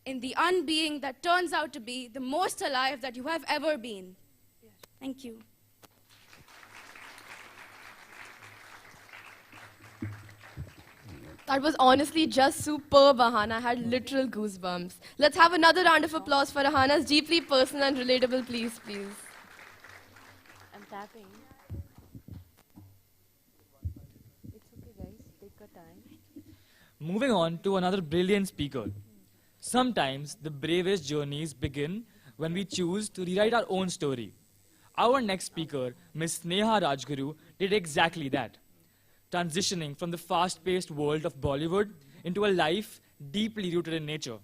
in the unbeing that turns out to be the most alive that you have ever been. Thank you. That was honestly just superb, Ahana. I had literal goosebumps. Let's have another round of applause for Ahana's deeply personal and relatable, please. I'm tapping. It's okay, guys. Take your time. Moving on to another brilliant speaker. Sometimes the bravest journeys begin when we choose to rewrite our own story. Our next speaker, Ms. Sneha Rajguru, did exactly that, transitioning from the fast-paced world of Bollywood into a life deeply rooted in nature.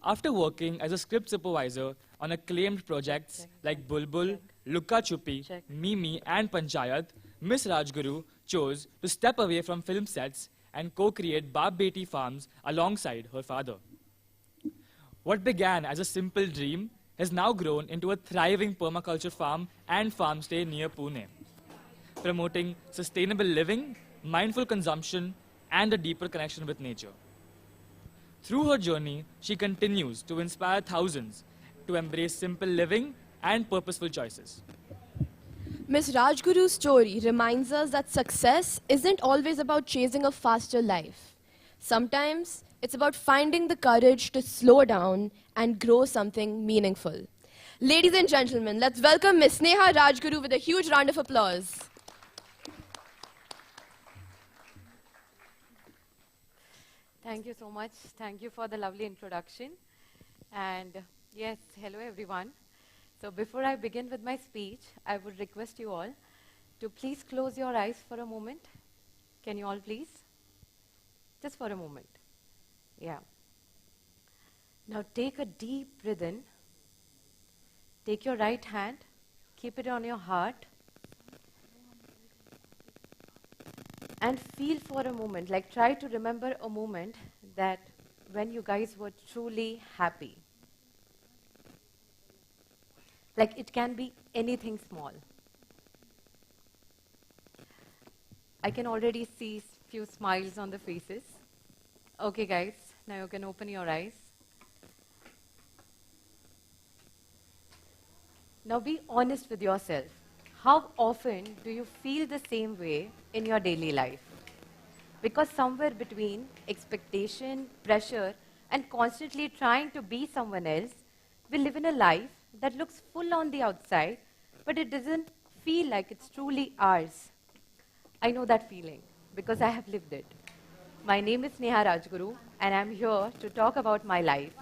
After working as a script supervisor on acclaimed projects like Bulbul, Lukka Chupi, Mimi, and Panchayat, Ms. Rajguru chose to step away from film sets and co-create Baap Beti farms alongside her father. What began as a simple dream has now grown into a thriving permaculture farm and farm stay near Pune, promoting sustainable living, mindful consumption, and a deeper connection with nature. Through her journey, she continues to inspire thousands to embrace simple living and purposeful choices. Ms. Rajguru's story reminds us that success isn't always about chasing a faster life. Sometimes it's about finding the courage to slow down and grow something meaningful. Ladies and gentlemen, let's welcome Ms. Sneha Rajguru with a huge round of applause. Thank you so much. Thank you for the lovely introduction. And yes, hello everyone. So before I begin with my speech, I would request you all to please close your eyes for a moment. Can you all please? Just for a moment. Yeah. Now take a deep breath in. Take your right hand, keep it on your heart, and feel for a moment, like try to remember a moment that when you guys were truly happy. Like it can be anything small. I can already see few smiles on the faces. Okay, guys, now you can open your eyes. Now be honest with yourself. How often do you feel the same way in your daily life? Because somewhere between expectation, pressure, and constantly trying to be someone else, we live in a life that looks full on the outside, but it doesn't feel like it's truly ours. I know that feeling because I have lived it. My name is Sneha Rajguru, and I'm here to talk about my life.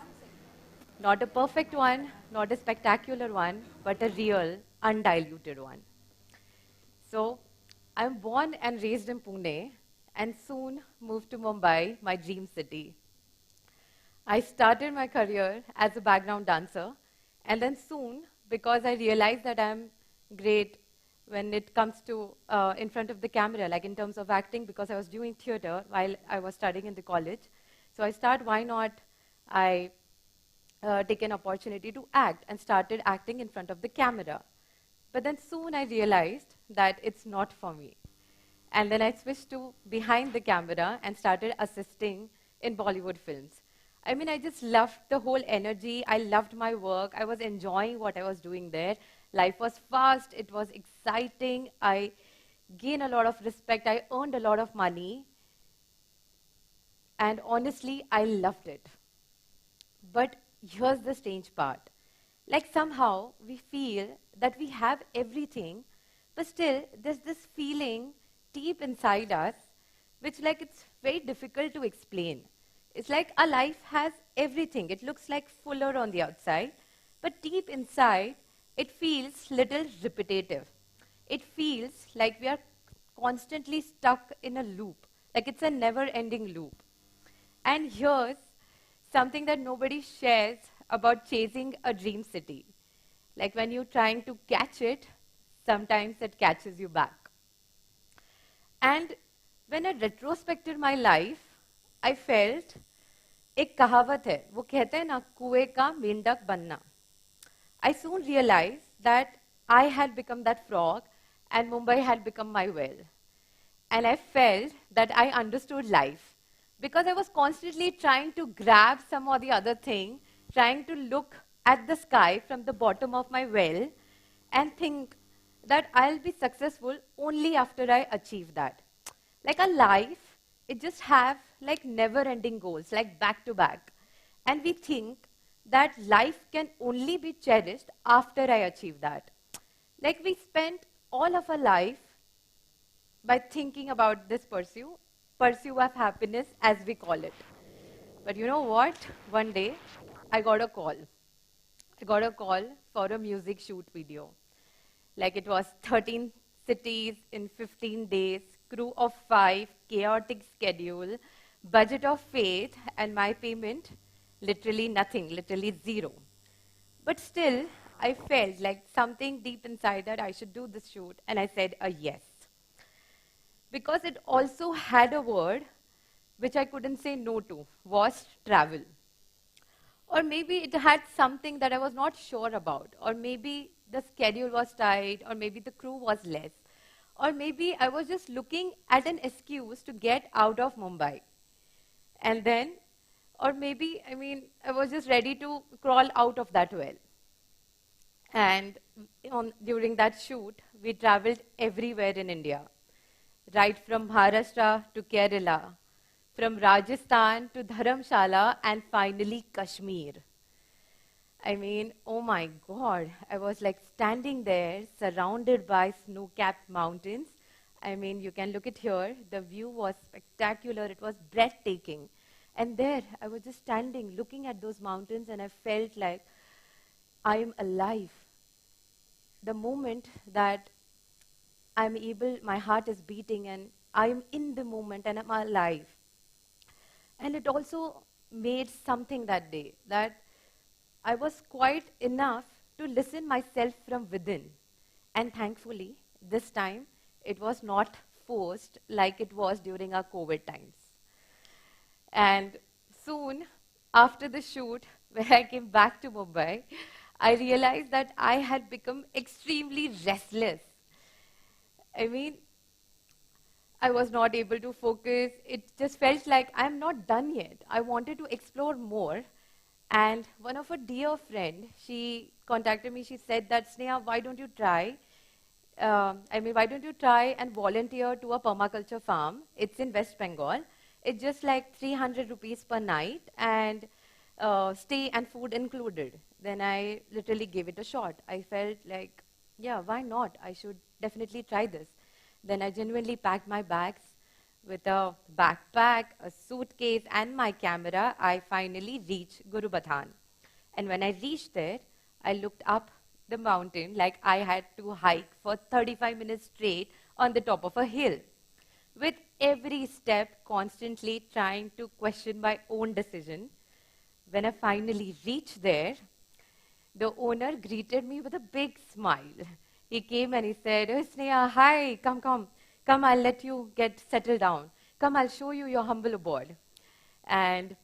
Not a perfect one, not a spectacular one, but a real, undiluted one. So, I'm born and raised in Pune, and soon moved to Mumbai, my dream city. I started my career as a background dancer, and then soon, because I realized that I'm great when it comes to in front of the camera, like in terms of acting, because I was doing theater while I was studying in the college. So I thought, why not I take an opportunity to act, and started acting in front of the camera. But then soon I realized that it's not for me. And then I switched to behind the camera and started assisting in Bollywood films. I mean, I just loved the whole energy. I loved my work. I was enjoying what I was doing there. Life was fast. It was exciting. I gained a lot of respect. I earned a lot of money. And honestly, I loved it. But here's the strange part. Like somehow we feel that we have everything, but still there's this feeling deep inside us, which like it's very difficult to explain. It's like our life has everything. It looks like fuller on the outside, but deep inside, it feels little repetitive. It feels like we are constantly stuck in a loop, like it's a never-ending loop. And here's something that nobody shares about chasing a dream city. Like when you're trying to catch it, sometimes it catches you back. And when I retrospected my life, I felt, एक कहावत है, वो कहते हैं ना, कुएं का मेंढक बनना. I soon realized that I had become that frog and Mumbai had become my well. And I felt that I understood life because I was constantly trying to grab some or the other thing, trying to look at the sky from the bottom of my well and think that I'll be successful only after I achieve that. Like a life, it just have like never-ending goals, like back to back. And we think that life can only be cherished after I achieve that. Like we spent all of our life by thinking about this pursuit of happiness as we call it. But you know what? One day, I got a call. I got a call for a music shoot video. Like it was 13 cities in 15 days, crew of 5, chaotic schedule, budget of faith, and my payment, literally nothing, literally zero. But still, I felt like something deep inside that I should do this shoot, and I said a yes. Because it also had a word which I couldn't say no to, was travel. Or maybe it had something that I was not sure about, or maybe the schedule was tight, or maybe the crew was less, or maybe I was just looking at an excuse to get out of Mumbai. And then, or maybe, I was just ready to crawl out of that well. And during that shoot, we traveled everywhere in India, right from Maharashtra to Kerala, from Rajasthan to Dharamshala, and finally Kashmir. Oh my God, I was like standing there, surrounded by snow-capped mountains. You can look at here, the view was spectacular, it was breathtaking. And there, I was just standing, looking at those mountains, and I felt like I am alive. The moment that I'm able, my heart is beating, and I am in the moment, and I'm alive. And it also made something that day, that I was quiet enough to listen myself from within. And thankfully, this time, it was not forced like it was during our COVID times. And soon, after the shoot, when I came back to Mumbai, I realized that I had become extremely restless. I was not able to focus. It just felt like I'm not done yet. I wanted to explore more. And one of her dear friend, she contacted me. She said that, Sneha, why don't you try? Why don't you try and volunteer to a permaculture farm? It's in West Bengal. It's just like 300 rupees per night and stay and food included. Then I literally gave it a shot. I felt like, yeah, why not? I should definitely try this. Then I genuinely packed my bags with a backpack, a suitcase, and my camera. I finally reached Gurubatan. And when I reached there, I looked up the mountain like I had to hike for 35 minutes straight on the top of a hill, with every step constantly trying to question my own decision. When I finally reached there, the owner greeted me with a big smile. He came and he said, "Oh, Sneha, hi, come, I'll let you get settled down. Come, I'll show you your humble abode." And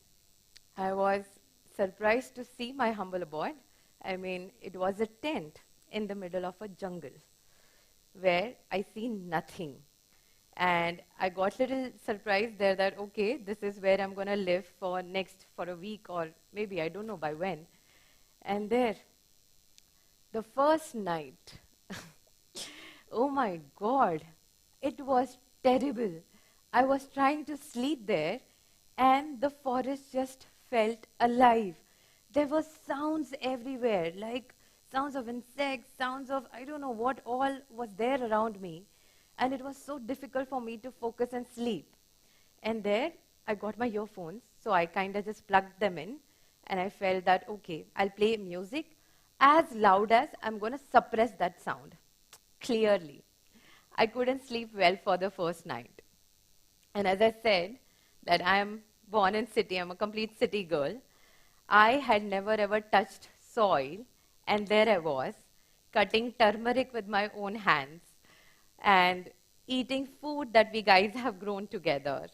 I was surprised to see my humble abode. It was a tent in the middle of a jungle where I see nothing. And I got a little surprised there that, okay, this is where I'm going to live for a week, or maybe, I don't know by when. And there, the first night, oh my God, it was terrible. I was trying to sleep there, and the forest just felt alive. There were sounds everywhere, like sounds of insects, sounds of, I don't know what all was there around me. And it was so difficult for me to focus and sleep. And there, I got my earphones, so I kind of just plugged them in. And I felt that, okay, I'll play music as loud as I'm going to suppress that sound. Clearly. I couldn't sleep well for the first night. And as I said, that I am born in city, I'm a complete city girl. I had never ever touched soil, and there I was, cutting turmeric with my own hands, and eating food that we guys have grown together.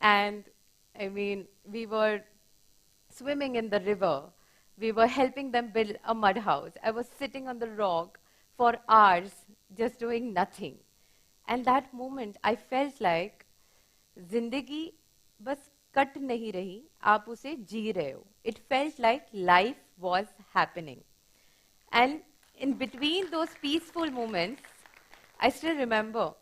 And we were swimming in the river. We were helping them build a mud house. I was sitting on the rock for hours, just doing nothing. And that moment, I felt like, Zindagi bas cut nahi rahi, aap use ji rahe ho. It felt like life was happening. And in between those peaceful moments, I still remember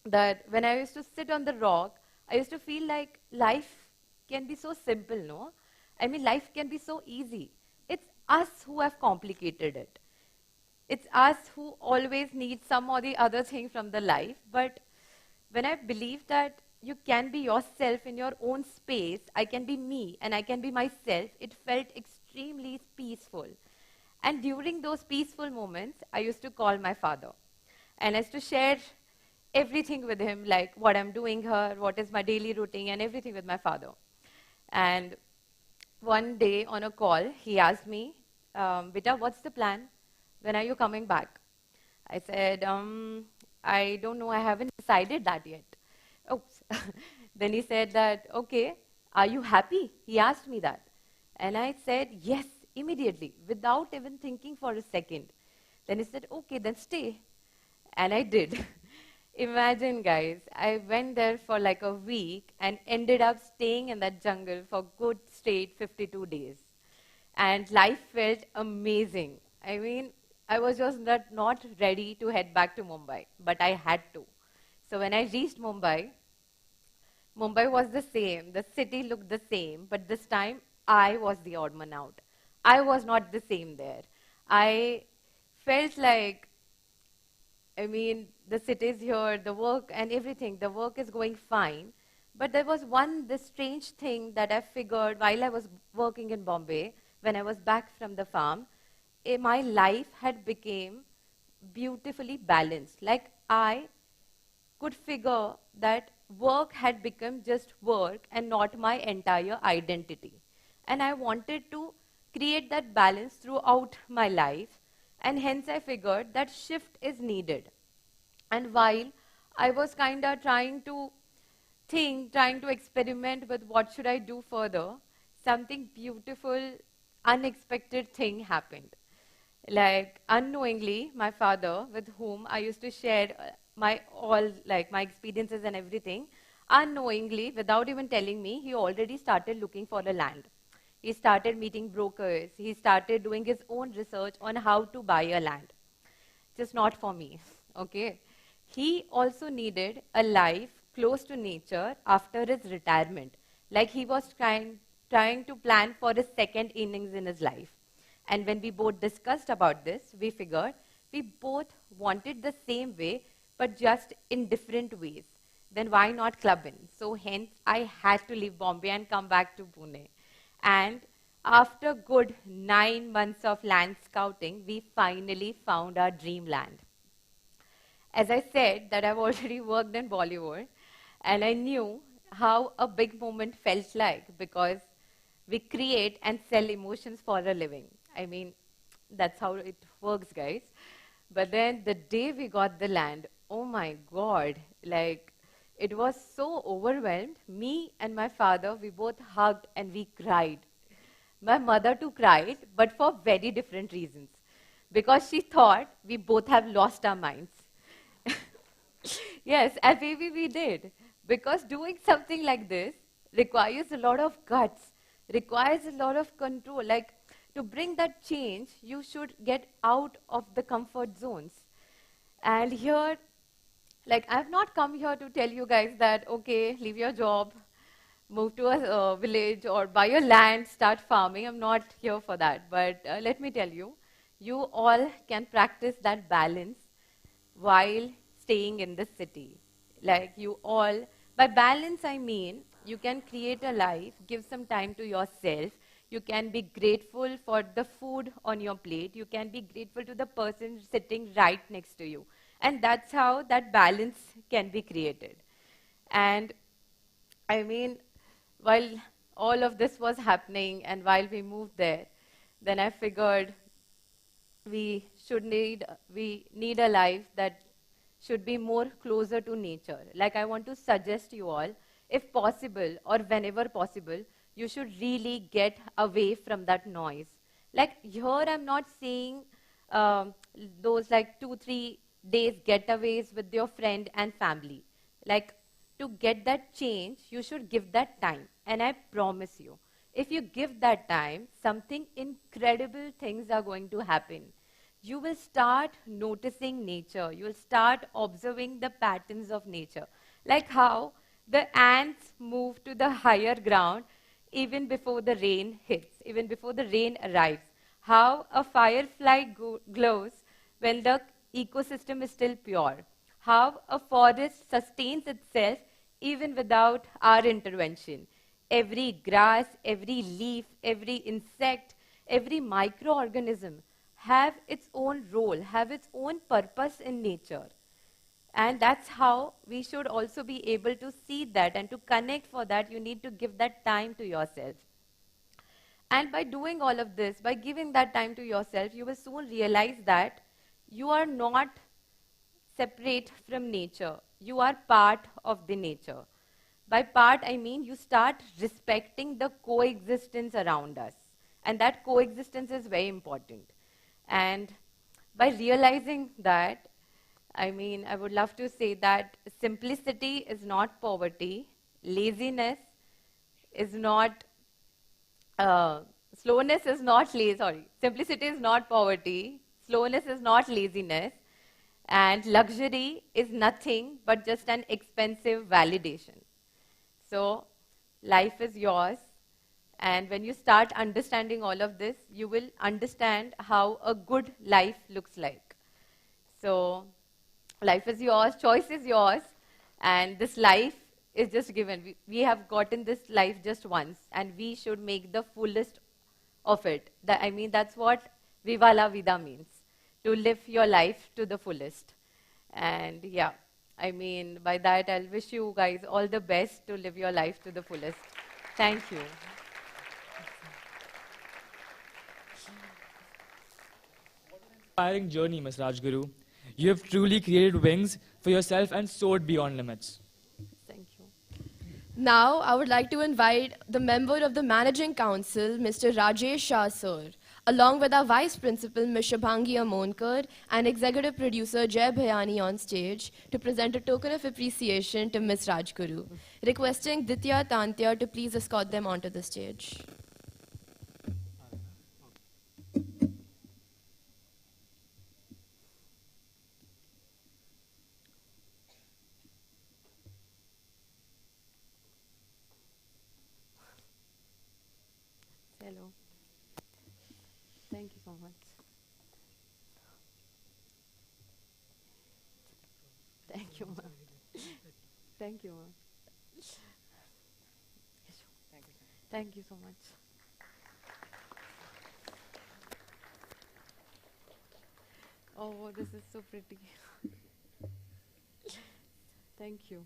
that when I used to sit on the rock, I used to feel like life can be so simple, no? Life can be so easy. It's us who have complicated it. It's us who always need some or the other thing from the life. But when I believe that you can be yourself in your own space, I can be me and I can be myself, it felt extremely peaceful. And during those peaceful moments, I used to call my father. And I used to share everything with him, like what I'm doing here, what is my daily routine, and everything with my father. And one day on a call, he asked me, "Beta, what's the plan? When are you coming back?" I said, "I don't know, I haven't decided that yet." Oops. Then he said that, "Okay, are you happy?" He asked me that. And I said, yes, immediately, without even thinking for a second. Then he said, "Okay, then stay." And I did. Imagine, guys, I went there for like a week and ended up staying in that jungle for good straight 52 days. And life felt amazing. I was just not ready to head back to Mumbai, but I had to. So when I reached Mumbai, Mumbai was the same. The city looked the same, but this time I was the odd man out. I was not the same there. I felt like, the cities here, the work and everything, the work is going fine. But there was this strange thing that I figured while I was working in Bombay, when I was back from the farm, my life had become beautifully balanced. Like I could figure that work had become just work and not my entire identity. And I wanted to create that balance throughout my life. And hence I figured that shift is needed. And while I was kind of trying to experiment with what should I do further, something beautiful, unexpected thing happened. Like unknowingly, my father, with whom I used to share my experiences and everything, unknowingly, without even telling me, he already started looking for a land. He started meeting brokers. He started doing his own research on how to buy a land. Just not for me, okay? He also needed a life close to nature after his retirement. Like he was trying to plan for his second innings in his life. And when we both discussed about this, we figured we both wanted the same way, but just in different ways. Then why not club in? So hence, I had to leave Bombay and come back to Pune. And after good 9 months of land scouting, we finally found our dream land. As I said, that I've already worked in Bollywood, and I knew how a big moment felt like, because we create and sell emotions for a living. I mean, that's how it works, guys. But then the day we got the land, oh my God, like, it was so overwhelmed. Me and my father, we both hugged and we cried. My mother too cried, but for very different reasons. Because she thought we both have lost our minds. Yes, and maybe we did. Because doing something like this requires a lot of guts, requires a lot of control. Like, to bring that change, you should get out of the comfort zones. And here, like, I've not come here to tell you guys that, okay, leave your job, move to a village, or buy a land, start farming. I'm not here for that. But let me tell you, you all can practice that balance while staying in the city. Like, you all, by balance I mean, you can create a life, give some time to yourself. You can be grateful for the food on your plate. You can be grateful to the person sitting right next to you. And that's how that balance can be created. And I mean, while all of this was happening and while we moved there, then I figured we need a life that should be more closer to nature. Like, I want to suggest you all, if possible or whenever possible, you should really get away from that noise. Like, here I'm not saying those like 2-3 days getaways with your friend and family. Like, to get that change, you should give that time. And I promise you, if you give that time, something incredible things are going to happen. You will start noticing nature. You will start observing the patterns of nature. Like how the ants move to the higher ground even before the rain hits, even before the rain arrives. How a firefly glows when the ecosystem is still pure. How a forest sustains itself even without our intervention. Every grass, every leaf, every insect, every microorganism have its own role, have its own purpose in nature. And that's how we should also be able to see that, and to connect for that, you need to give that time to yourself. And by doing all of this, by giving that time to yourself, you will soon realize that you are not separate from nature. You are part of the nature. By part, I mean you start respecting the coexistence around us. And that coexistence is very important. And by realizing that, I mean, I would love to say that simplicity is not poverty, laziness is not, slowness is not simplicity is not poverty, slowness is not laziness, and luxury is nothing but just an expensive validation. So, life is yours. And when you start understanding all of this, you will understand how a good life looks like. So, life is yours, choice is yours, and this life is just given. We have gotten this life just once, and we should make the fullest of it. I mean, that's what Viva La Vida means, to live your life to the fullest. And yeah, I mean, by that, I'll wish you guys all the best to live your life to the fullest. Thank you. Inspiring journey, Ms. Rajguru. You have truly created wings for yourself and soared beyond limits. Thank you. Now, I would like to invite the member of the Managing Council, Mr. Rajett Shah, sir. along with our Vice Principal, Ms. Shubhangi Amonkar, and Executive Producer, Jay Bhayani on stage to present a token of appreciation to Ms. Rajguru, requesting Ditya Tantya to please escort them onto the stage. Hello. Thank you so much. Thank you, ma'am. Thank you, ma'am. Thank you so much. Oh, this is so pretty. Thank you.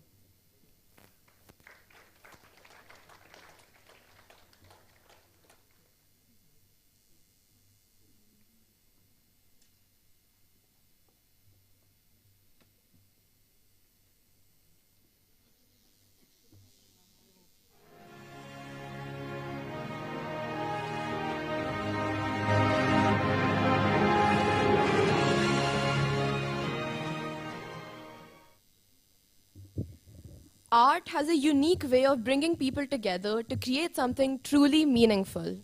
Art has a unique way of bringing people together to create something truly meaningful.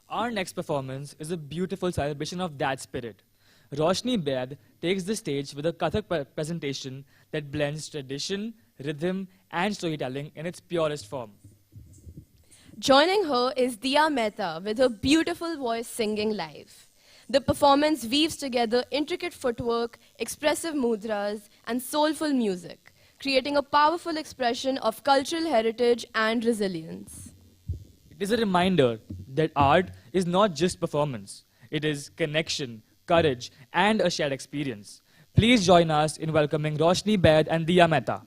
Our next performance is a beautiful celebration of that spirit. Roshni Baid takes the stage with a Kathak presentation that blends tradition, rhythm, and storytelling in its purest form. Joining her is Diya Mehta with her beautiful voice singing live. The performance weaves together intricate footwork, expressive mudras, and soulful music, creating a powerful expression of cultural heritage and resilience. It is a reminder that art is not just performance. It is connection, courage, and a shared experience. Please join us in welcoming Roshni Baid and Diya Mehta.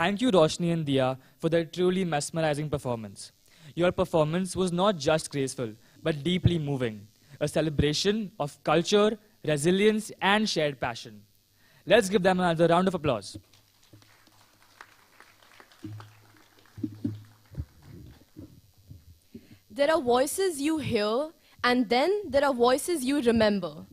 Thank you, Roshni and Dia, for their truly mesmerizing performance. Your performance was not just graceful, but deeply moving, a celebration of culture, resilience, and shared passion. Let's give them another round of applause. There are voices you hear, and then there are voices you remember.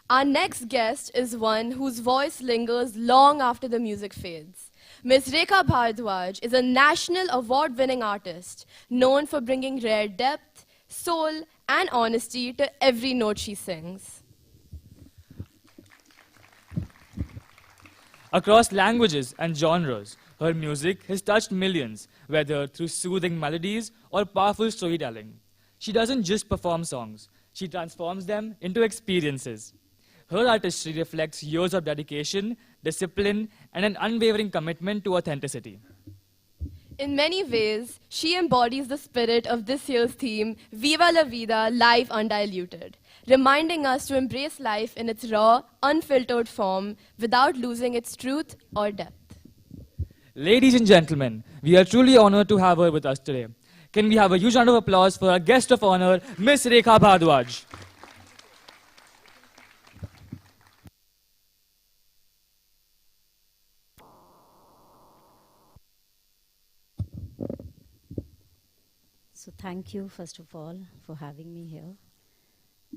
Our next guest is one whose voice lingers long after the music fades. Ms. Rekha Bhardwaj is a national award-winning artist, known for bringing rare depth, soul, and honesty to every note she sings. Across languages and genres, her music has touched millions, whether through soothing melodies or powerful storytelling. She doesn't just perform songs, she transforms them into experiences. Her artistry reflects years of dedication, discipline, and an unwavering commitment to authenticity. In many ways, she embodies the spirit of this year's theme, Viva La Vida, Live Undiluted, reminding us to embrace life in its raw, unfiltered form without losing its truth or depth. Ladies and gentlemen, we are truly honored to have her with us today. Can we have a huge round of applause for our guest of honor, Miss Rekha Bhardwaj. So thank you, first of all, for having me here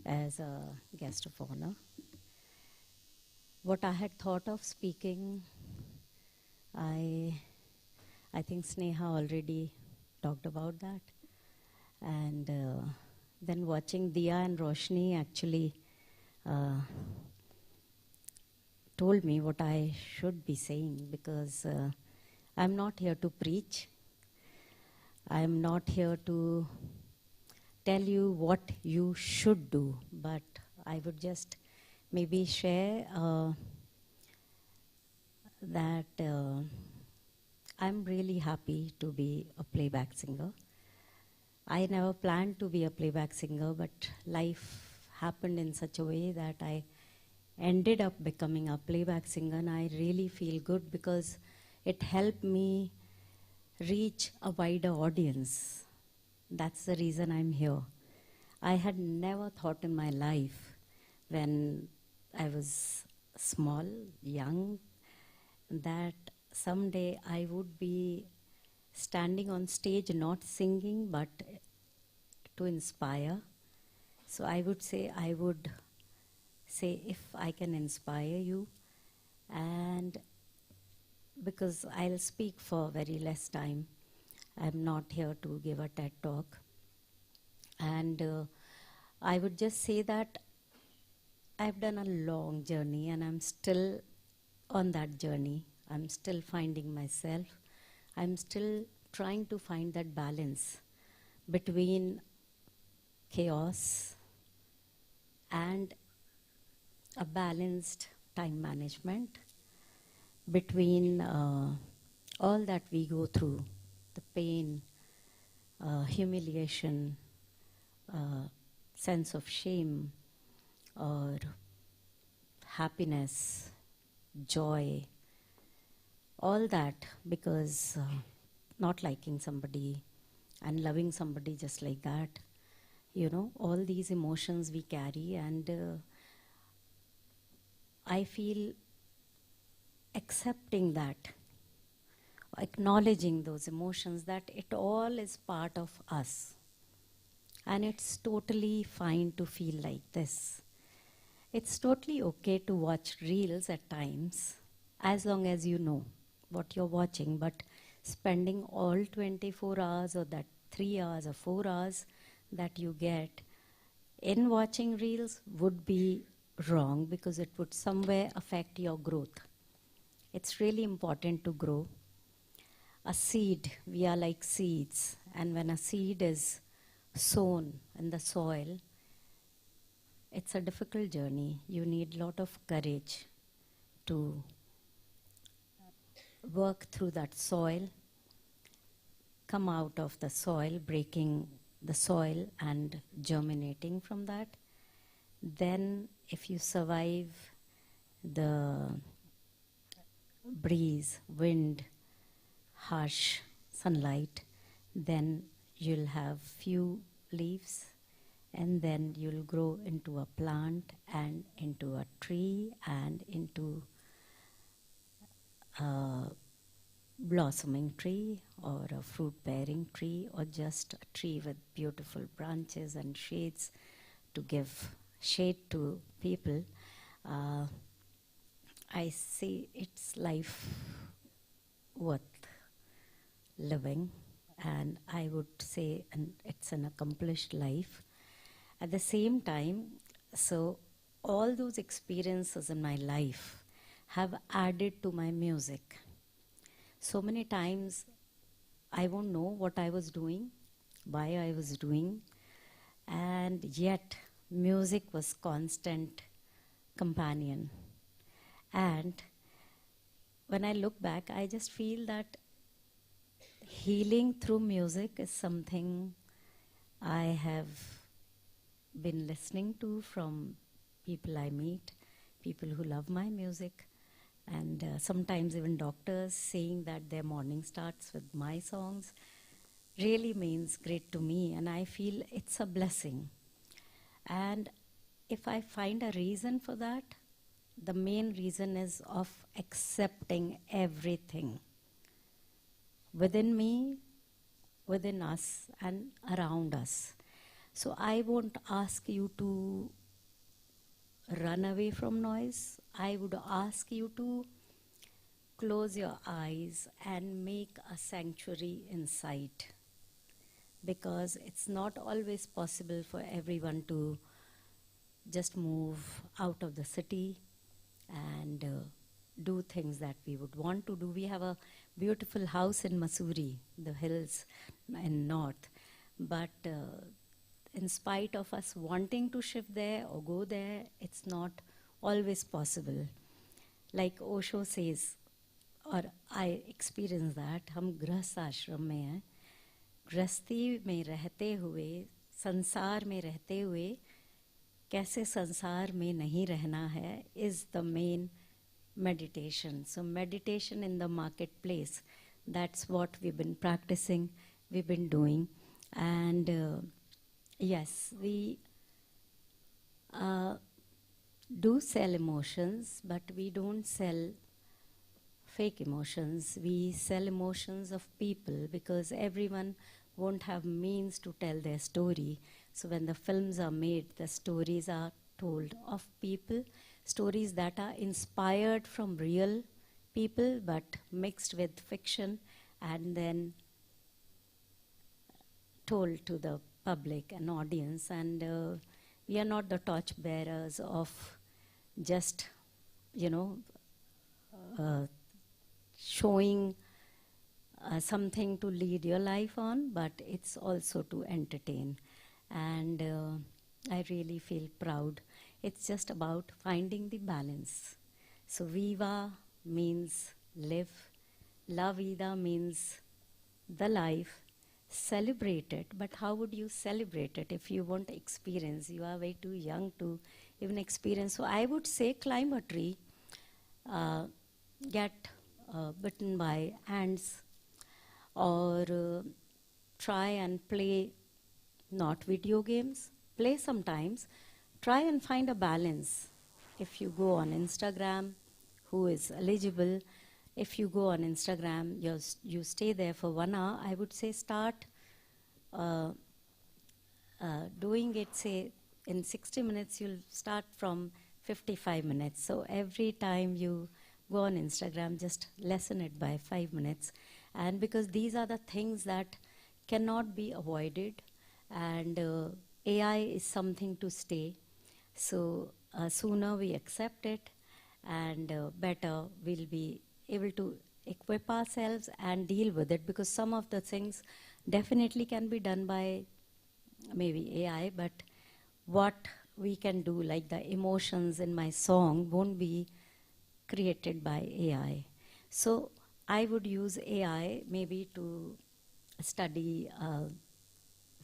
as a guest of honor. What I had thought of speaking, I think Sneha already talked about that. And then watching Dia and Roshni actually told me what I should be saying, because I'm not here to preach. I'm not here to tell you what you should do, but I would just maybe share that I'm really happy to be a playback singer. I never planned to be a playback singer, but life happened in such a way that I ended up becoming a playback singer, and I really feel good because it helped me reach a wider audience. That's the reason I'm here. I had never thought in my life when I was small, young, that someday I would be standing on stage, not singing, but to inspire. So I would say, if I can inspire you, and because I'll speak for very less time. I'm not here to give a TED talk. And I would just say that I've done a long journey and I'm still on that journey. I'm still finding myself. I'm still trying to find that balance between chaos and a balanced time management, between all that we go through, the pain, humiliation, sense of shame, or happiness, joy, all that, because not liking somebody and loving somebody just like that, you know, all these emotions we carry, and I feel accepting that, acknowledging those emotions, that it all is part of us. And it's totally fine to feel like this. It's totally okay to watch reels at times, as long as you know what you're watching, but spending all 24 hours or that 3 hours or 4 hours that you get in watching reels would be wrong, because it would somewhere affect your growth. It's really important to grow. A seed, we are like seeds, and when a seed is sown in the soil, it's a difficult journey. You need a lot of courage to work through that soil, come out of the soil, breaking the soil and germinating from that. Then if you survive the breeze, wind, harsh sunlight, then you'll have few leaves, and then you'll grow into a plant and into a tree and into a blossoming tree or a fruit-bearing tree or just a tree with beautiful branches and shades to give shade to people. I see it's life worth living, and I would say it's an accomplished life. At the same time, so all those experiences in my life have added to my music. So many times I won't know what I was doing, why I was doing, and yet music was constant companion. And when I look back, I just feel that healing through music is something I have been listening to from people I meet, people who love my music, and sometimes even doctors saying that their morning starts with my songs really means great to me, and I feel it's a blessing. And if I find a reason for that, the main reason is of accepting everything within me, within us, and around us. So I won't ask you to run away from noise. I would ask you to close your eyes and make a sanctuary inside, because it's not always possible for everyone to just move out of the city and do things that we would want to do. We have a beautiful house in Mussoorie, the hills in north, but in spite of us wanting to shift there or go there, it's not always possible. Like Osho says, or I experience that, हम गृहस्थ आश्रम में हैं, गृहस्थी में रहते हुए, संसार में रहते हुए, कैसे संसार में नहीं रहना है, is the main meditation. So meditation in the marketplace, that's what we've been practicing, we've been doing. And yes, we do sell emotions, but we don't sell fake emotions. We sell emotions of people, because everyone won't have means to tell their story. So when the films are made, the stories are told of people, stories that are inspired from real people but mixed with fiction and then told to the public and audience. And we are not the torch bearers of just, showing something to lead your life on, but it's also to entertain. And I really feel proud. It's just about finding the balance. So Viva means live, La Vida means the life, celebrate it. But how would you celebrate it if you won't experience? You are way too young to even experience. So I would say climb a tree, get bitten by ants, or try and play not video games, play sometimes, try and find a balance. If you go on Instagram, who is eligible, if you go on Instagram, you stay there for 1 hour, I would say start doing it, say, in 60 minutes, you'll start from 55 minutes. So every time you go on Instagram, just lessen it by 5 minutes. And because these are the things that cannot be avoided, and AI is something to stay. So sooner we accept it, and better we'll be able to equip ourselves and deal with it, because some of the things definitely can be done by maybe AI, but what we can do, like the emotions in my song, won't be created by AI. So I would use AI maybe to study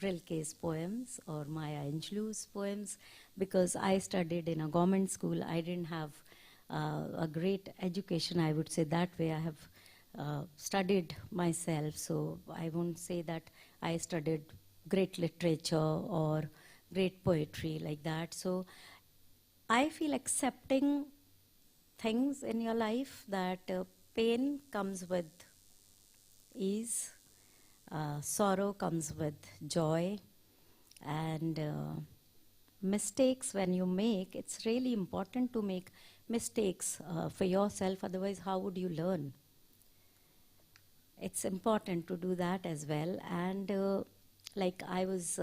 Rilke's poems or Maya Angelou's poems, because I studied in a government school. I didn't have a great education, I would say that way. I have studied myself, so I won't say that I studied great literature or great poetry like that. So I feel accepting things in your life, that pain comes with ease, sorrow comes with joy, and mistakes when you make, it's really important to make mistakes for yourself, otherwise how would you learn? It's important to do that as well. And like I was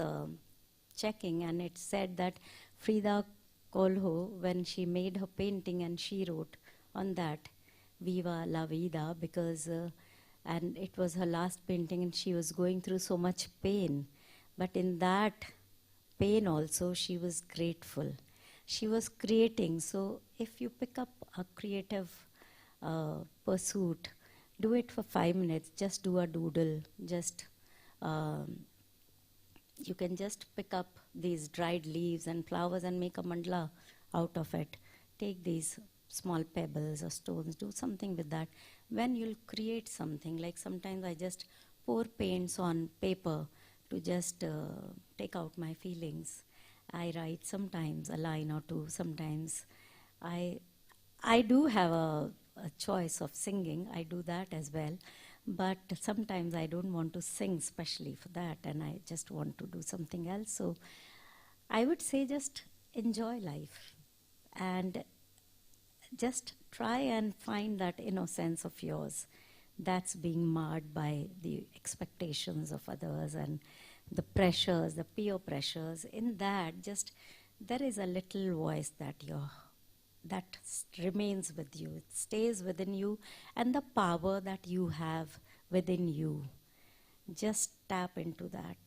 checking, and it said that Frida Kahlo, when she made her painting, and she wrote on that Viva La Vida, because and it was her last painting, and she was going through so much pain, but in that pain also she was grateful, she was creating. So if you pick up a creative pursuit, do it for 5 minutes, just do a doodle, just you can just pick up these dried leaves and flowers and make a mandala out of it. Take these small pebbles or stones, do something with that. When you'll create something, like sometimes I just pour paints on paper to just take out my feelings. I write sometimes a line or two, sometimes I do have a choice of singing, I do that as well, but sometimes I don't want to sing specially for that, and I just want to do something else. So I would say just enjoy life and just try and find that innocence of yours that's being marred by the expectations of others and the pressures, the peer pressures. In that, just there is a little voice that remains with you, it stays within you, and the power that you have within you, just tap into that.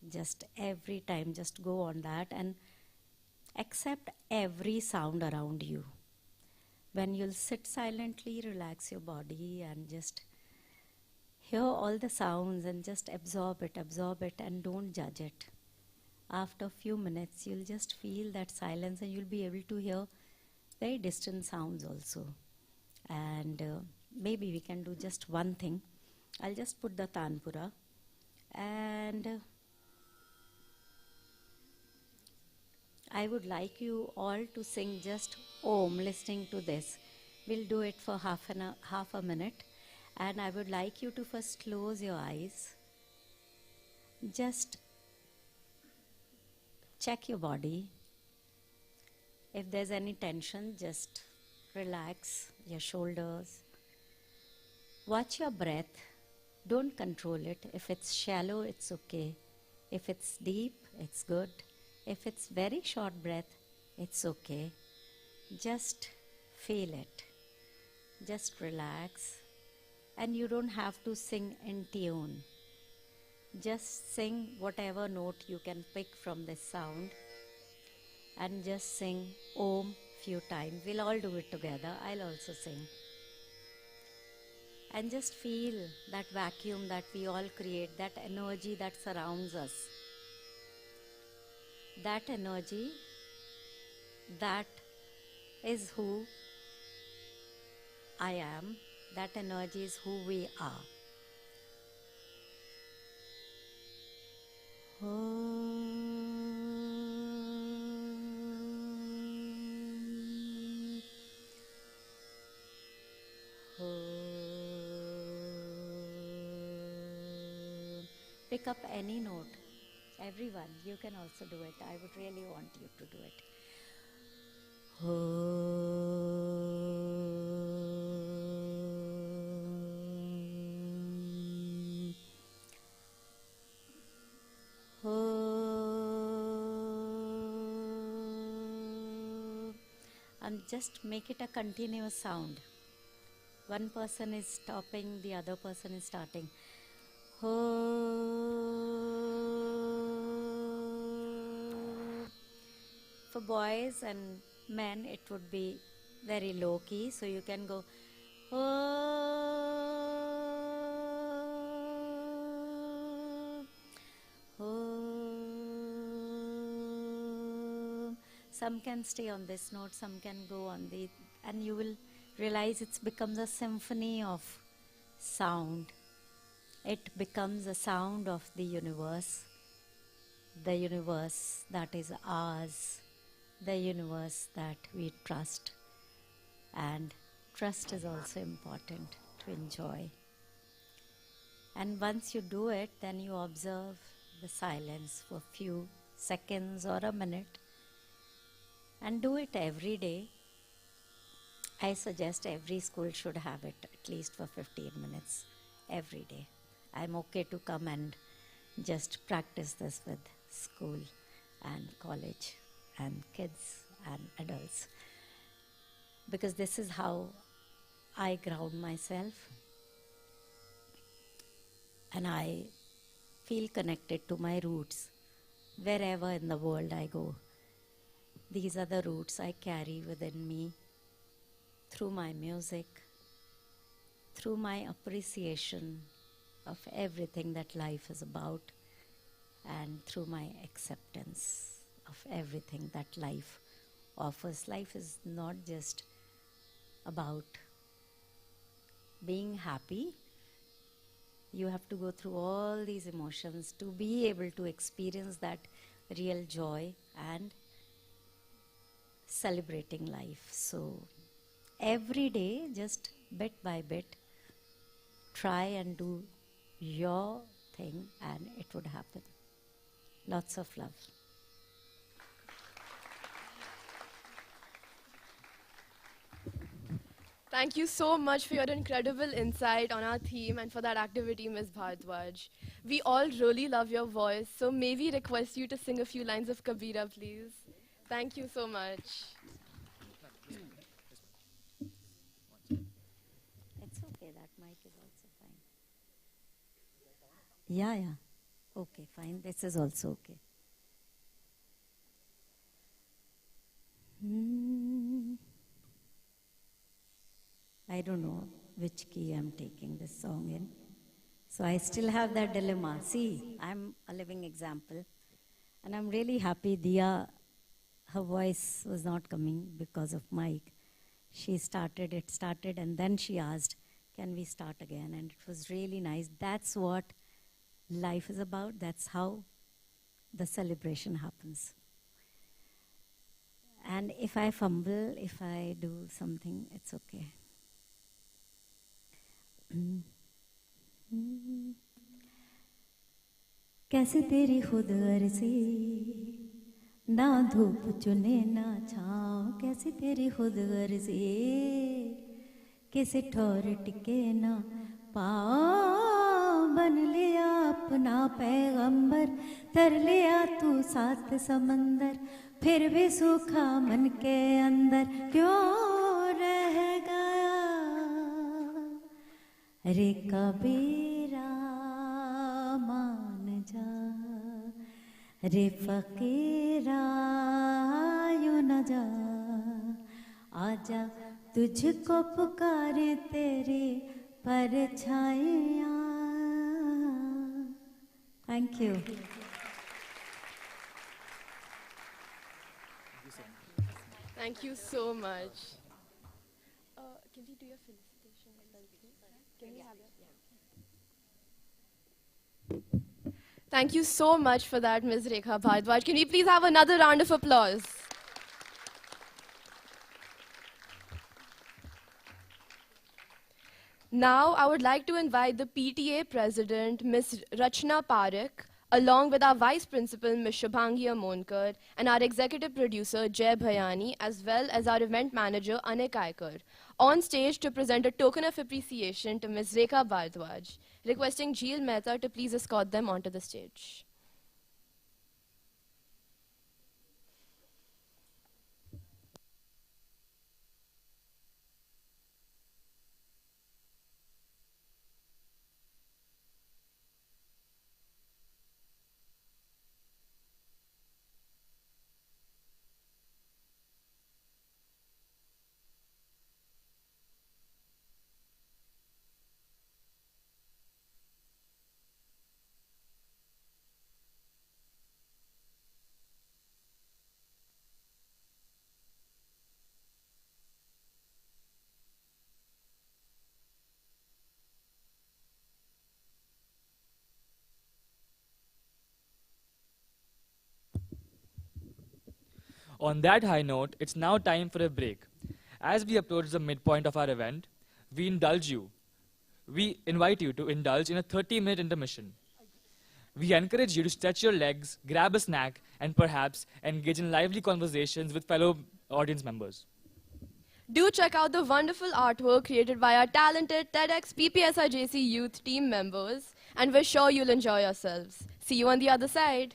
Just every time, just go on that and accept every sound around you. When you'll sit silently, relax your body and just hear all the sounds and just absorb it, and don't judge it. After a few minutes, you'll just feel that silence, and you'll be able to hear very distant sounds also. And maybe we can do just one thing. I'll just put the tanpura, and I would like you all to sing just Om, listening to this. We'll do it for half a minute, and I would like you to first close your eyes. Just check your body. If there's any tension, just relax your shoulders. Watch your breath. Don't control it. If it's shallow, it's okay. If it's deep, it's good. If it's very short breath, it's okay. Just feel it. Just relax. And you don't have to sing in tune. Just sing whatever note you can pick from this sound. And just sing Om few times. We'll all do it together. I'll also sing. And just feel that vacuum that we all create, that energy that surrounds us. That energy, that is who I am. That energy is who we are. Pick up any note. Everyone, you can also do it. I would really want you to do it. And just make it a continuous sound. One person is stopping, the other person is starting. For boys and men, it would be very low key, so you can go. Some can stay on this note, some can go on the, and you will realize it becomes a symphony of sound. It becomes a sound of the universe that is ours, the universe that we trust. And trust is also important to enjoy. And once you do it, then you observe the silence for a few seconds or a minute, and do it every day. I suggest every school should have it at least for 15 minutes every day. I'm okay to come and just practice this with school and college and kids and adults, because this is how I ground myself and I feel connected to my roots wherever in the world I go. These are the roots I carry within me through my music, through my appreciation of everything that life is about, and through my acceptance of everything that life offers. Life is not just about being happy. You have to go through all these emotions to be able to experience that real joy and celebrating life. So every day, just bit by bit, try and do your thing and it would happen. Lots of love. Thank you so much for your incredible insight on our theme and for that activity, Ms. Bhardwaj. We all really love your voice, so may we request you to sing a few lines of Kabira, please? Thank you so much. It's okay, that mic is also fine. Yeah. Okay, fine. This is also okay. I don't know which key I'm taking this song in. So I still have that dilemma. See, I'm a living example. And I'm really happy Diya, her voice was not coming because of mic. It started, and then she asked, can we start again? And it was really nice. That's what life is about. That's how the celebration happens. And if I fumble, if I do something, it's okay. कैसे तेरी खुद गर्जी ना धूप चुने ना छाँव, कैसे तेरी खुद गर्जी किसे ठौर टिके ना पाँव, बन लिया अपना पैगंबर, तर लिया तू सात समंदर, फिर भी सूखा मन के अंदर क्यों रह गया रे कबीरा, मान जा रे फकीरा, यूं न जा, आजा तुझको पुकारे तेरी परछाइयाँ. Thank you. Thank you so much. Can we do your felicitation as well, please? Can we have it? Thank you so much for that, Ms. Rekha Bhardwaj. Can we please have another round of applause? Now, I would like to invite the PTA President, Ms. Rachna Parekh, along with our Vice Principal, Ms. Shubhangi Amonkar, and our Executive Producer, Jay Bhayani, as well as our Event Manager, Anik Aikar, on stage to present a token of appreciation to Ms. Rekha Bhardwaj, requesting Jeel Mehta to please escort them onto the stage. On that high note, it's now time for a break. As we approach the midpoint of our event, we invite you to indulge in a 30-minute intermission. We encourage you to stretch your legs, grab a snack, and perhaps engage in lively conversations with fellow audience members. Do check out the wonderful artwork created by our talented TEDxPPSIJC youth team members, and we're sure you'll enjoy yourselves. See you on the other side.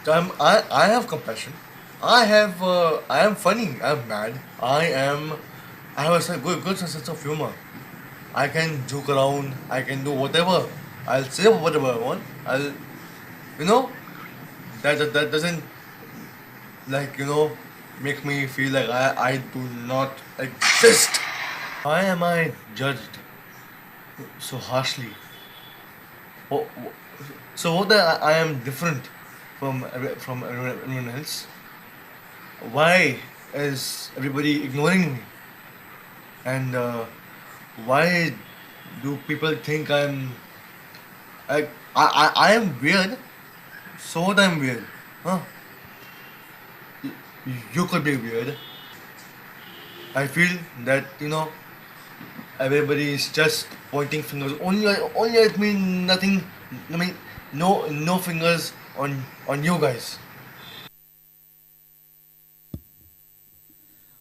I have compassion. I am funny. I'm mad. I have a good sense of humor. I can joke around. I can do whatever. I'll say whatever I want. You know, that doesn't make me feel like I do not exist. Why am I judged so harshly? So what that I am different from everyone else? Why is everybody ignoring me? And why do people think I am weird? So what I'm weird? Huh? You could be weird. I feel that everybody is just pointing fingers only at me. Nothing. I mean, no fingers on you guys.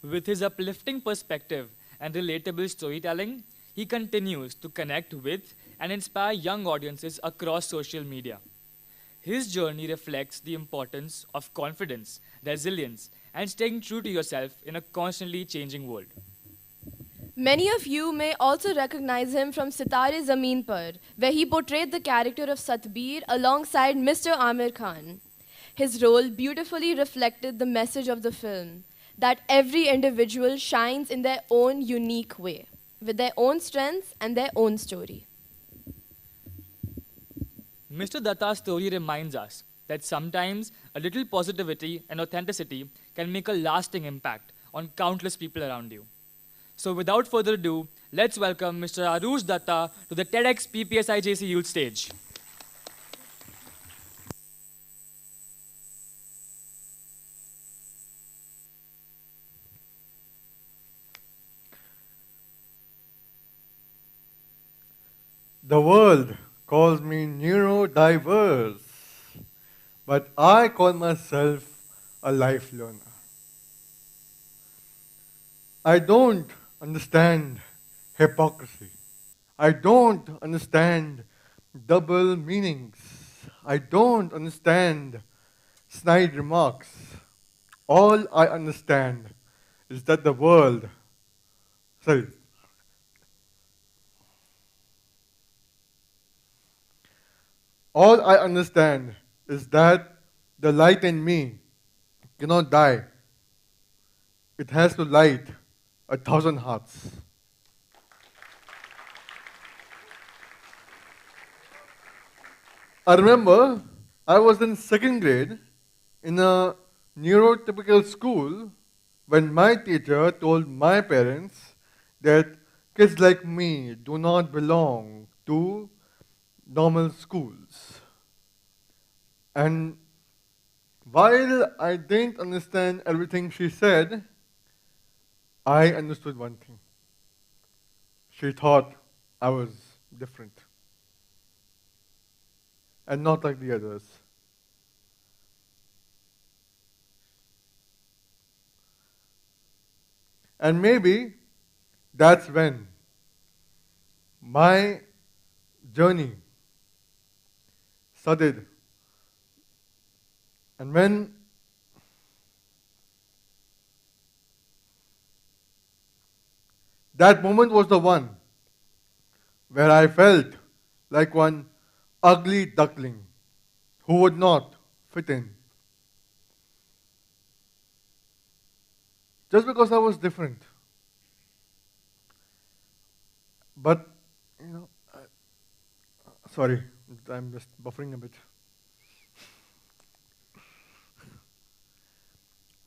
With his uplifting perspective and relatable storytelling, he continues to connect with and inspire young audiences across social media. His journey reflects the importance of confidence, resilience, and staying true to yourself in a constantly changing world. Many of you may also recognize him from Sitare Zameen Par, where he portrayed the character of Satbir alongside Mr. Amir Khan. His role beautifully reflected the message of the film, that every individual shines in their own unique way, with their own strengths and their own story. Mr. Datta's story reminds us that sometimes a little positivity and authenticity can make a lasting impact on countless people around you. So without further ado, let's welcome Mr. Arush Dutta to the TEDxPPSIJC Youth Stage. The world calls me neurodiverse, but I call myself a life learner. I don't understand hypocrisy. I don't understand double meanings. I don't understand snide remarks. All I understand is that the world, all I understand is that the light in me cannot die. It has to light 1,000 hearts. I remember I was in second grade in a neurotypical school when my teacher told my parents that kids like me do not belong to normal schools. And while I didn't understand everything she said, I understood one thing. She thought I was different and not like the others. And maybe that's when my journey started. And when that moment was the one where I felt like one ugly duckling who would not fit in. Just because I was different. But, sorry, I'm just buffering a bit.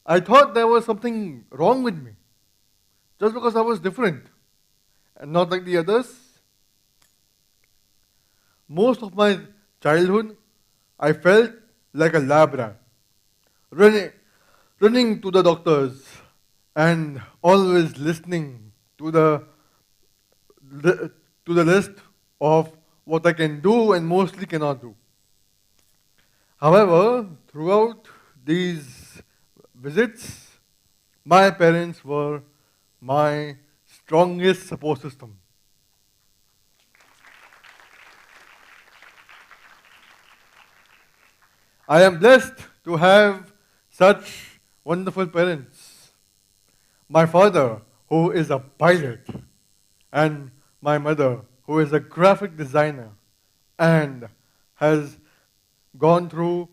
I thought there was something wrong with me, just because I was different and not like the others. Most of my childhood, I felt like a lab rat, running to the doctors and always listening to the list of what I can do and mostly cannot do. However, throughout these visits, my parents were my strongest support system. I am blessed to have such wonderful parents. My father, who is a pilot, and my mother, who is a graphic designer and has gone through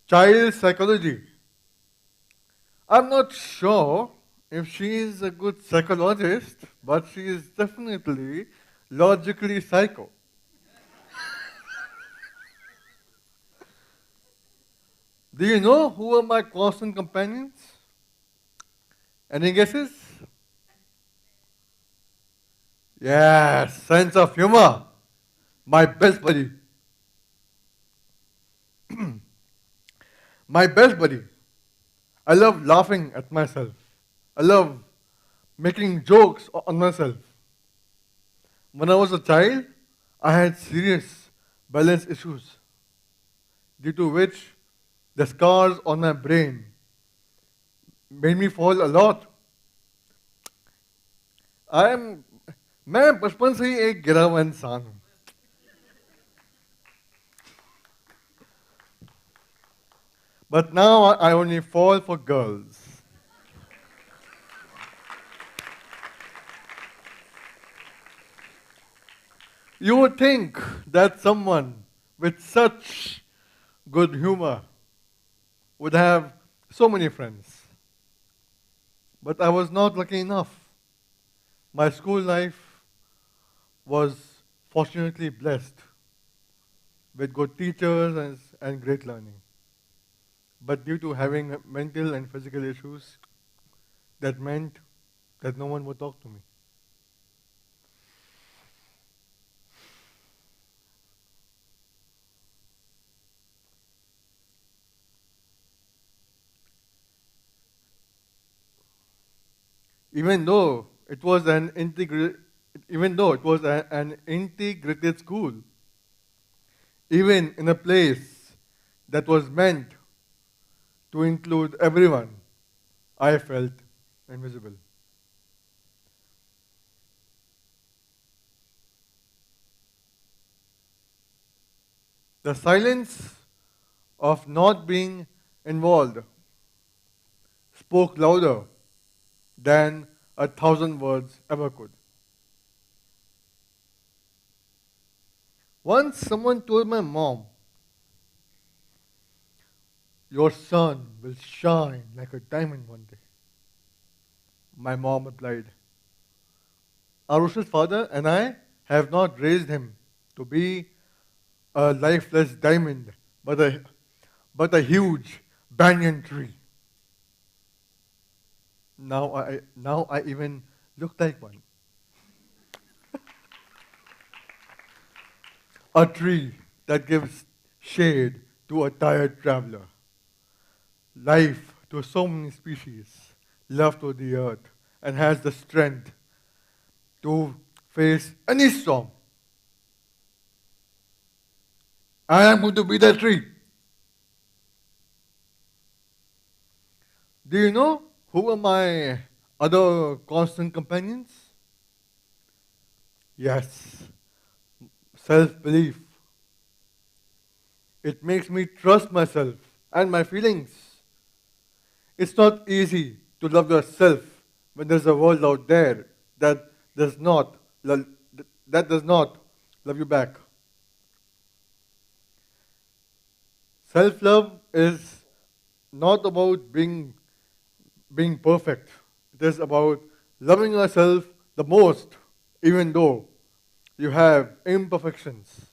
child psychology. I'm not sure if she is a good psychologist, but she is definitely logically psycho. Do you know who are my constant companions? Any guesses? Yes, sense of humor. My best buddy. My best buddy. I love laughing at myself. I love making jokes on myself. When I was a child, I had serious balance issues, due to which the scars on my brain made me fall a lot. मैं बचपन से ही एक गिरा हुआ इंसान हूँ. But now I only fall for girls. You would think that someone with such good humor would have so many friends. But I was not lucky enough. My school life was fortunately blessed with good teachers and great learning. But due to having mental and physical issues, that meant that no one would talk to me. Even though it was an integrated school, even in a place that was meant to include everyone, I felt invisible. The silence of not being involved spoke louder than 1,000 words ever could. Once someone told my mom, "Your son will shine like a diamond one day." My mom replied, "Arush's father and I have not raised him to be a lifeless diamond, but a huge banyan tree." Now I even look like one. A tree that gives shade to a tired traveler, life to so many species, love to the earth, and has the strength to face any storm. I am going to be that tree. Do you know who are my other constant companions? Yes, self-belief. It makes me trust myself and my feelings. It's not easy to love yourself when there's a world out there that does not love you back. Self-love is not about being perfect. It is about loving yourself the most, even though you have imperfections.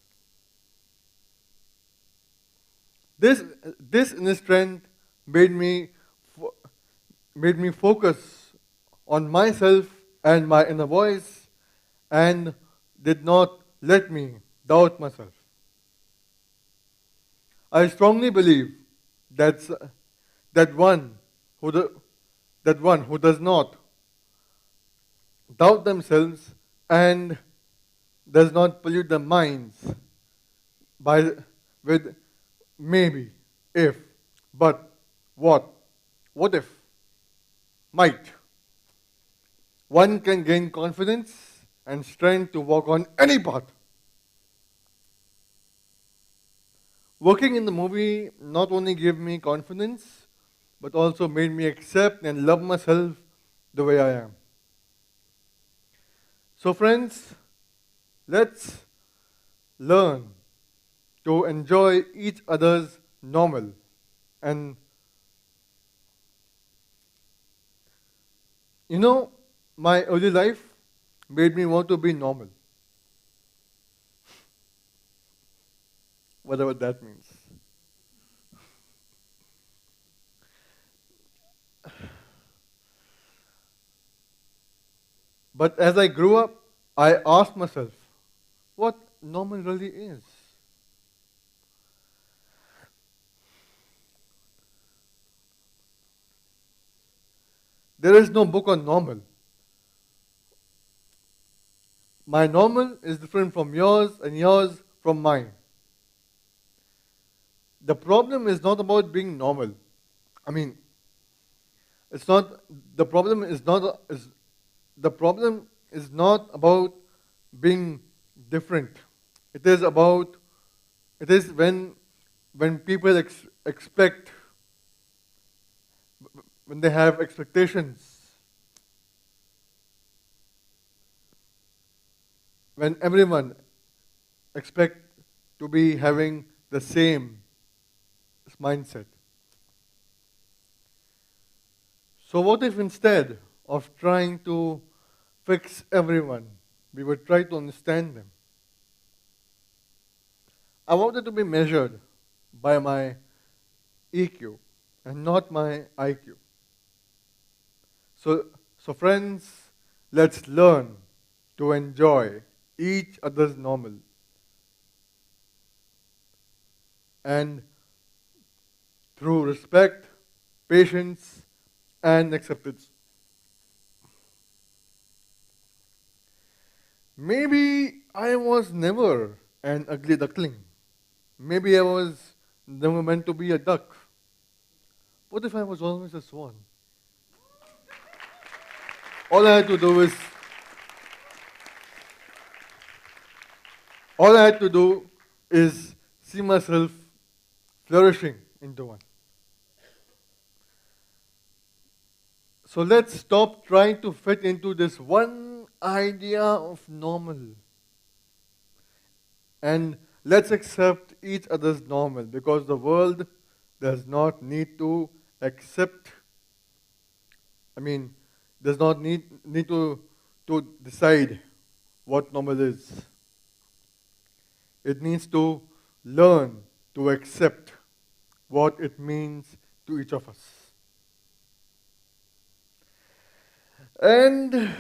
This inner strength made me focus on myself and my inner voice, and did not let me doubt myself. I strongly believe that one who does not doubt themselves and does not pollute their minds with maybe, if, but, what if, might. One can gain confidence and strength to walk on any path. Working in the movie not only gave me confidence, but also made me accept and love myself the way I am. So, friends, let's learn to enjoy each other's normal. And you know, my early life made me want to be normal. Whatever that means. But as I grew up, I asked myself, what normal really is. There is no book on normal. My normal is different from yours and yours from mine. The problem is not about being normal. I mean, it's not, the problem is not, the problem is not about being different. It is about, it is when people expect, when they have expectations, when everyone expect to be having the same mindset. So what if instead of trying to fix everyone, we would try to understand them? I wanted to be measured by my EQ and not my IQ. So friends, let's learn to enjoy each other's normal and through respect, patience, and acceptance. Maybe I was never an ugly duckling. Maybe I was never meant to be a duck. What if I was always a swan? All I had to do is see myself flourishing into one. So let's stop trying to fit into this one idea of normal. And let's accept each other's normal, because the world does not need to accept, does not need to decide what normal is. It needs to learn to accept what it means to each of us. And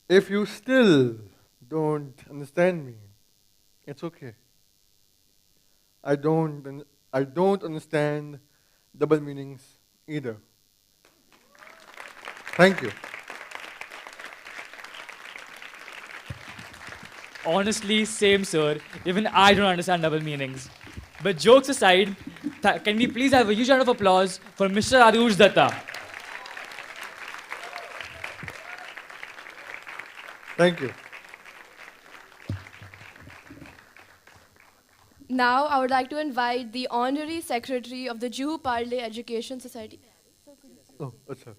if you still don't understand me, it's okay. I don't understand double meanings either. Thank you. Honestly, same, sir. Even I don't understand double meanings. But jokes aside, can we please have a huge round of applause for Mr. Arush Dutta? Thank you. Now, I would like to invite the Honorary Secretary of the Juhu Parle Education Society. Oh, अच्छा.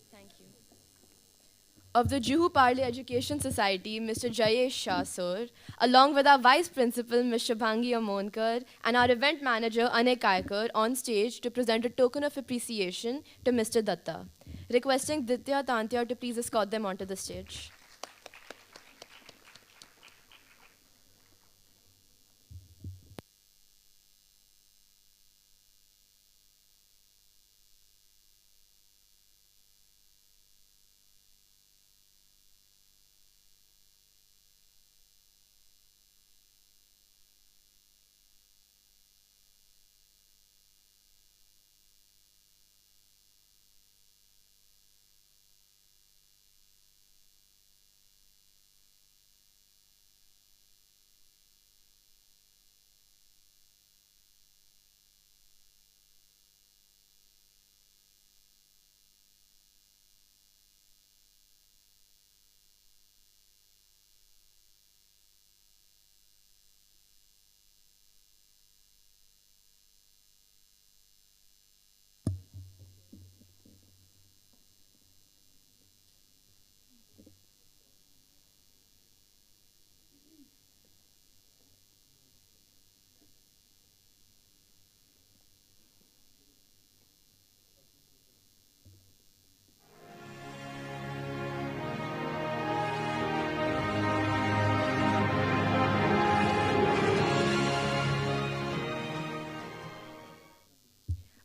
Of the Juhu Parle Education Society, Mr. Rajett Shah, sir, along with our Vice Principal, Ms. Shubhangi Amonkar, and our Event Manager, Ane Kaikar, on stage to present a token of appreciation to Mr. Dutta. Requesting Ditya Tantya to please escort them onto the stage.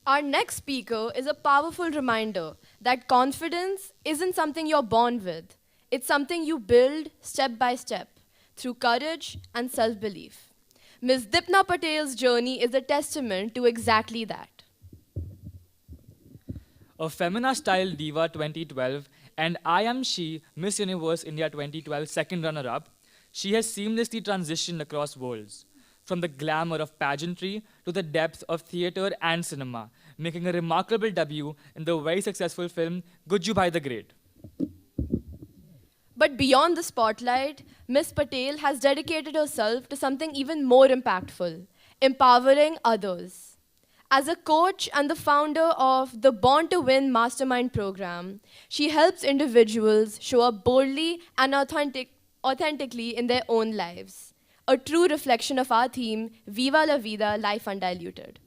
Our next speaker is a powerful reminder that confidence isn't something you're born with. It's something you build step by step through courage and self-belief. Ms. Dipna Patel's journey is a testament to exactly that. A Femina Style Diva 2012 and I Am She Miss Universe India 2012 second runner-up, she has seamlessly transitioned across worlds, from the glamour of pageantry to the depth of theatre and cinema, making a remarkable debut in the very successful film Gujju Bhai the Great. But beyond the spotlight, Ms. Patel has dedicated herself to something even more impactful, empowering others. As a coach and the founder of the Born to Win Mastermind program, she helps individuals show up boldly and authentically in their own lives. A true reflection of our theme, Viva La Vida, Life Undiluted.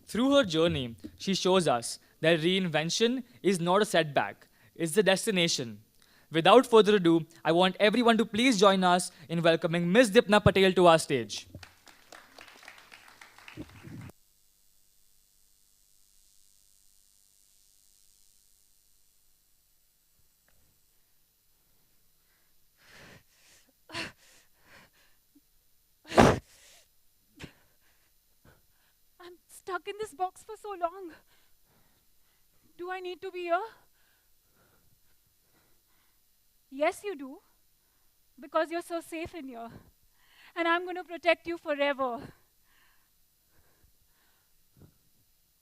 Through her journey, she shows us that reinvention is not a setback, it's the destination. Without further ado, I want everyone to please join us in welcoming Ms. Dipna Patel to our stage. I'm stuck in this box for so long. Do I need to be here? Yes, you do. Because you're so safe in here. And I'm going to protect you forever.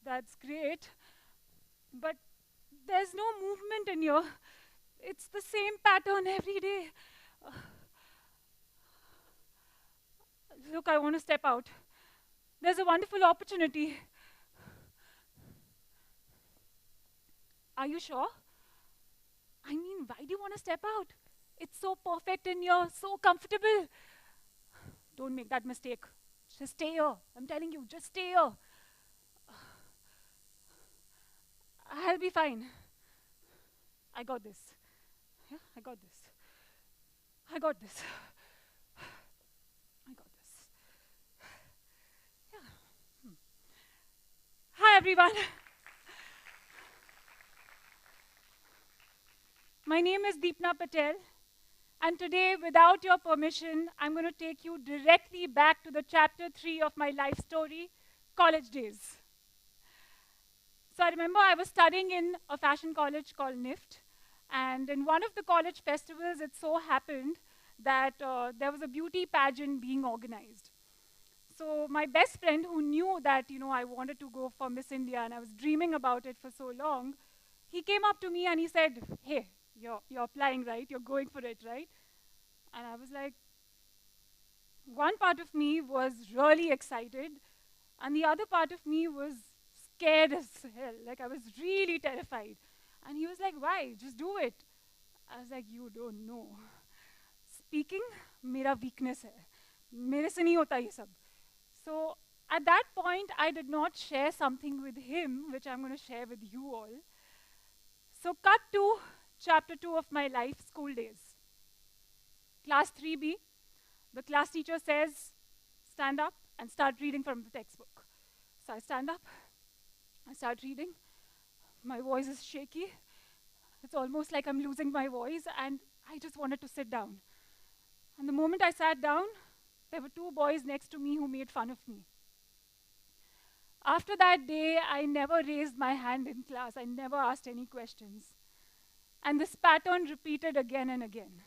That's great. But there's no movement in here. It's the same pattern every day. Look, I want to step out. There's a wonderful opportunity. Are you sure? I mean, why do you want to step out? It's so perfect in here, so comfortable. Don't make that mistake. Just stay here. I'm telling you, just stay here. I'll be fine. I got this. Yeah, I got this. I got this. I got this. Yeah. Hi, everyone. My name is Dipna Patel, and today, without your permission, I'm going to take you directly back to the chapter 3 of my life story, college days. So I remember I was studying in a fashion college called NIFT, and in one of the college festivals, it so happened that there was a beauty pageant being organized. So my best friend, who knew that I wanted to go for Miss India and I was dreaming about it for so long, he came up to me and he said, "Hey, you're applying, right? You're going for it, right?" And I was like, one part of me was really excited, and the other part of me was scared as hell. Like, I was really terrified. And he was like, "Why? Just do it." I was like, "You don't know. Speaking, mera weakness hai. Mere se nahi hota ye sab." So at that point, I did not share something with him, which I'm going to share with you all. So cut to chapter 2 of my life, school days. Class 3B, the class teacher says, "Stand up and start reading from the textbook." So I stand up, I start reading. My voice is shaky. It's almost like I'm losing my voice, and I just wanted to sit down. And the moment I sat down, there were 2 boys next to me who made fun of me. After that day, I never raised my hand in class. I never asked any questions. And this pattern repeated again and again.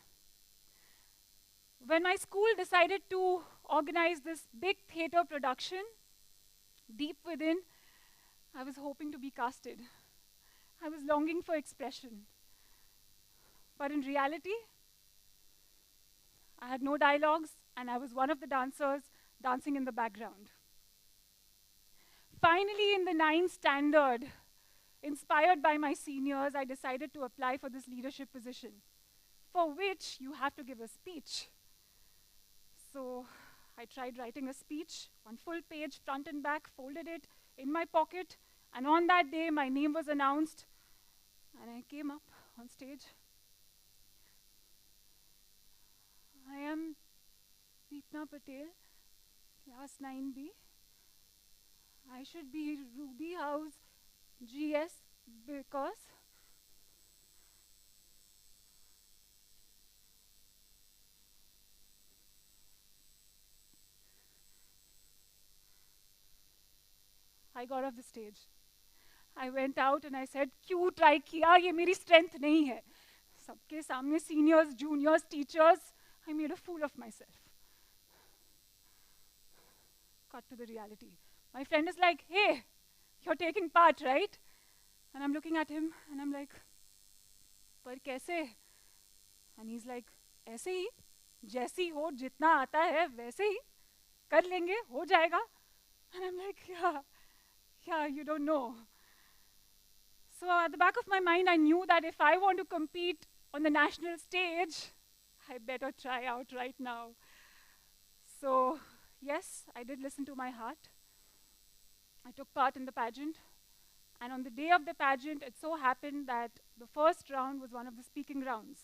When my school decided to organize this big theatre production, deep within, I was hoping to be casted. I was longing for expression. But in reality, I had no dialogues, and I was one of the dancers dancing in the background. Finally, in the 9th standard, inspired by my seniors, I decided to apply for this leadership position, for which you have to give a speech. So I tried writing a speech, one full page, front and back, folded it in my pocket, and on that day, my name was announced, and I came up on stage. I am Dipna Patel, class 9B. I should be Ruby House GS because I got off the stage. I went out and I said, क्यों try किया? ये मेरी strength नहीं है. सबके सामने seniors, juniors, teachers, I made a fool of myself. Cut to the reality. My friend is like, hey, you're taking part, right? And I'm looking at him and I'm like, पर कैसे? And he's like, ऐसे ही, जैसी हो, जितना आता है, वैसे ही, कर लेंगे, हो जाएगा. And I'm like, yeah, you don't know. So at the back of my mind, I knew that if I want to compete on the national stage, I better try out right now. So yes, I did listen to my heart. I took part in the pageant. And on the day of the pageant, it so happened that the first round was one of the speaking rounds.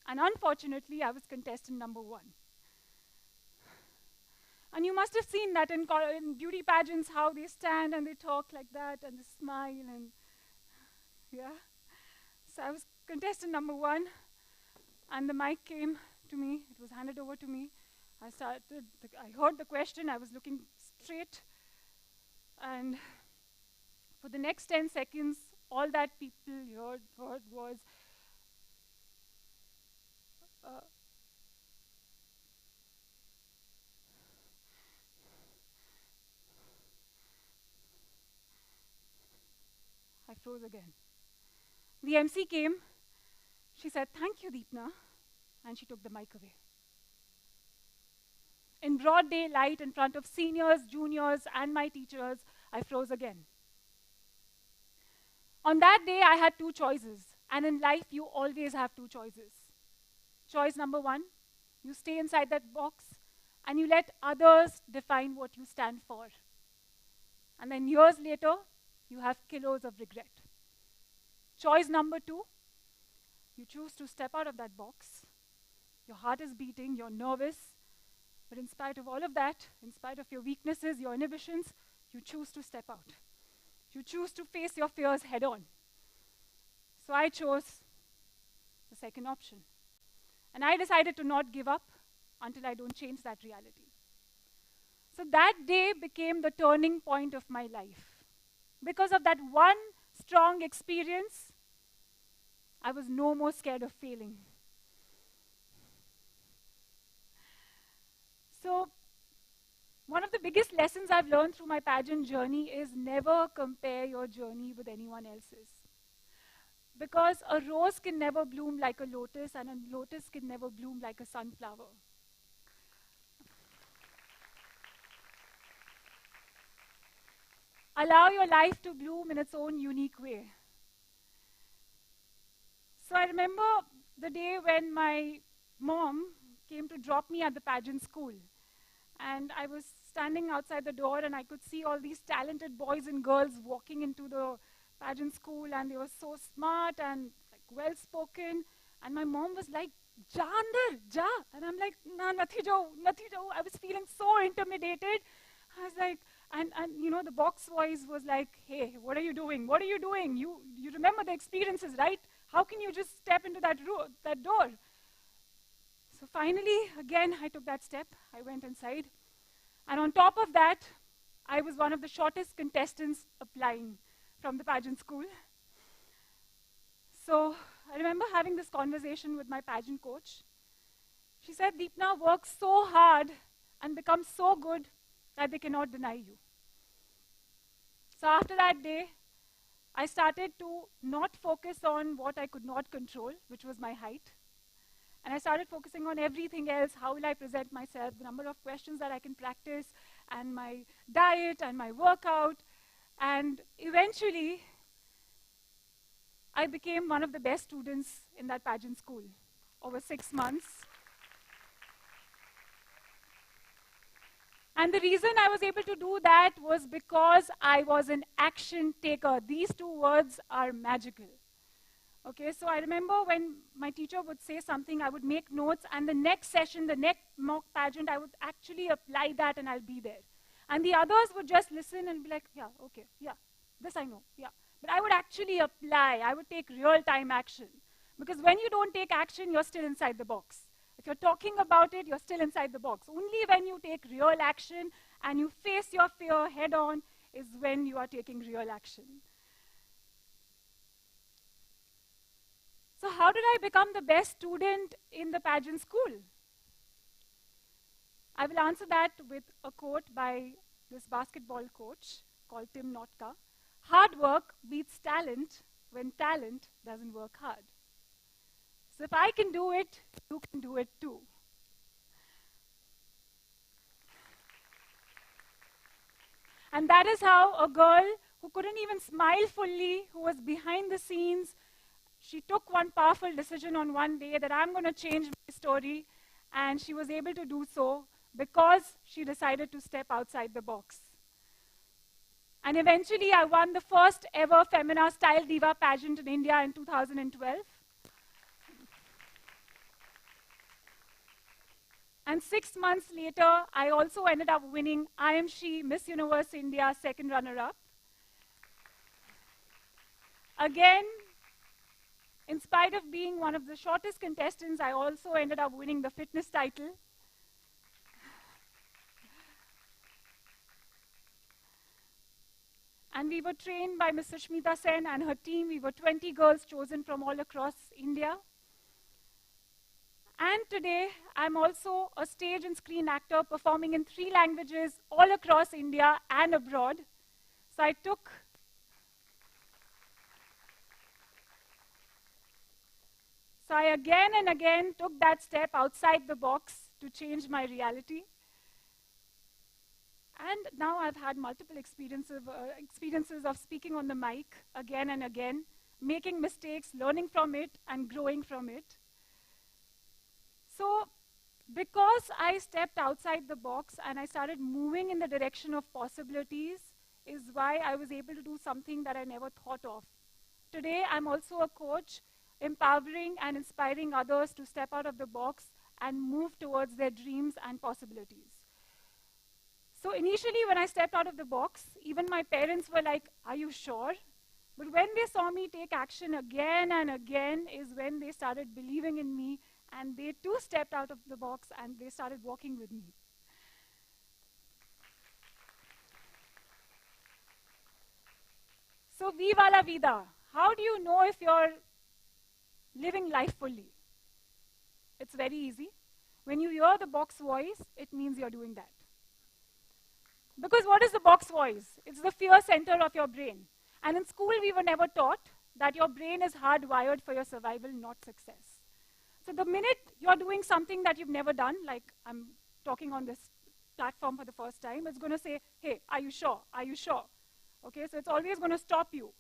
And unfortunately, I was contestant number 1. And you must have seen that in beauty pageants, how they stand and they talk like that and they smile and yeah. So I was contestant number 1 and the mic came to me. It was handed over to me. I heard the question. I was looking straight. And for the next 10 seconds, all that people heard was, I froze again. The MC came. She said, "Thank you, Dipna," and she took the mic away. In broad daylight, in front of seniors, juniors, and my teachers, I froze again. On that day, I had 2 choices. And in life, you always have 2 choices. Choice number 1, you stay inside that box and you let others define what you stand for. And then years later, you have kilos of regret. Choice number 2, you choose to step out of that box. Your heart is beating, you're nervous, but in spite of all of that, in spite of your weaknesses, your inhibitions, you choose to step out. You choose to face your fears head on. So I chose the second option. And I decided to not give up until I don't change that reality. So that day became the turning point of my life. Because of that one strong experience, I was no more scared of failing. So one of the biggest lessons I've learned through my pageant journey is never compare your journey with anyone else's. Because a rose can never bloom like a lotus, and a lotus can never bloom like a sunflower. Allow your life to bloom in its own unique way. So I remember the day when my mom came to drop me at the pageant school. And I was standing outside the door and I could see all these talented boys and girls walking into the pageant school, and they were so smart and like well-spoken. And my mom was like, "Ja andar, ja." And I'm like, "Na, nathi jo." I was feeling so intimidated. I was like, and you know, the box voice was like, "Hey, what are you doing? What are you doing? You remember the experiences, right? How can you just step into that door?" So finally, again, I took that step. I went inside. And on top of that, I was one of the shortest contestants applying from the pageant school. So I remember having this conversation with my pageant coach. She said, "Dipna, work so hard and become so good that they cannot deny you." So after that day, I started to not focus on what I could not control, which was my height. And I started focusing on everything else. How will I present myself, the number of questions that I can practice, and my diet, and my workout. And eventually, I became one of the best students in that pageant school over 6 months. And the reason I was able to do that was because I was an action taker. These 2 words are magical. Okay, so I remember when my teacher would say something, I would make notes, and the next session, the next mock pageant, I would actually apply that and I'll be there. And the others would just listen and be like, yeah, okay, yeah, this I know, yeah. But I would actually apply, I would take real-time action. Because when you don't take action, you're still inside the box. If you're talking about it, you're still inside the box. Only when you take real action and you face your fear head-on is when you are taking real action. So how did I become the best student in the pageant school? I will answer that with a quote by this basketball coach called Tim Notka. Hard work beats talent when talent doesn't work hard. So if I can do it, you can do it too. And that is how a girl who couldn't even smile fully, who was behind the scenes, she took one powerful decision on one day that I'm going to change my story, and she was able to do so because she decided to step outside the box. And eventually I won the first ever Femina Style Diva pageant in India in 2012. And 6 months later, I also ended up winning I Am She Miss Universe India second runner-up. Again, in spite of being one of the shortest contestants, I also ended up winning the fitness title. And we were trained by Ms. Sushmita Sen and her team. We were 20 girls chosen from all across India. And today, I'm also a stage and screen actor performing in 3 languages all across India and abroad. So I again and again took that step outside the box to change my reality. And now I've had multiple experiences of speaking on the mic again and again, making mistakes, learning from it, and growing from it. So because I stepped outside the box and I started moving in the direction of possibilities is why I was able to do something that I never thought of. Today, I'm also a coach, empowering and inspiring others to step out of the box and move towards their dreams and possibilities. So initially, when I stepped out of the box, even my parents were like, are you sure? But when they saw me take action again and again is when they started believing in me, and they too stepped out of the box and they started walking with me. So Viva La Vida. How do you know if you're living life fully? It's very easy. When you hear the box voice, it means you're doing that. Because what is the box voice? It's the fear center of your brain. And in school, we were never taught that your brain is hardwired for your survival, not success. So the minute you're doing something that you've never done, like I'm talking on this platform for the first time, it's going to say, hey, are you sure? Are you sure? Okay, so it's always going to stop you.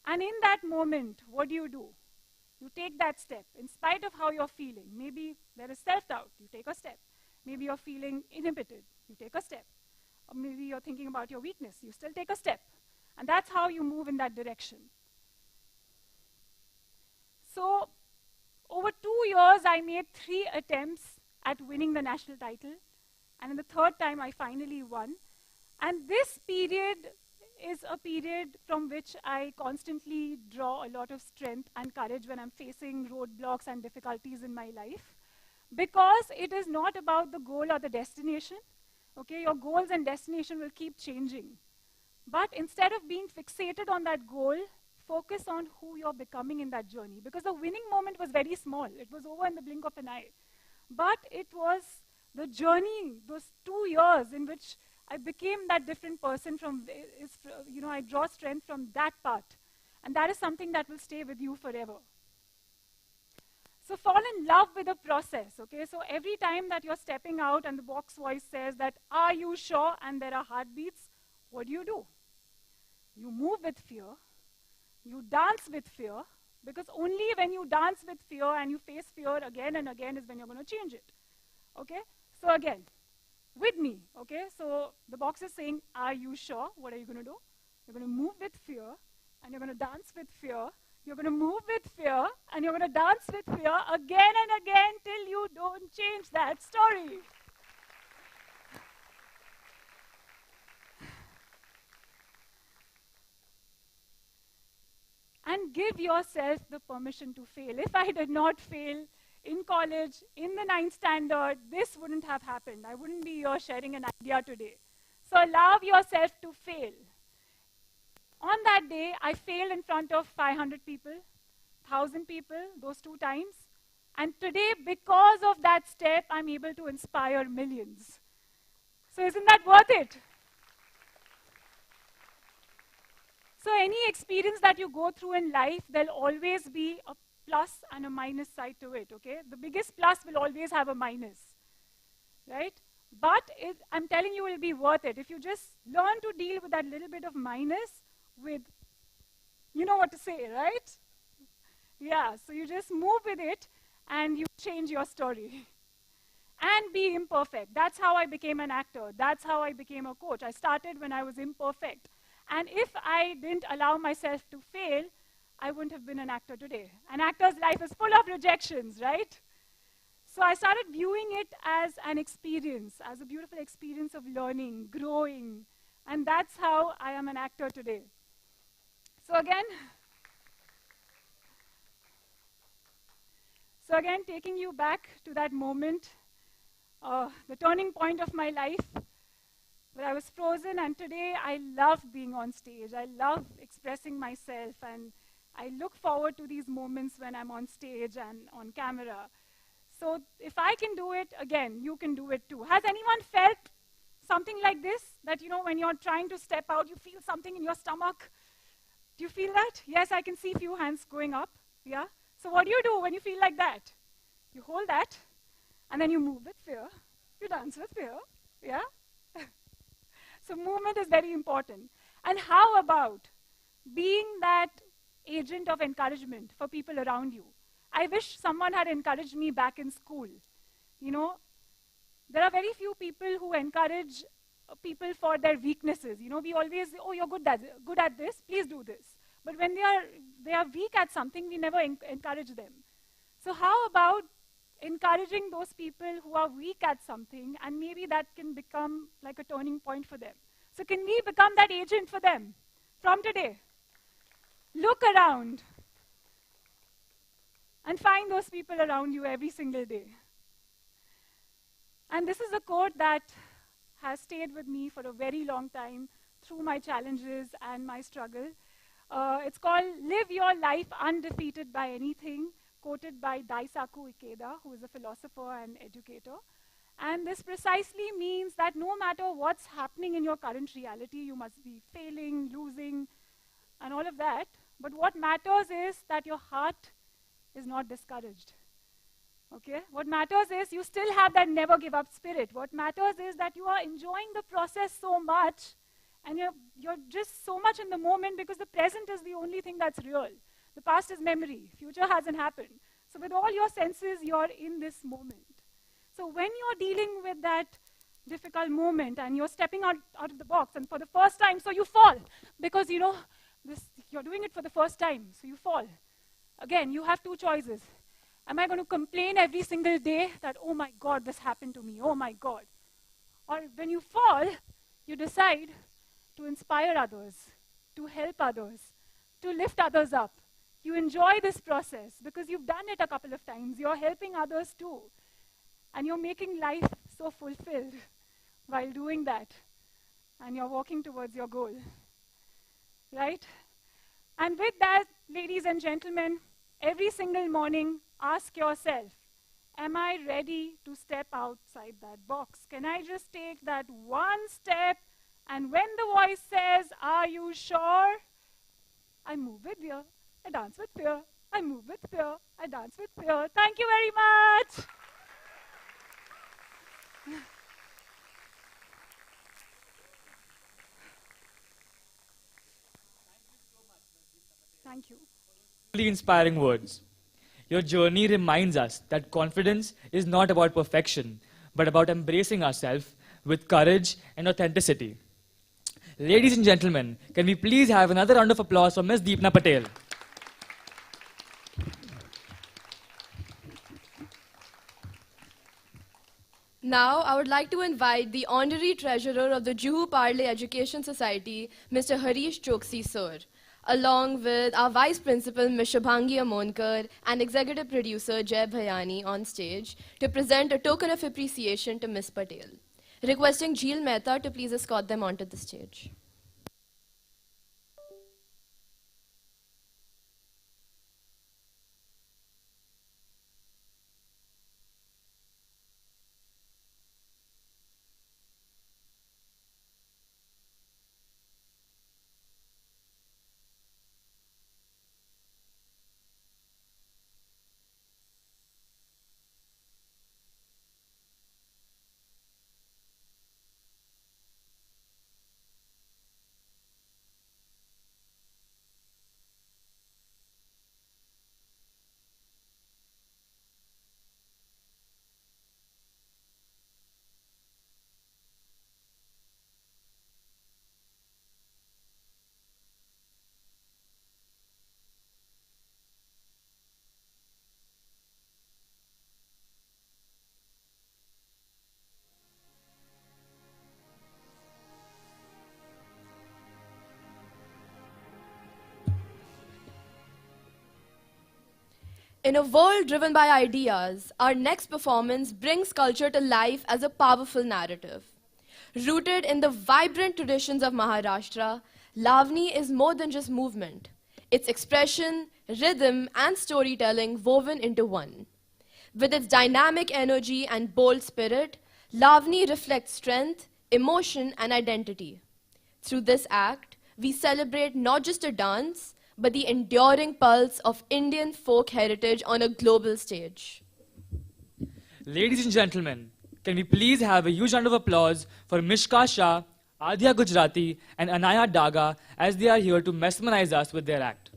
And in that moment, what do? You take that step, in spite of how you're feeling. Maybe there is self-doubt, you take a step. Maybe you're feeling inhibited, you take a step. Or maybe you're thinking about your weakness, you still take a step. And that's how you move in that direction. So, over 2 years, I made 3 attempts at winning the national title. And in the 3rd time, I finally won. And this period is a period from which I constantly draw a lot of strength and courage when I'm facing roadblocks and difficulties in my life. Because it is not about the goal or the destination. Okay, your goals and destination will keep changing. But instead of being fixated on that goal, focus on who you're becoming in that journey. Because the winning moment was very small. It was over in the blink of an eye. But it was the journey, those 2 years in which I became that different person I draw strength from that part. And that is something that will stay with you forever. So fall in love with the process, okay? So every time that you're stepping out and the box voice says that, are you sure? And there are heartbeats, what do? You move with fear. You dance with fear, because only when you dance with fear and you face fear again and again is when you're going to change it, okay? So again, with me, okay? So the box is saying, are you sure? What are you going to do? You're going to move with fear, and you're going to dance with fear. You're going to move with fear, and you're going to dance with fear again and again till you don't change that story. and give yourself the permission to fail. If I did not fail in college, in the 9th standard, this wouldn't have happened. I wouldn't be here sharing an idea today. So allow yourself to fail. On that day, I failed in front of 500 people, 1,000 people, those 2 times. And today, because of that step, I'm able to inspire millions. So isn't that worth it? So any experience that you go through in life, there'll always be a plus and a minus side to it, okay? The biggest plus will always have a minus, right? But I'm telling you, it'll be worth it. If you just learn to deal with that little bit of minus with, you know what to say, right? Yeah, so you just move with it and you change your story. And be imperfect. That's how I became an actor. That's how I became a coach. I started when I was imperfect. And if I didn't allow myself to fail, I wouldn't have been an actor today. An actor's life is full of rejections, right? So I started viewing it as an experience, as a beautiful experience of learning, growing. And that's how I am an actor today. So again, taking you back to that moment, the turning point of my life, where I was frozen, and today I love being on stage. I love expressing myself, and I look forward to these moments when I'm on stage and on camera. So if I can do it, again, you can do it too. Has anyone felt something like this? That, you know, when you're trying to step out, you feel something in your stomach? Do you feel that? Yes, I can see a few hands going up. Yeah? So what do you do when you feel like that? You hold that, and then you move with fear. You dance with fear. Yeah? So movement is very important. And how about being that agent of encouragement for people around you? I wish someone had encouraged me back in school. You know, there are very few people who encourage people for their weaknesses. You know, we always say, oh, you're good at this, please do this. But when they are weak at something, we never encourage them. So how about encouraging those people who are weak at something, and maybe that can become like a turning point for them. So can we become that agent for them from today? Look around and find those people around you every single day. And this is a quote that has stayed with me for a very long time through my challenges and my struggle. It's called Live Your Life Undefeated by Anything, quoted by Daisaku Ikeda, who is a philosopher and educator. And this precisely means that no matter what's happening in your current reality, you must be failing, losing, and all of that. But what matters is that your heart is not discouraged. Okay? What matters is you still have that never give up spirit. What matters is that you are enjoying the process so much, and you're just so much in the moment, because the present is the only thing that's real. The past is memory. Future hasn't happened. So with all your senses, you're in this moment. So when you're dealing with that difficult moment and you're stepping out of the box, and for the first time, so you fall, because you know, you're doing it for the first time, so you fall. Again, you have 2 choices. Am I going to complain every single day that, oh my God, this happened to me, oh my God? Or when you fall, you decide to inspire others, to help others, to lift others up. You enjoy this process because you've done it a couple of times. You're helping others too. And you're making life so fulfilled while doing that. And you're walking towards your goal. Right? And with that, ladies and gentlemen, every single morning, ask yourself, am I ready to step outside that box? Can I just take that one step? And when the voice says, are you sure? I move with fear. I dance with fear. I move with fear. I dance with fear. Thank you very much. Thank you. Really inspiring words. Your journey reminds us that confidence is not about perfection, but about embracing ourselves with courage and authenticity. Ladies and gentlemen, can we please have another round of applause for Ms. Dipna Patel? Now, I would like to invite the Honorary Treasurer of the Juhu Parle Education Society, Mr. Harish Choksi, sir. along with our Vice Principal, Ms. Shubhangi Amonkar, and Executive Producer, Jay Bhayani, on stage to present a token of appreciation to Ms. Patel. Requesting Jeel Mehta to please escort them onto the stage. In a world driven by ideas, our next performance brings culture to life as a powerful narrative. Rooted in the vibrant traditions of Maharashtra, Lavni is more than just movement. It's expression, rhythm, and storytelling woven into one. With its dynamic energy and bold spirit, Lavni reflects strength, emotion, and identity. Through this act, we celebrate not just a dance, but the enduring pulse of Indian folk heritage on a global stage. Ladies and gentlemen, can we please have a huge round of applause for Mishka Shah, Adhya Gujarati, and Anaya Daga as they are here to mesmerize us with their act.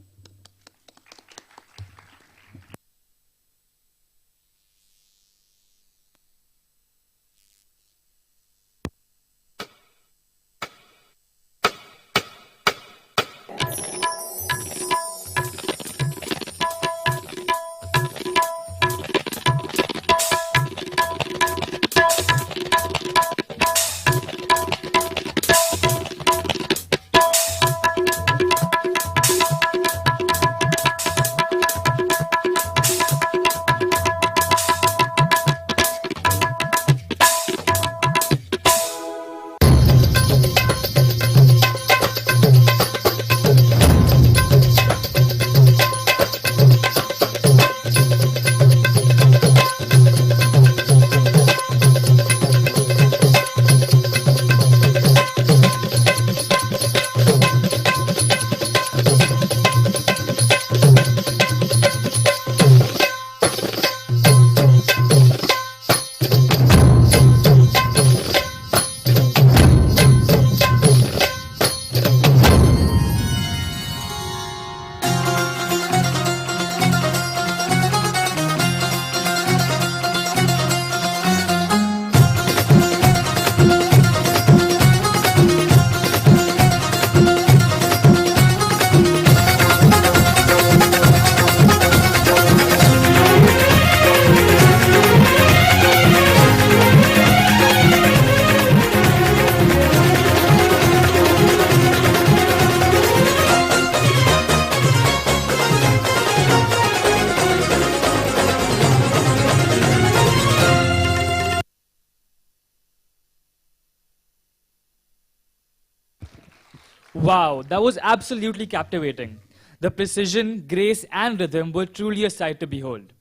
Wow, that was absolutely captivating. The precision, grace, and rhythm were truly a sight to behold.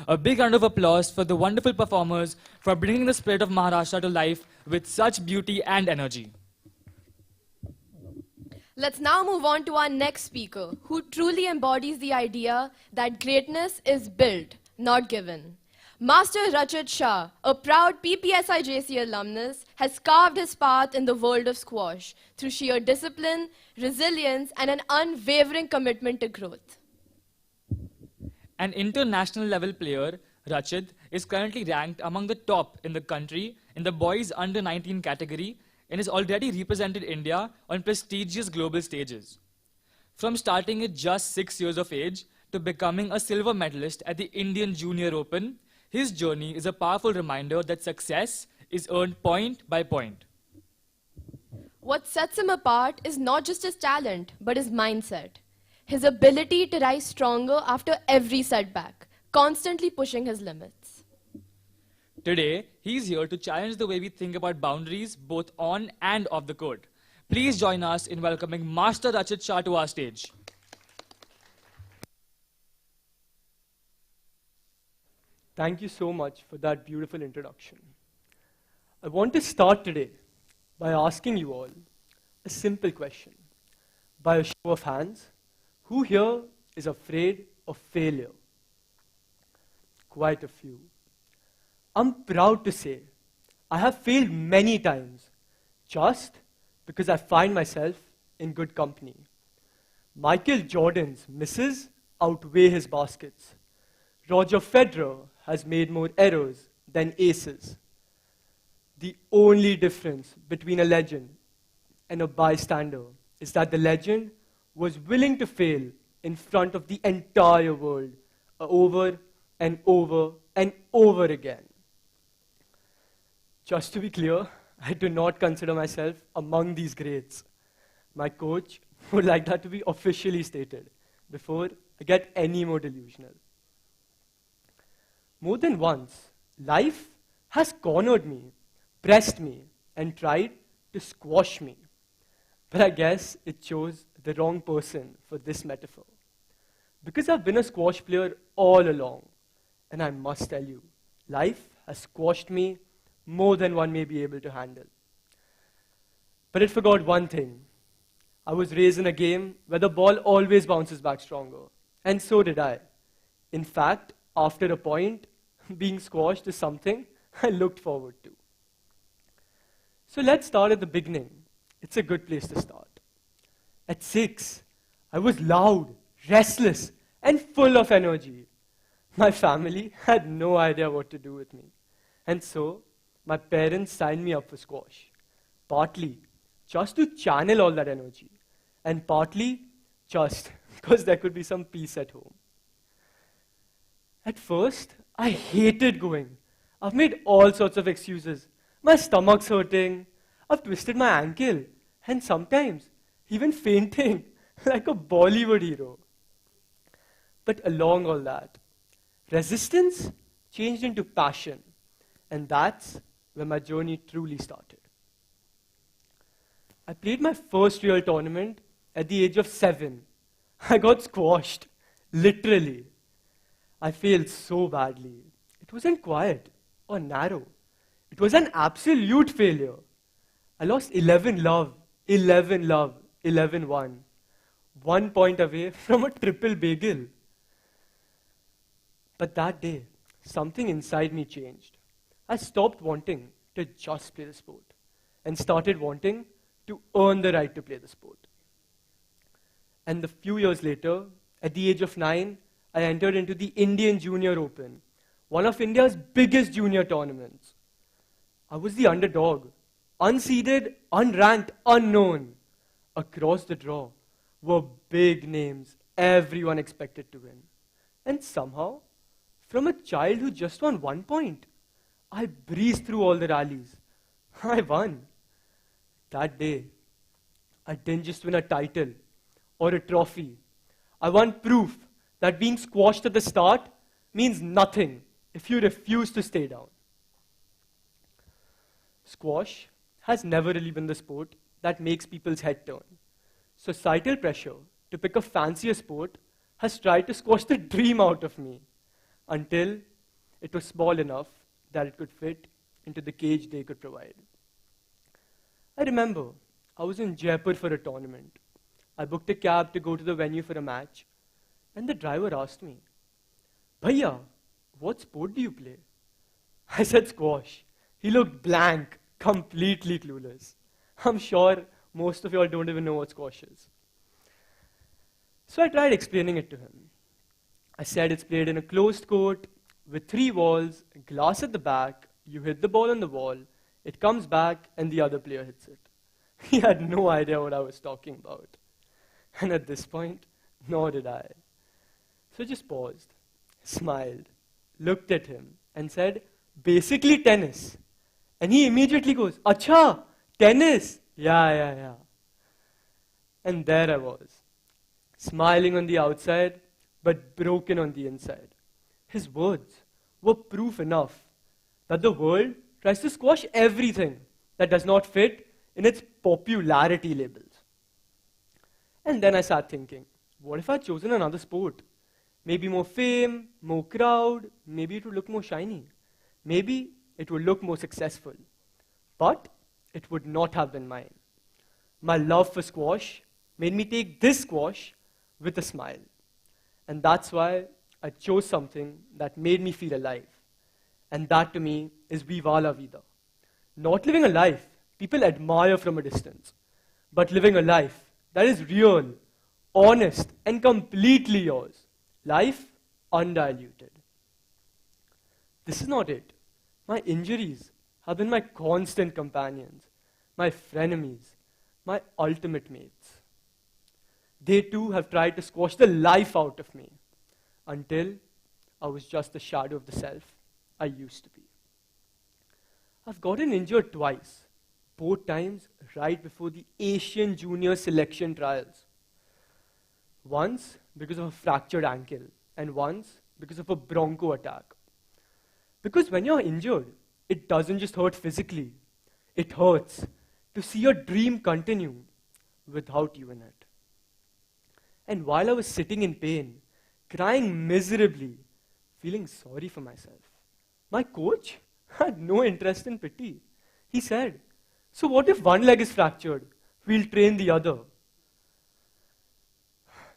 A big round of applause for the wonderful performers for bringing the spirit of Maharashtra to life with such beauty and energy. Let's now move on to our next speaker, who truly embodies the idea that greatness is built, not given. Master Rajett Shah, a proud PPSIJC alumnus, has carved his path in the world of squash through sheer discipline, resilience, and an unwavering commitment to growth. An international level player, Rajett is currently ranked among the top in the country in the boys under 19 category and has already represented India on prestigious global stages. From starting at just 6 years of age to becoming a silver medalist at the Indian Junior Open, his journey is a powerful reminder that success is earned point by point. What sets him apart is not just his talent, but his mindset. his ability to rise stronger after every setback, constantly pushing his limits. Today, he's here to challenge the way we think about boundaries both on and off the court. Please join us in welcoming Master Rajett Shah to our stage. Thank you so much for that beautiful introduction. I want to start today by asking you all a simple question. By a show of hands, who here is afraid of failure? Quite a few. I'm proud to say I have failed many times just because I find myself in good company. Michael Jordan's misses outweigh his baskets. Roger Federer has made more errors than aces. The only difference between a legend and a bystander is that the legend was willing to fail in front of the entire world over and over and over again. Just to be clear, I do not consider myself among these greats. My coach would like that to be officially stated before I get any more delusional. More than once, life has cornered me, pressed me, and tried to squash me. But I guess it chose the wrong person for this metaphor. Because I've been a squash player all along, and I must tell you, life has squashed me more than one may be able to handle. But it forgot one thing. I was raised in a game where the ball always bounces back stronger, and so did I. In fact, after a point, being squashed is something I looked forward to. So let's start at the beginning. It's a good place to start. At 6, I was loud, restless, and full of energy. My family had no idea what to do with me. And so, my parents signed me up for squash. Partly just to channel all that energy, and partly just because there could be some peace at home. At first, I hated going. I've made all sorts of excuses. My stomach's hurting, I've twisted my ankle, and sometimes even fainting like a Bollywood hero. But along all that, resistance changed into passion, and that's where my journey truly started. I played my first real tournament at the age of 7. I got squashed, literally. I failed so badly. It wasn't quiet or narrow. It was an absolute failure. I lost 11 love, 11-1. 1 point away from a triple bagel. But that day, something inside me changed. I stopped wanting to just play the sport and started wanting to earn the right to play the sport. And a few years later, at the age of 9, I entered into the Indian Junior Open, one of India's biggest junior tournaments. I was the underdog, unseeded, unranked, unknown. Across the draw were big names everyone expected to win. And somehow, from a child who just won 1 point, I breezed through all the rallies. I won. That day, I didn't just win a title or a trophy. I won proof that being squashed at the start means nothing if you refuse to stay down. Squash has never really been the sport that makes people's head turn. Societal pressure to pick a fancier sport has tried to squash the dream out of me until it was small enough that it could fit into the cage they could provide. I remember I was in Jaipur for a tournament. I booked a cab to go to the venue for a match, and the driver asked me, "Bhaiya, what sport do you play?" I said squash. He looked blank, completely clueless. I'm sure most of you all don't even know what squash is. So I tried explaining it to him. I said it's played in a closed court with 3 walls, glass at the back, you hit the ball on the wall, it comes back, and the other player hits it. He had no idea what I was talking about. And at this point, nor did I. So I just paused, smiled, looked at him, and said, "Basically tennis." And he immediately goes, "Acha, tennis? Yeah. And there I was, smiling on the outside, but broken on the inside. His words were proof enough that the world tries to squash everything that does not fit in its popularity labels. And then I sat thinking, what if I'd chosen another sport? Maybe more fame, more crowd, maybe it would look more shiny. Maybe it would look more successful. But it would not have been mine. My love for squash made me take this squash with a smile. And that's why I chose something that made me feel alive. And that to me is Viva La Vida. Not living a life people admire from a distance, but living a life that is real, honest, and completely yours. Life undiluted. This is not it. My injuries have been my constant companions, my frenemies, my ultimate mates. They too have tried to squash the life out of me until I was just the shadow of the self I used to be. I've gotten injured twice, both times right before the Asian Junior Selection Trials. Once because of a fractured ankle, and once because of a bronco attack. Because when you're injured, it doesn't just hurt physically, it hurts to see your dream continue without you in it. And while I was sitting in pain, crying miserably, feeling sorry for myself, my coach had no interest in pity. He said, "So what if one leg is fractured? We'll train the other."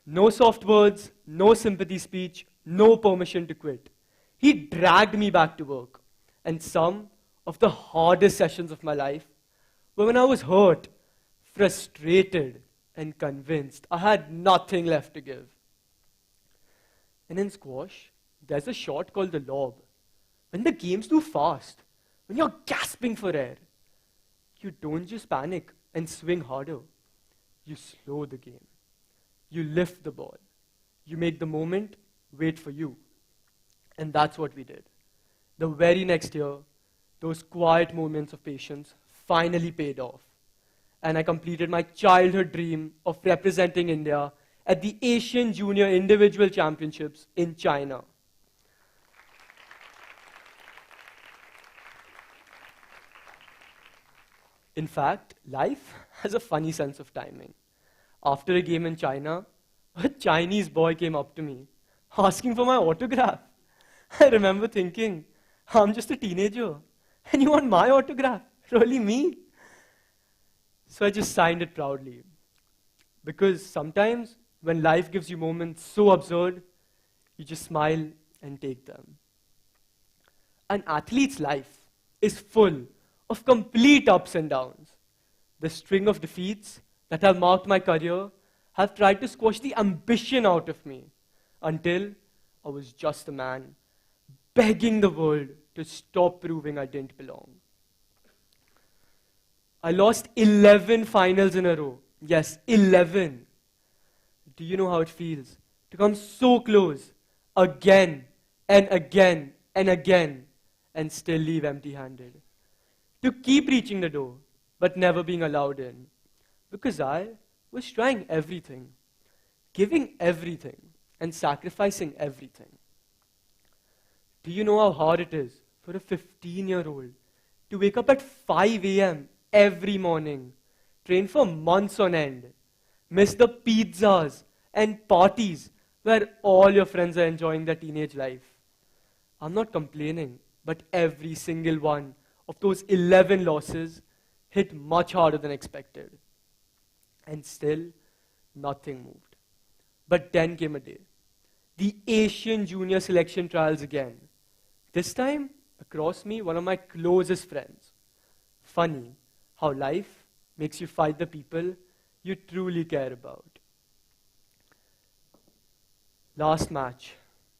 No soft words, no sympathy speech, no permission to quit. He dragged me back to work. And some of the hardest sessions of my life were when I was hurt, frustrated, and convinced I had nothing left to give. And in squash, there's a shot called the lob. When the game's too fast, when you're gasping for air, you don't just panic and swing harder. You slow the game. You lift the ball. You make the moment wait for you. And that's what we did. The very next year, those quiet moments of patience finally paid off. And I completed my childhood dream of representing India at the Asian Junior Individual Championships in China. In fact, life has a funny sense of timing. After a game in China, a Chinese boy came up to me, asking for my autograph. I remember thinking, I'm just a teenager, and you want my autograph? Really, me? So I just signed it proudly. Because sometimes, when life gives you moments so absurd, you just smile and take them. An athlete's life is full of complete ups and downs. The string of defeats that have marked my career have tried to squash the ambition out of me until I was just a man begging the world to stop proving I didn't belong. I lost 11 finals in a row. Yes, 11. Do you know how it feels to come so close again and again and again and still leave empty-handed? To keep reaching the door but never being allowed in. Because I was trying everything, giving everything, and sacrificing everything. Do you know how hard it is for a 15-year-old to wake up at 5 a.m. every morning, train for months on end, miss the pizzas and parties where all your friends are enjoying their teenage life? I'm not complaining, but every single one of those 11 losses hit much harder than expected. And still, nothing moved. But then came a day. The Asian Junior Selection Trials again. This time, across me, one of my closest friends. Funny how life makes you fight the people you truly care about. Last match,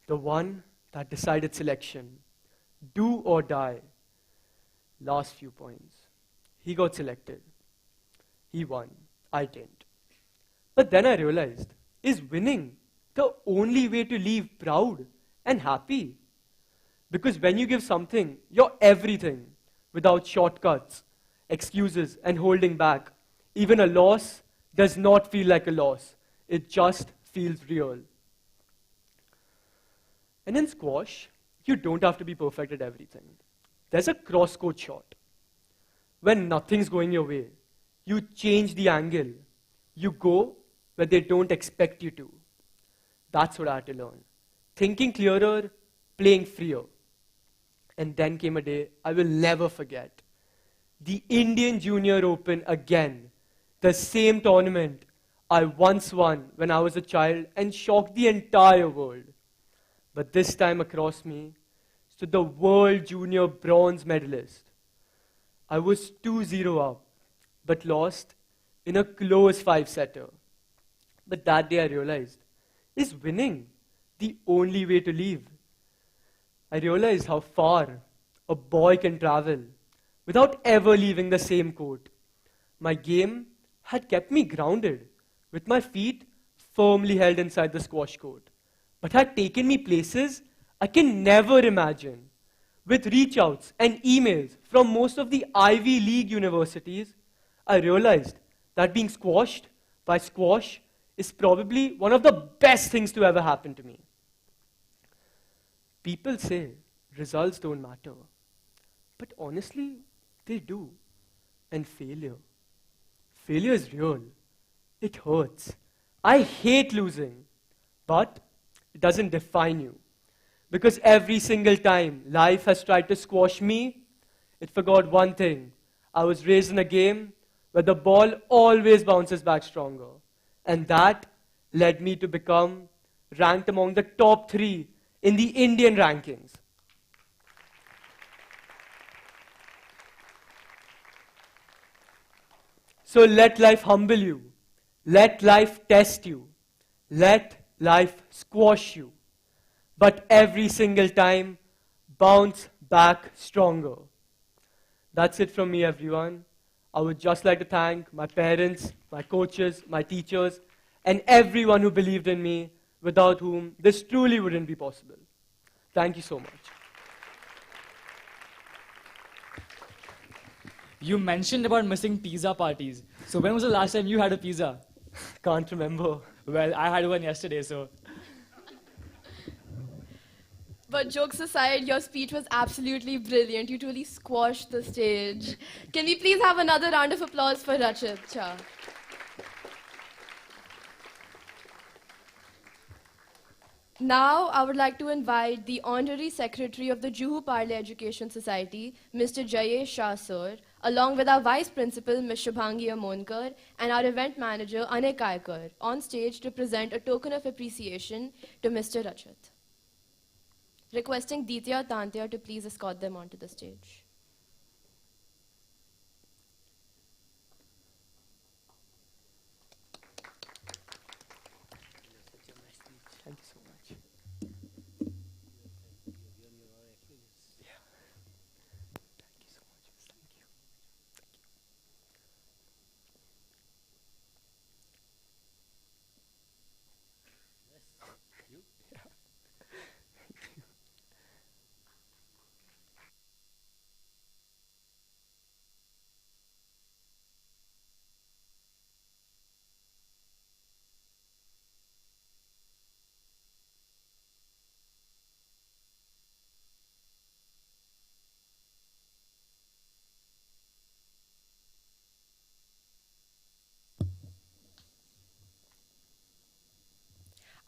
the one that decided selection. Do or die. Last few points. He got selected. He won. I didn't. But then I realized, is winning the only way to leave proud and happy? Because when you give something, your everything, without shortcuts, excuses, and holding back, even a loss does not feel like a loss. It just feels real. And in squash, you don't have to be perfect at everything. There's a cross-court shot. When nothing's going your way, you change the angle. You go where they don't expect you to. That's what I had to learn. Thinking clearer, playing freer. And then came a day I will never forget. The Indian Junior Open again. The same tournament I once won when I was a child and shocked the entire world. But this time across me stood the world junior bronze medalist. I was 2-0 up, but lost in a close 5-setter. But that day I realized, is winning the only way to leave? I realized how far a boy can travel without ever leaving the same court. My game had kept me grounded, with my feet firmly held inside the squash court, but had taken me places I can never imagine. With reach outs and emails from most of the Ivy League universities, I realized that being squashed by squash is probably one of the best things to ever happen to me. People say results don't matter, but honestly, they do. And failure is real. It hurts. I hate losing, but it doesn't define you. Because every single time life has tried to squash me, it forgot one thing. I was raised in a game where the ball always bounces back stronger. And that led me to become ranked among the top 3 in the Indian rankings. So let life humble you. Let life test you. Let life squash you. But every single time, bounce back stronger. That's it from me, everyone. I would just like to thank my parents, my coaches, my teachers, and everyone who believed in me, without whom this truly wouldn't be possible. Thank you so much. You mentioned about missing pizza parties. So when was the last time you had a pizza? Can't remember. Well, I had one yesterday, so. But jokes aside, your speech was absolutely brilliant. You truly squashed the stage. Can we please have another round of applause for Rajett Shah? Now, I would like to invite the Honorary Secretary of the Juhu Parle Education Society, Mr. Rajett Shah sir, along with our Vice Principal, Ms. Shubhangi Amonkar, and our Event Manager, Anek Kaikar, on stage to present a token of appreciation to Mr. Rajett. Requesting Ditya Tantya to please escort them onto the stage. Thank you so much.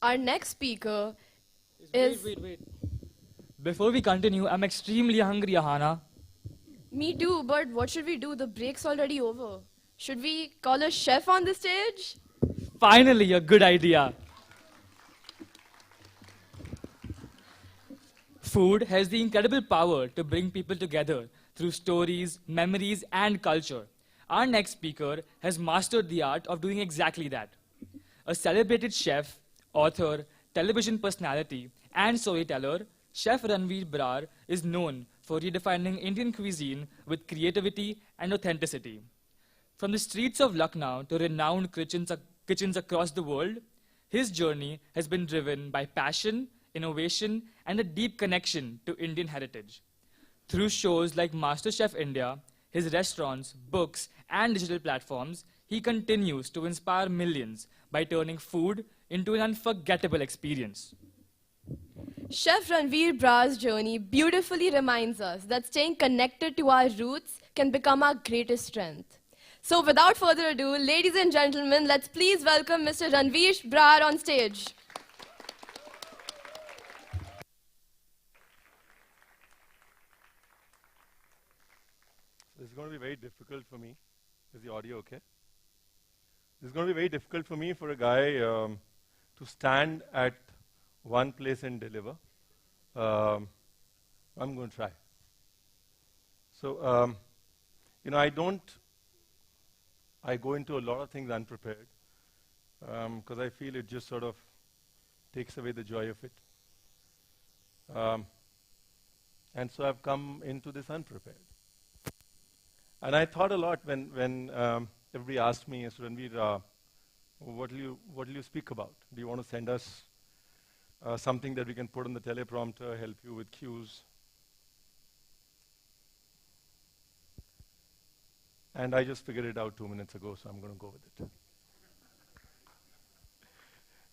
Our next speaker is... Wait. Before we continue, I'm extremely hungry, Ahana. Me too, but what should we do? The break's already over. Should we call a chef on the stage? Finally, a good idea. Food has the incredible power to bring people together through stories, memories, and culture. Our next speaker has mastered the art of doing exactly that. A celebrated chef, author, television personality, and storyteller, Chef Ranveer Brar is known for redefining Indian cuisine with creativity and authenticity. From the streets of Lucknow to renowned kitchens across the world, his journey has been driven by passion, innovation, and a deep connection to Indian heritage. Through shows like MasterChef India, his restaurants, books, and digital platforms, he continues to inspire millions by turning food into an unforgettable experience. Chef Ranveer Brar's journey beautifully reminds us that staying connected to our roots can become our greatest strength. So without further ado, ladies and gentlemen, let's please welcome Mr. Ranveer Brar on stage. This is going to be very difficult for me. Is the audio okay? This is going to be very difficult for me for a guy to stand at one place and deliver. I'm going to try. So, I go into a lot of things unprepared because I feel it just sort of takes away the joy of it. And so I've come into this unprepared. And I thought a lot when everybody asked me, Ranveer, what will you speak about? Do you want to send us something that we can put on the teleprompter, help you with cues? And I just figured it out 2 minutes ago, so I'm going to go with it.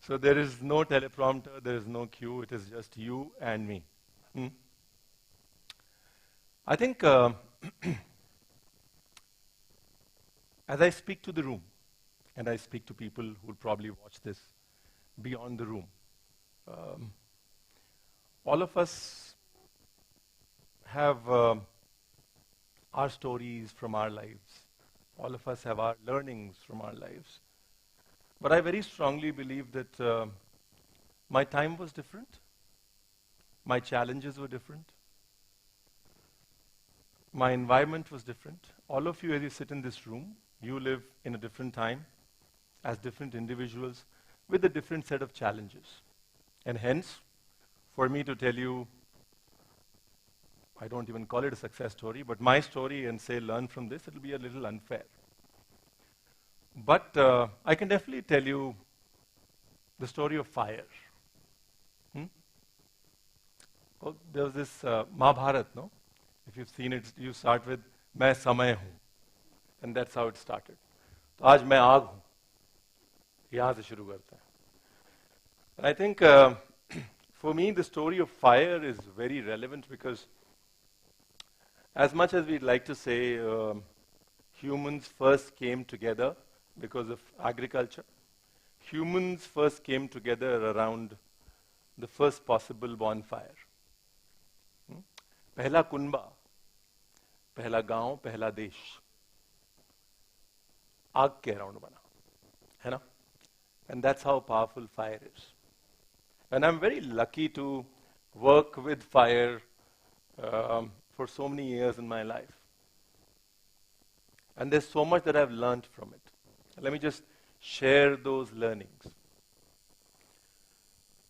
So there is no teleprompter, there is no cue, it is just you and me. I think as I speak to the room, and I speak to people who will probably watch this beyond the room, all of us have our stories from our lives. All of us have our learnings from our lives. But I very strongly believe that my time was different. My challenges were different. My environment was different. All of you, as you sit in this room, you live in a different time, as different individuals, with a different set of challenges. And hence, for me to tell you, I don't even call it a success story, but my story and say learn from this, it'll be a little unfair. But I can definitely tell you the story of fire. Oh, there was this Mahabharat, no? If you've seen it, you start with, मैं समय हूँ. And that's how it started. तो आज मैं आग हूँ. यहाँ से शुरू करते हैं. And I think for me the story of fire is very relevant because as much as we'd like to say humans first came together because of agriculture, humans first came together around the first possible bonfire. पहला कुनबा, पहला गांव, पहला देश आग के around बना, है ना? And that's how powerful fire is. And I'm very lucky to work with fire for so many years in my life. And there's so much that I've learned from it. Let me just share those learnings.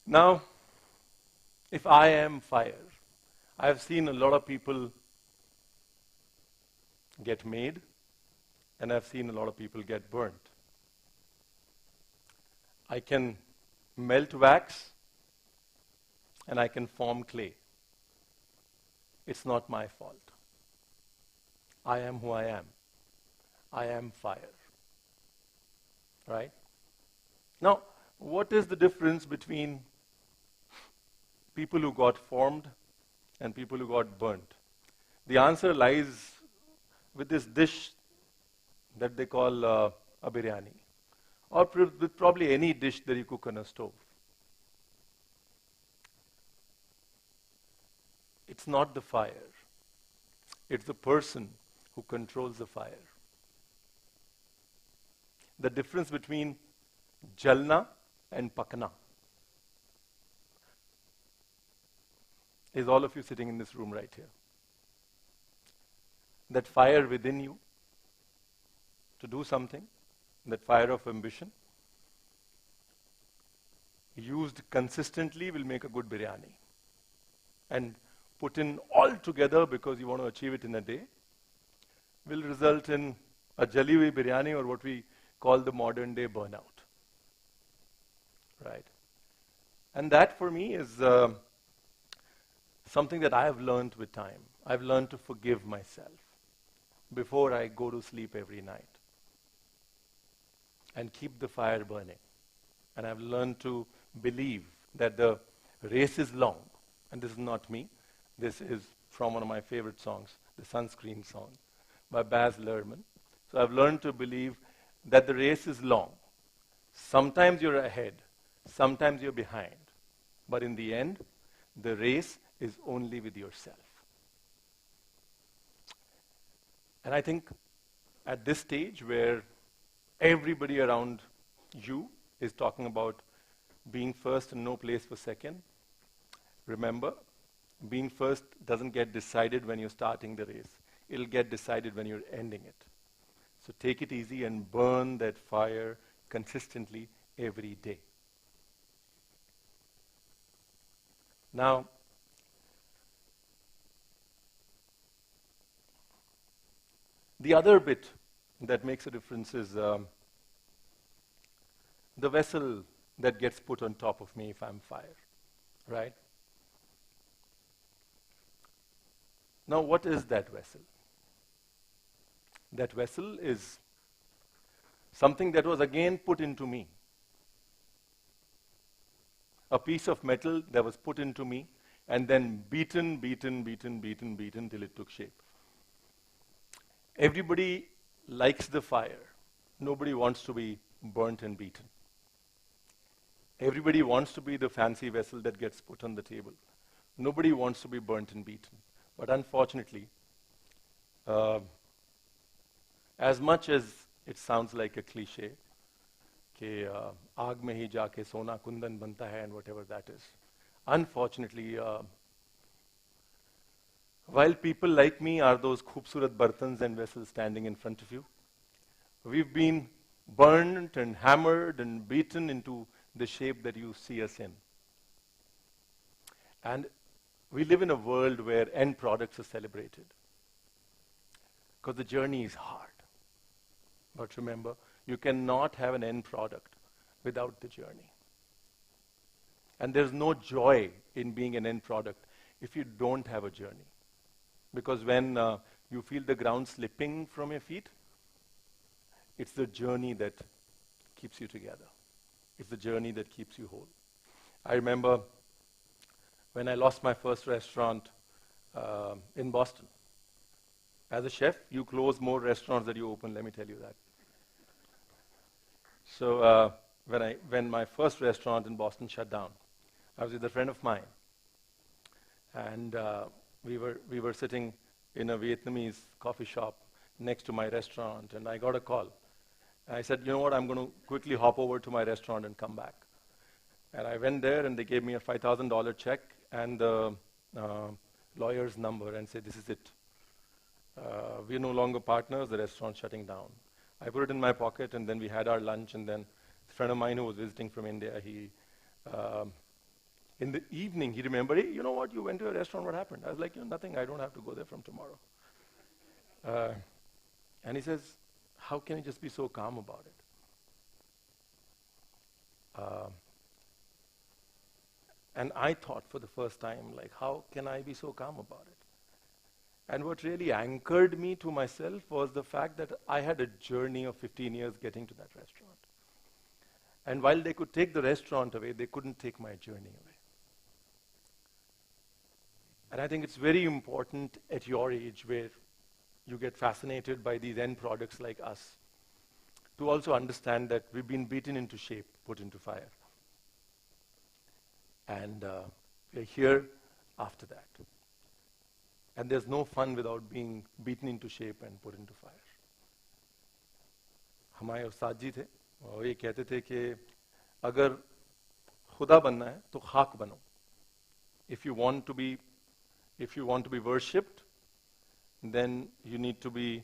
Now, if I am fire, I've seen a lot of people get made, and I've seen a lot of people get burnt. I can melt wax, and I can form clay. It's not my fault. I am who I am. I am fire. Right? Now, what is the difference between people who got formed and people who got burnt? The answer lies with this dish that they call a biryani, or with probably any dish that you cook on a stove. It's not the fire. It's the person who controls the fire. The difference between jalna and pakna is all of you sitting in this room right here. That fire within you to do something, that fire of ambition, used consistently will make a good biryani. And put in all together because you want to achieve it in a day, will result in a jali hui biryani, or what we call the modern day burnout. Right? And that for me is something that I have learned with time. I've learned to forgive myself before I go to sleep every night and keep the fire burning. And I've learned to believe that the race is long. And this is not me. This is from one of my favorite songs, the Sunscreen song by Baz Luhrmann. So I've learned to believe that the race is long. Sometimes you're ahead, sometimes you're behind. But in the end, the race is only with yourself. And I think at this stage where everybody around you is talking about being first and no place for second, remember, being first doesn't get decided when you're starting the race. It'll get decided when you're ending it. So take it easy and burn that fire consistently every day. Now, the other bit that makes a difference is the vessel that gets put on top of me if I'm fire, right? Now, what is that vessel? That vessel is something that was again put into me. A piece of metal that was put into me and then beaten till it took shape. Everybody likes the fire. Nobody wants to be burnt and beaten. Everybody wants to be the fancy vessel that gets put on the table. Nobody wants to be burnt and beaten. But unfortunately, as much as it sounds like a cliche, कि आग में ही जाके सोना कुंदन बनता है and whatever that is. Unfortunately, while people like me are those खूबसूरत बर्तन्स and vessels standing in front of you, we've been burned and hammered and beaten into the shape that you see us in. And we live in a world where end products are celebrated because the journey is hard. But remember, you cannot have an end product without the journey. And there's no joy in being an end product if you don't have a journey. Because when you feel the ground slipping from your feet, it's the journey that keeps you together. It's the journey that keeps you whole. I remember when I lost my first restaurant in Boston. As a chef, you close more restaurants than you open, let me tell you that. So when my first restaurant in Boston shut down, I was with a friend of mine. And we were sitting in a Vietnamese coffee shop next to my restaurant, and I got a call. I said, you know what, I'm going to quickly hop over to my restaurant and come back. And I went there, and they gave me a $5,000 check and the lawyer's number and said, this is it. We're no longer partners, the restaurant's shutting down. I put it in my pocket, and then we had our lunch, and then a friend of mine who was visiting from India, in the evening, he remembered, hey, you know what, you went to a restaurant, what happened? I was like, nothing, I don't have to go there from tomorrow. And he says, how can you just be so calm about it? And I thought for the first time, like, how can I be so calm about it? And what really anchored me to myself was the fact that I had a journey of 15 years getting to that restaurant. And while they could take the restaurant away, they couldn't take my journey away. And I think it's very important at your age where you get fascinated by these end products like us to also understand that we've been beaten into shape, put into fire. And we're here after that. And there's no fun without being beaten into shape and put into fire. हमारे उस्ताद जी थे और ये कहते थे कि अगर खुदा बनना है तो खाक बनो. If you want to be worshipped, then you need to be,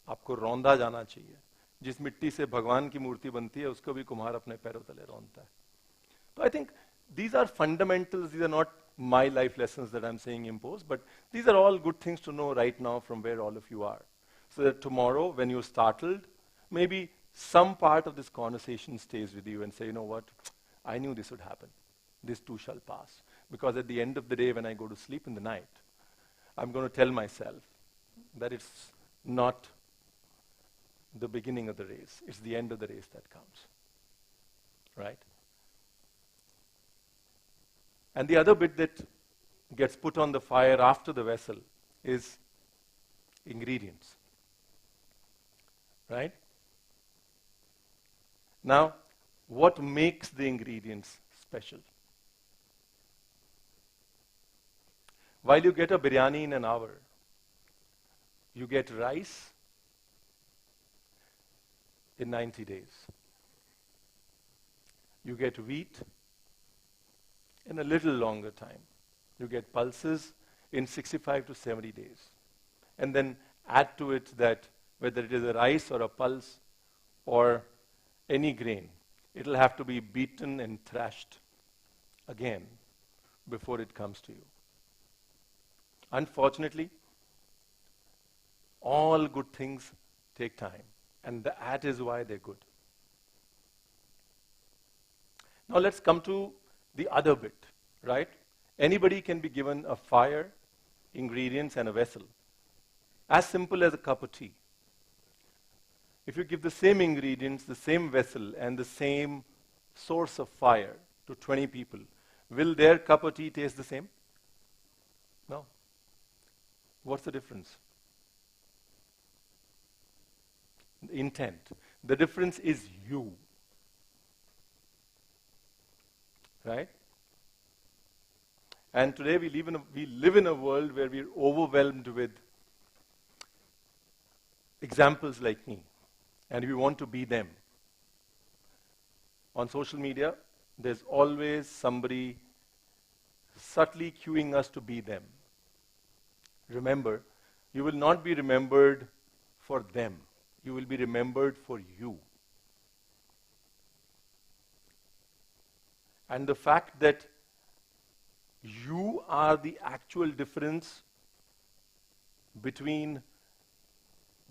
आपको रौंदा जाना चाहिए. जिस मिट्टी से भगवान की मूर्ति बनती है उसको भी कुम्हार अपने पैरों तले रौंदता है. So I think these are fundamentals. These are not my life lessons that I'm saying imposed, but these are all good things to know right now from where all of you are. So that tomorrow, when you're startled, maybe some part of this conversation stays with you and say, you know what, I knew this would happen. This too shall pass. Because at the end of the day, when I go to sleep in the night, I'm going to tell myself that it's not the beginning of the race. It's the end of the race that counts. right? And the other bit that gets put on the fire after the vessel is ingredients, right? Now, what makes the ingredients special? While you get a biryani in an hour, you get rice in 90 days. You get wheat in a little longer time. You get pulses in 65 to 70 days. And then add to it that whether it is a rice or a pulse or any grain, it'll have to be beaten and thrashed again before it comes to you. Unfortunately, all good things take time, and that is why they're good. Now let's come to the other bit, right? Anybody can be given a fire, ingredients, and a vessel. As simple as a cup of tea. If you give the same ingredients, the same vessel, and the same source of fire to 20 people, will their cup of tea taste the same? No. What's the difference? The intent. The difference is you. Right? And today we live in a world where we're overwhelmed with examples like me, and we want to be them. On social media, there's always somebody subtly cueing us to be them. Remember, you will not be remembered for them. You will be remembered for you. And the fact that you are the actual difference between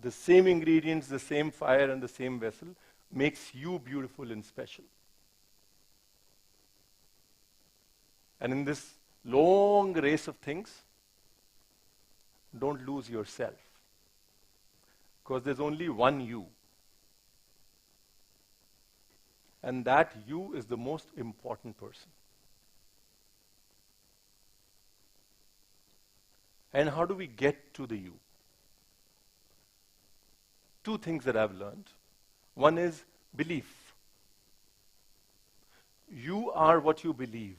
the same ingredients, the same fire, and the same vessel makes you beautiful and special. And in this long race of things, don't lose yourself. Because there's only one you. And that you is the most important person. And how do we get to the you? Two things that I've learned. One is belief. You are what you believe.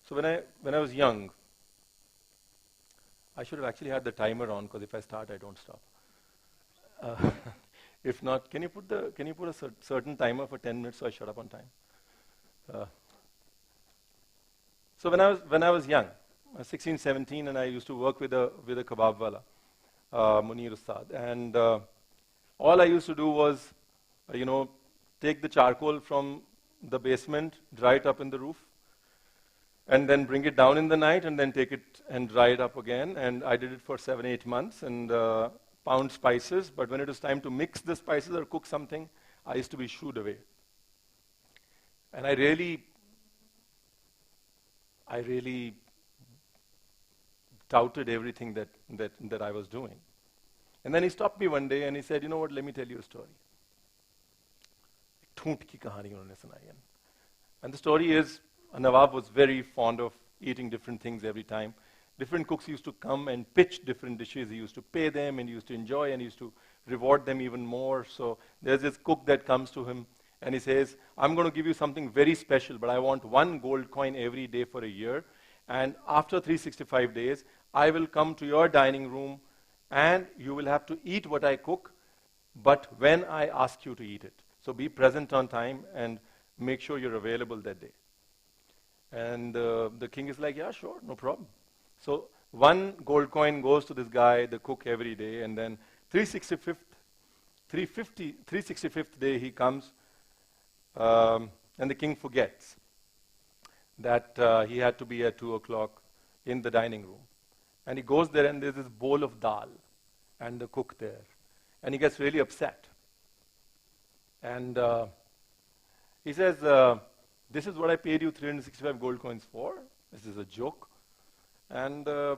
So when I was young, I should have actually had the timer on, because if I start, I don't stop. If not, can you put a certain timer for 10 minutes so I shut up on time? So when I was young, I was 16, 17, and I used to work with a kebab wala, Munir Ustad, and all I used to do was, take the charcoal from the basement, dry it up in the roof, and then bring it down in the night, and then take it and dry it up again. And I did it for 7-8 months, and pound spices. But when it was time to mix the spices or cook something, I used to be shooed away. And I really doubted everything that I was doing. And then he stopped me one day and he said, you know what, let me tell you a story. And the story is, a Nawab was very fond of eating different things every time. Different cooks used to come and pitch different dishes. He used to pay them and he used to enjoy and he used to reward them even more. So there's this cook that comes to him and he says, I'm going to give you something very special, but I want 1 gold coin every day for a year. And after 365 days, I will come to your dining room and you will have to eat what I cook, but when I ask you to eat it. So be present on time and make sure you're available that day. And the king is like, yeah, sure, no problem. So 1 gold coin goes to this guy, the cook, every day, and then 365th day he comes, and the king forgets that he had to be at 2 o'clock in the dining room. And he goes there and there's this bowl of dal and the cook there. And he gets really upset. And he says, this is what I paid you 365 gold coins for? This is a joke. And the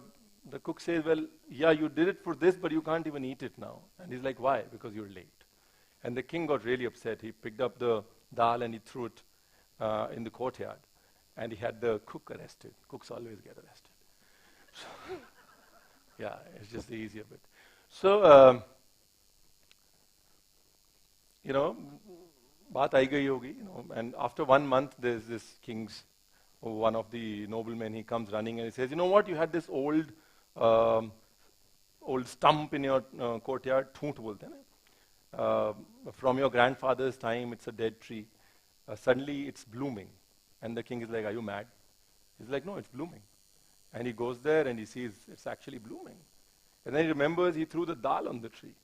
cook says, well, yeah, you did it for this, but you can't even eat it now. And he's like, why? Because you're late. And the king got really upset. He picked up the dal and he threw it in the courtyard. And he had the cook arrested. Cooks always get arrested. So yeah, it's just the easier bit. So, you know, baat aayi gayi hogi, you know, and after 1 month, there's this king's, one of the noblemen, he comes running and he says, you know what, you had this old stump in your courtyard, thoot bolte hain na? From your grandfather's time, it's a dead tree. Suddenly, it's blooming. And the king is like, are you mad? He's like, no, it's blooming. And he goes there and he sees it's actually blooming. And then he remembers he threw the dal on the tree.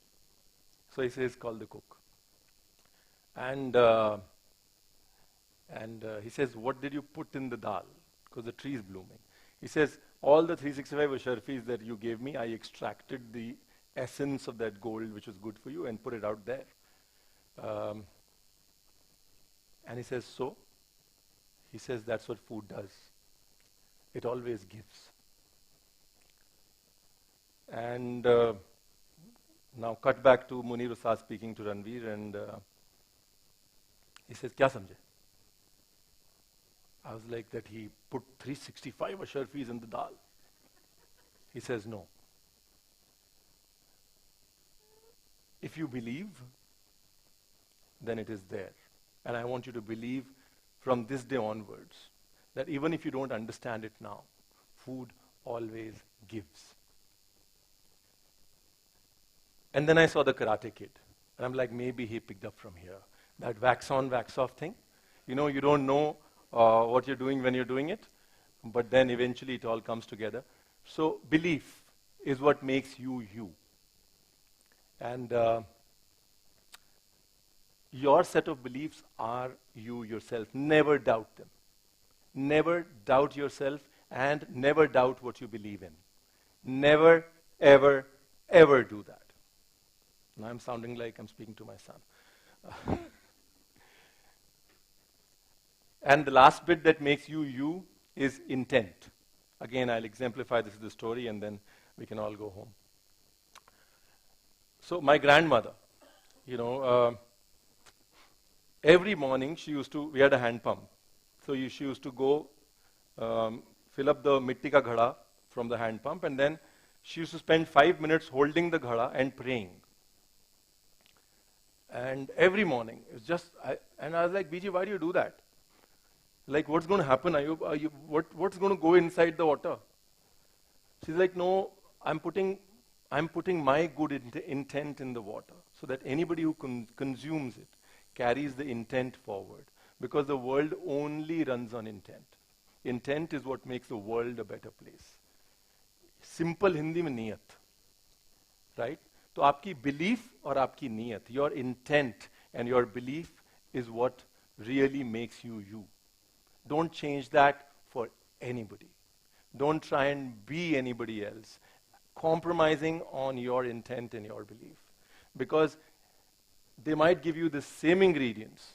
So he says, call the cook. And he says, what did you put in the dal? Because the tree is blooming. He says, all the 365 sharfis that you gave me, I extracted the essence of that gold which was good for you and put it out there. And he says, so? He says, that's what food does. It always gives. And now cut back to Munir Usad speaking to Ranveer, and he says, kya samjhe? I was like, that he put 365 sharfis in the dal. He says, no. If you believe, then it is there. And I want you to believe from this day onwards that even if you don't understand it now, food always gives. And then I saw the Karate Kid. And I'm like, maybe he picked up from here. That wax on, wax off thing. You know, you don't know what you're doing when you're doing it, but then eventually it all comes together. So belief is what makes you you. And your set of beliefs are you yourself. Never doubt them. Never doubt yourself and never doubt what you believe in. Never, ever, ever do that. Now I'm sounding like I'm speaking to my son. And the last bit that makes you you is intent. Again, I'll exemplify this with the story and then we can all go home. So my grandmother, you know, every morning we had a hand pump. So she used to go fill up the mitti ka ghada from the hand pump, and then she used to spend 5 minutes holding the ghada and praying. And every morning, it's just, and I was like, Biji, why do you do that? Like, what's going to happen? What's going to go inside the water? She's like, no, I'm putting my good intent in the water so that anybody who consumes it carries the intent forward. Because the world only runs on intent. Intent is what makes the world a better place. Simple Hindi mein niyat. Right? So aapki belief or aapki niyat, your intent and your belief is what really makes you you. Don't change that for anybody. Don't try and be anybody else, compromising on your intent and your belief. Because they might give you the same ingredients,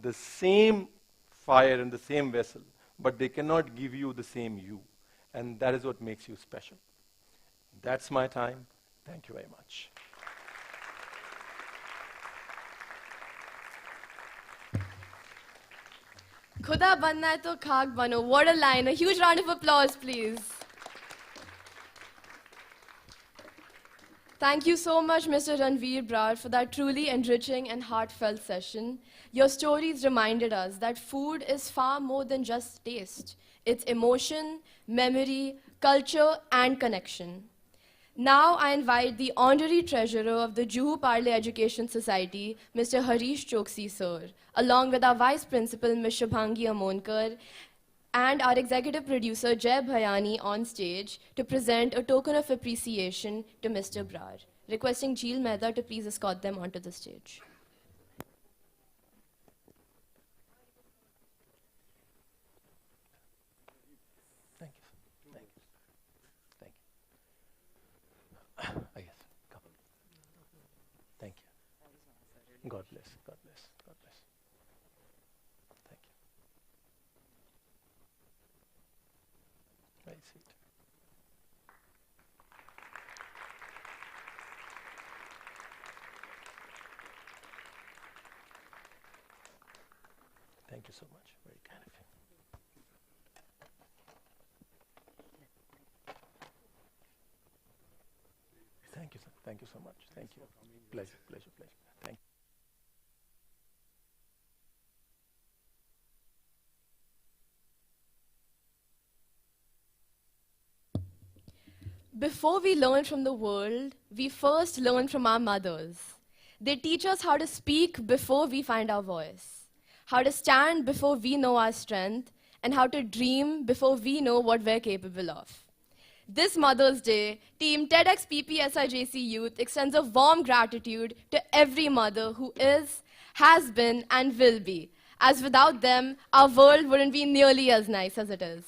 the same fire and the same vessel, but they cannot give you the same you. And that is what makes you special. That's my time. Thank you very much. Khuda banna hai to khak bano. What a line. A huge round of applause, please. Thank you so much, Mr. Ranveer Brar, for that truly enriching and heartfelt session. Your stories reminded us that food is far more than just taste. It's emotion, memory, culture, and connection. Now I invite the honorary treasurer of the Juhu Parle Education Society, Mr. Harish Choksi sir, along with our vice principal, Ms. Shubhangi Amonkar, and our executive producer, Jay Bhayani, on stage to present a token of appreciation to Mr. Brar. Requesting Jeel Mehta to please escort them onto the stage. Thank you. Thank you. Thank you. Yes, come. Thank you. God bless. God bless. God bless. Thank you. Very sweet. Thank you so much. Very kind of you. Thank you, sir. Thank you so much. Thank you. Pleasure, pleasure, pleasure. Thank you. Before we learn from the world, we first learn from our mothers. They teach us how to speak before we find our voice, how to stand before we know our strength, and how to dream before we know what we're capable of. This Mother's Day, Team TEDxPPSIJC Youth extends a warm gratitude to every mother who is, has been, and will be, as without them, our world wouldn't be nearly as nice as it is.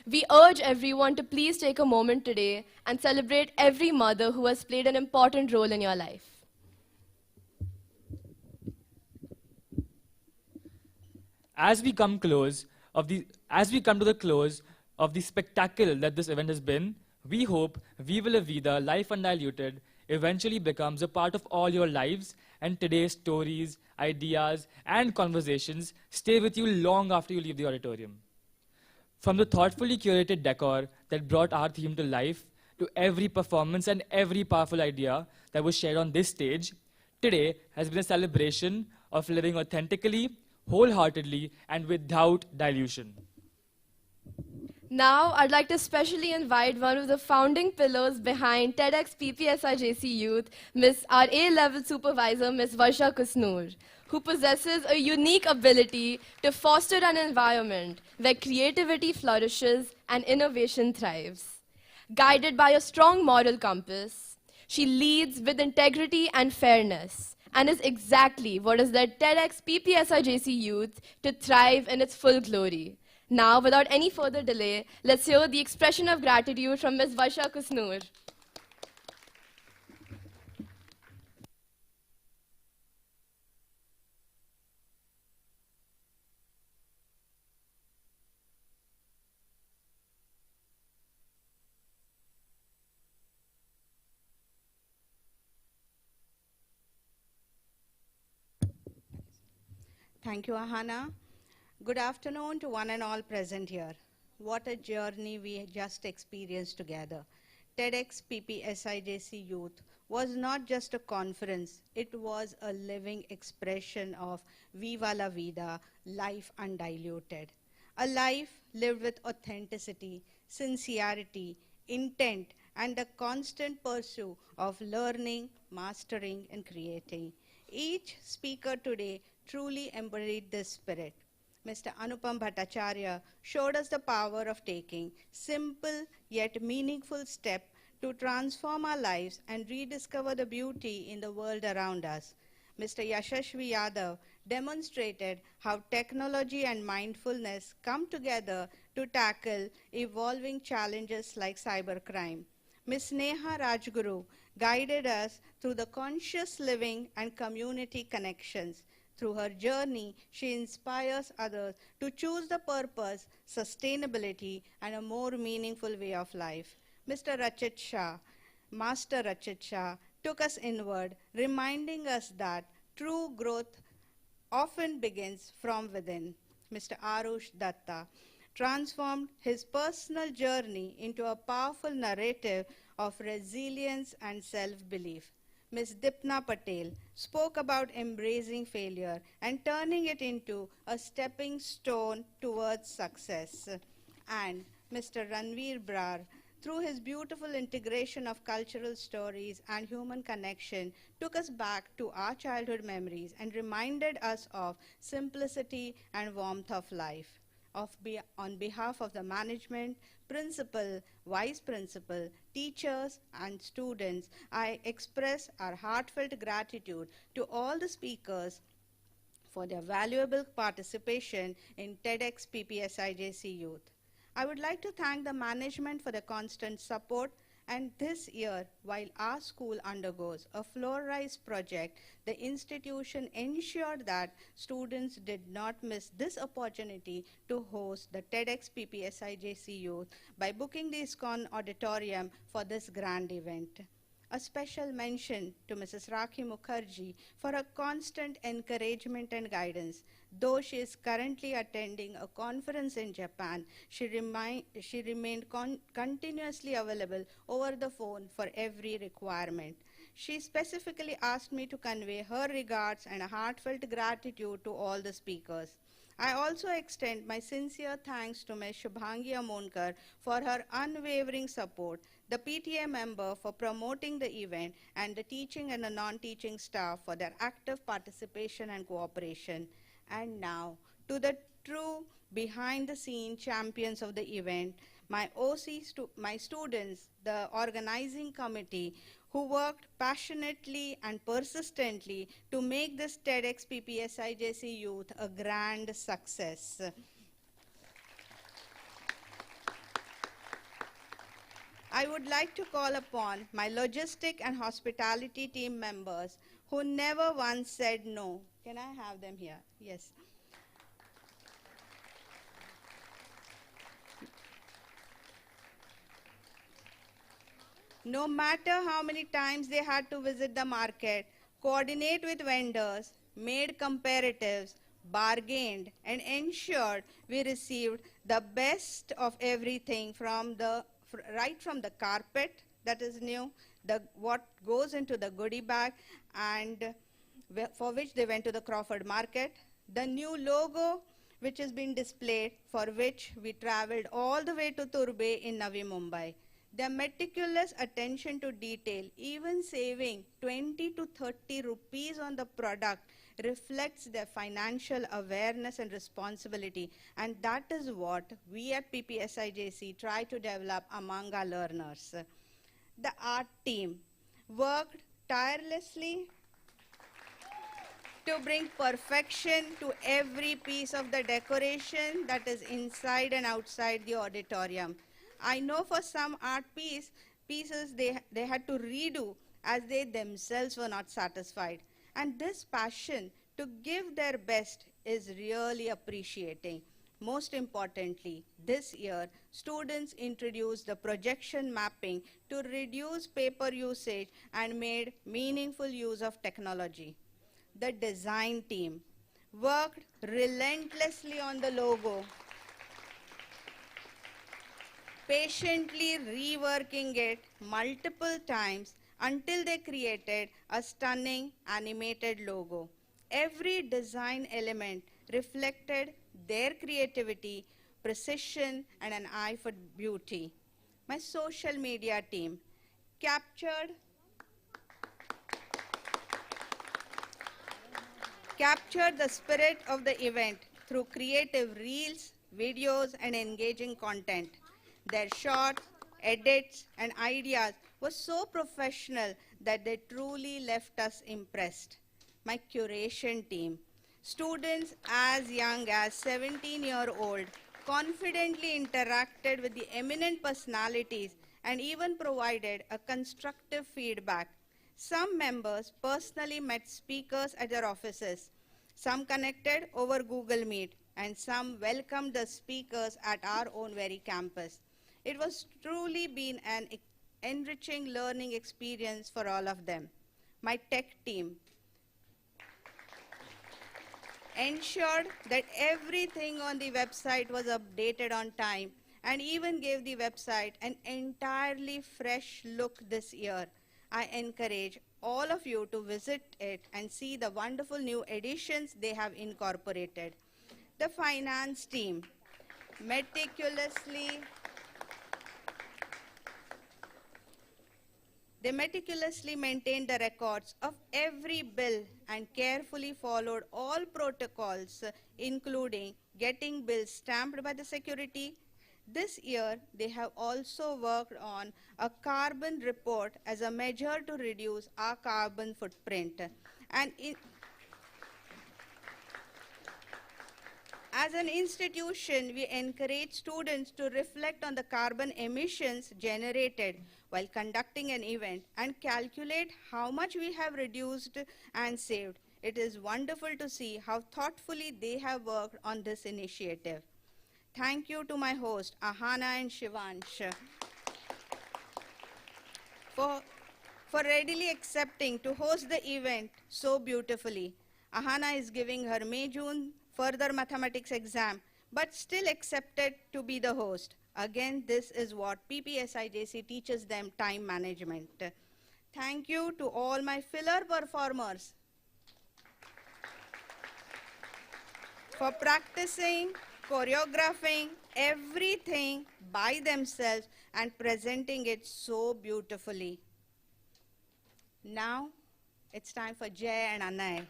We urge everyone to please take a moment today and celebrate every mother who has played an important role in your life. As we come to the close of the spectacle that this event has been, we hope Viva La Vida, Life Undiluted, eventually becomes a part of all your lives, and today's stories, ideas, and conversations stay with you long after you leave the auditorium. From the thoughtfully curated decor that brought our theme to life, to every performance and every powerful idea that was shared on this stage, today has been a celebration of living authentically, wholeheartedly, and without dilution. Now, I'd like to specially invite one of the founding pillars behind TEDxPPSIJC Youth, our A-level supervisor, Ms. Varsha Kusnoor, who possesses a unique ability to foster an environment where creativity flourishes and innovation thrives. Guided by a strong moral compass, she leads with integrity and fairness, and is exactly what is led TEDxPPSIJC Youth to thrive in its full glory. Now, without any further delay, let's hear the expression of gratitude from Ms. Varsha Kusnoor. Thank you, Ahana. Good afternoon to one and all present here. What a journey we just experienced together. TEDxPPSIJC Youth was not just a conference, it was a living expression of Viva La Vida, life undiluted. A life lived with authenticity, sincerity, intent, and the constant pursuit of learning, mastering, and creating. Each speaker today truly embodied this spirit. Mr. Anupam Bhattacharya showed us the power of taking simple yet meaningful steps to transform our lives and rediscover the beauty in the world around us. Mr. Yashasvi Yadav demonstrated how technology and mindfulness come together to tackle evolving challenges like cybercrime. Ms. Sneha Rajguru guided us through the conscious living and community connections. Through her journey, she inspires others to choose the purpose, sustainability, and a more meaningful way of life. Mr. Rajett Shah, Master Rajett Shah, took us inward, reminding us that true growth often begins from within. Mr. Arush Dutta transformed his personal journey into a powerful narrative of resilience and self-belief. Ms. Dipna Patel spoke about embracing failure and turning it into a stepping stone towards success. And Mr. Ranveer Brar, through his beautiful integration of cultural stories and human connection, took us back to our childhood memories and reminded us of simplicity and warmth of life. On behalf of the management, principal, vice principal, teachers, and students, I express our heartfelt gratitude to all the speakers for their valuable participation in TEDxPPSIJC Youth. I would like to thank the management for the constant support, and this year, while our school undergoes a floor-rise project, the institution ensured that students did not miss this opportunity to host the TEDxPPSIJC Youth by booking the ISKCON auditorium for this grand event. A special mention to Mrs. Rakhi Mukherjee for her constant encouragement and guidance. Though she is currently attending a conference in Japan, she remained continuously available over the phone for every requirement. She specifically asked me to convey her regards and a heartfelt gratitude to all the speakers. I also extend my sincere thanks to Ms. Shubhangi Amonkar for her unwavering support, the PTA member for promoting the event, and the teaching and the non-teaching staff for their active participation and cooperation. And now, to the true behind-the-scene champions of the event, my my students, the organizing committee, who worked passionately and persistently to make this TEDxPPSIJC Youth a grand success. I would like to call upon my logistic and hospitality team members who never once said no. Can I have them here? Yes. No matter how many times they had to visit the market, coordinate with vendors, made comparatives, bargained, and ensured we received the best of everything right from the carpet that is new, what goes into the goodie bag, and for which they went to the Crawford Market, the new logo which has been displayed, for which we traveled all the way to Turbe in Navi Mumbai. Their meticulous attention to detail, even saving 20 to 30 rupees on the product, reflects their financial awareness and responsibility. And that is what we at PPSIJC try to develop among our learners. The art team worked tirelessly to bring perfection to every piece of the decoration that is inside and outside the auditorium. I know for some art pieces they had to redo as they themselves were not satisfied. And this passion to give their best is really appreciating. Most importantly, this year, students introduced the projection mapping to reduce paper usage and made meaningful use of technology. The design team worked relentlessly on the logo, patiently reworking it multiple times until they created a stunning animated logo. Every design element reflected their creativity, precision, and an eye for beauty. My social media team captured the spirit of the event through creative reels, videos, and engaging content. Their shots, edits, and ideas were so professional that they truly left us impressed. My curation team, students as young as 17-year-old, confidently interacted with the eminent personalities and even provided a constructive feedback. Some members personally met speakers at their offices. Some connected over Google Meet, and some welcomed the speakers at our own very campus. It was truly been an enriching learning experience for all of them. My tech team ensured that everything on the website was updated on time and even gave the website an entirely fresh look this year. I encourage all of you to visit it and see the wonderful new additions they have incorporated. The finance team meticulously maintained the records of every bill and carefully followed all protocols, including getting bills stamped by the security. This year, they have also worked on a carbon report as a measure to reduce our carbon footprint. And as an institution, we encourage students to reflect on the carbon emissions generated while conducting an event and calculate how much we have reduced and saved. It is wonderful to see how thoughtfully they have worked on this initiative. Thank you to my hosts, Ahana and Shivansh, for for readily accepting to host the event so beautifully. Ahana is giving her May-June further mathematics exam, but still accepted to be the host. Again, this is what PPSIJC teaches them, time management. Thank you to all my filler performers for practicing, choreographing everything by themselves and presenting it so beautifully. Now, it's time for Jay and Anay.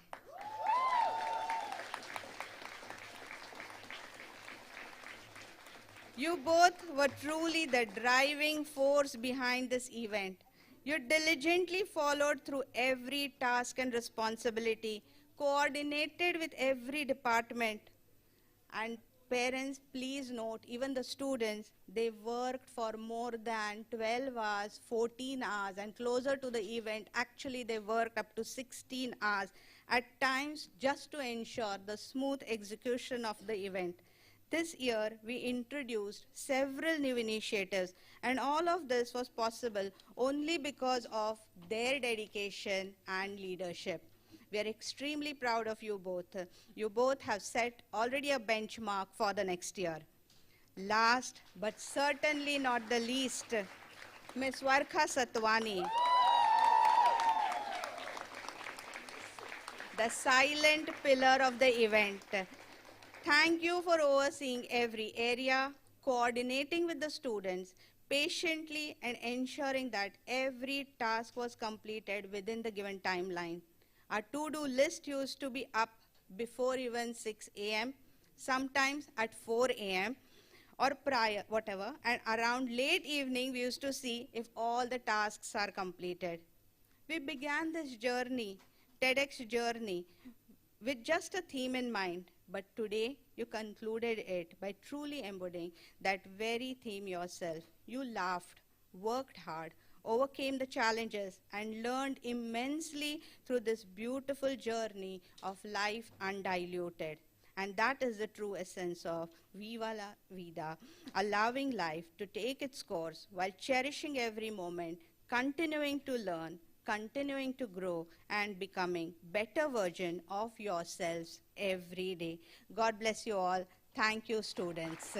You both were truly the driving force behind this event. You diligently followed through every task and responsibility, coordinated with every department. And parents, please note, even the students, they worked for more than 12 hours, 14 hours, and closer to the event, actually they worked up to 16 hours at times just to ensure the smooth execution of the event. This year, we introduced several new initiatives, and all of this was possible only because of their dedication and leadership. We are extremely proud of you both. You both have set already a benchmark for the next year. Last, but certainly not the least, Ms. Varkha Satwani, the silent pillar of the event. Thank you for overseeing every area, coordinating with the students, patiently and ensuring that every task was completed within the given timeline. Our to-do list used to be up before even 6 a.m., sometimes at 4 a.m. or prior, whatever, and around late evening we used to see if all the tasks are completed. We began this journey, TEDx journey, with just a theme in mind, but today you concluded it by truly embodying that very theme yourself. You laughed, worked hard, overcame the challenges, and learned immensely through this beautiful journey of life undiluted. And that is the true essence of Viva La Vida, allowing life to take its course while cherishing every moment, continuing to learn, continuing to grow, and becoming better version of yourselves every day. God bless you all. Thank you, students.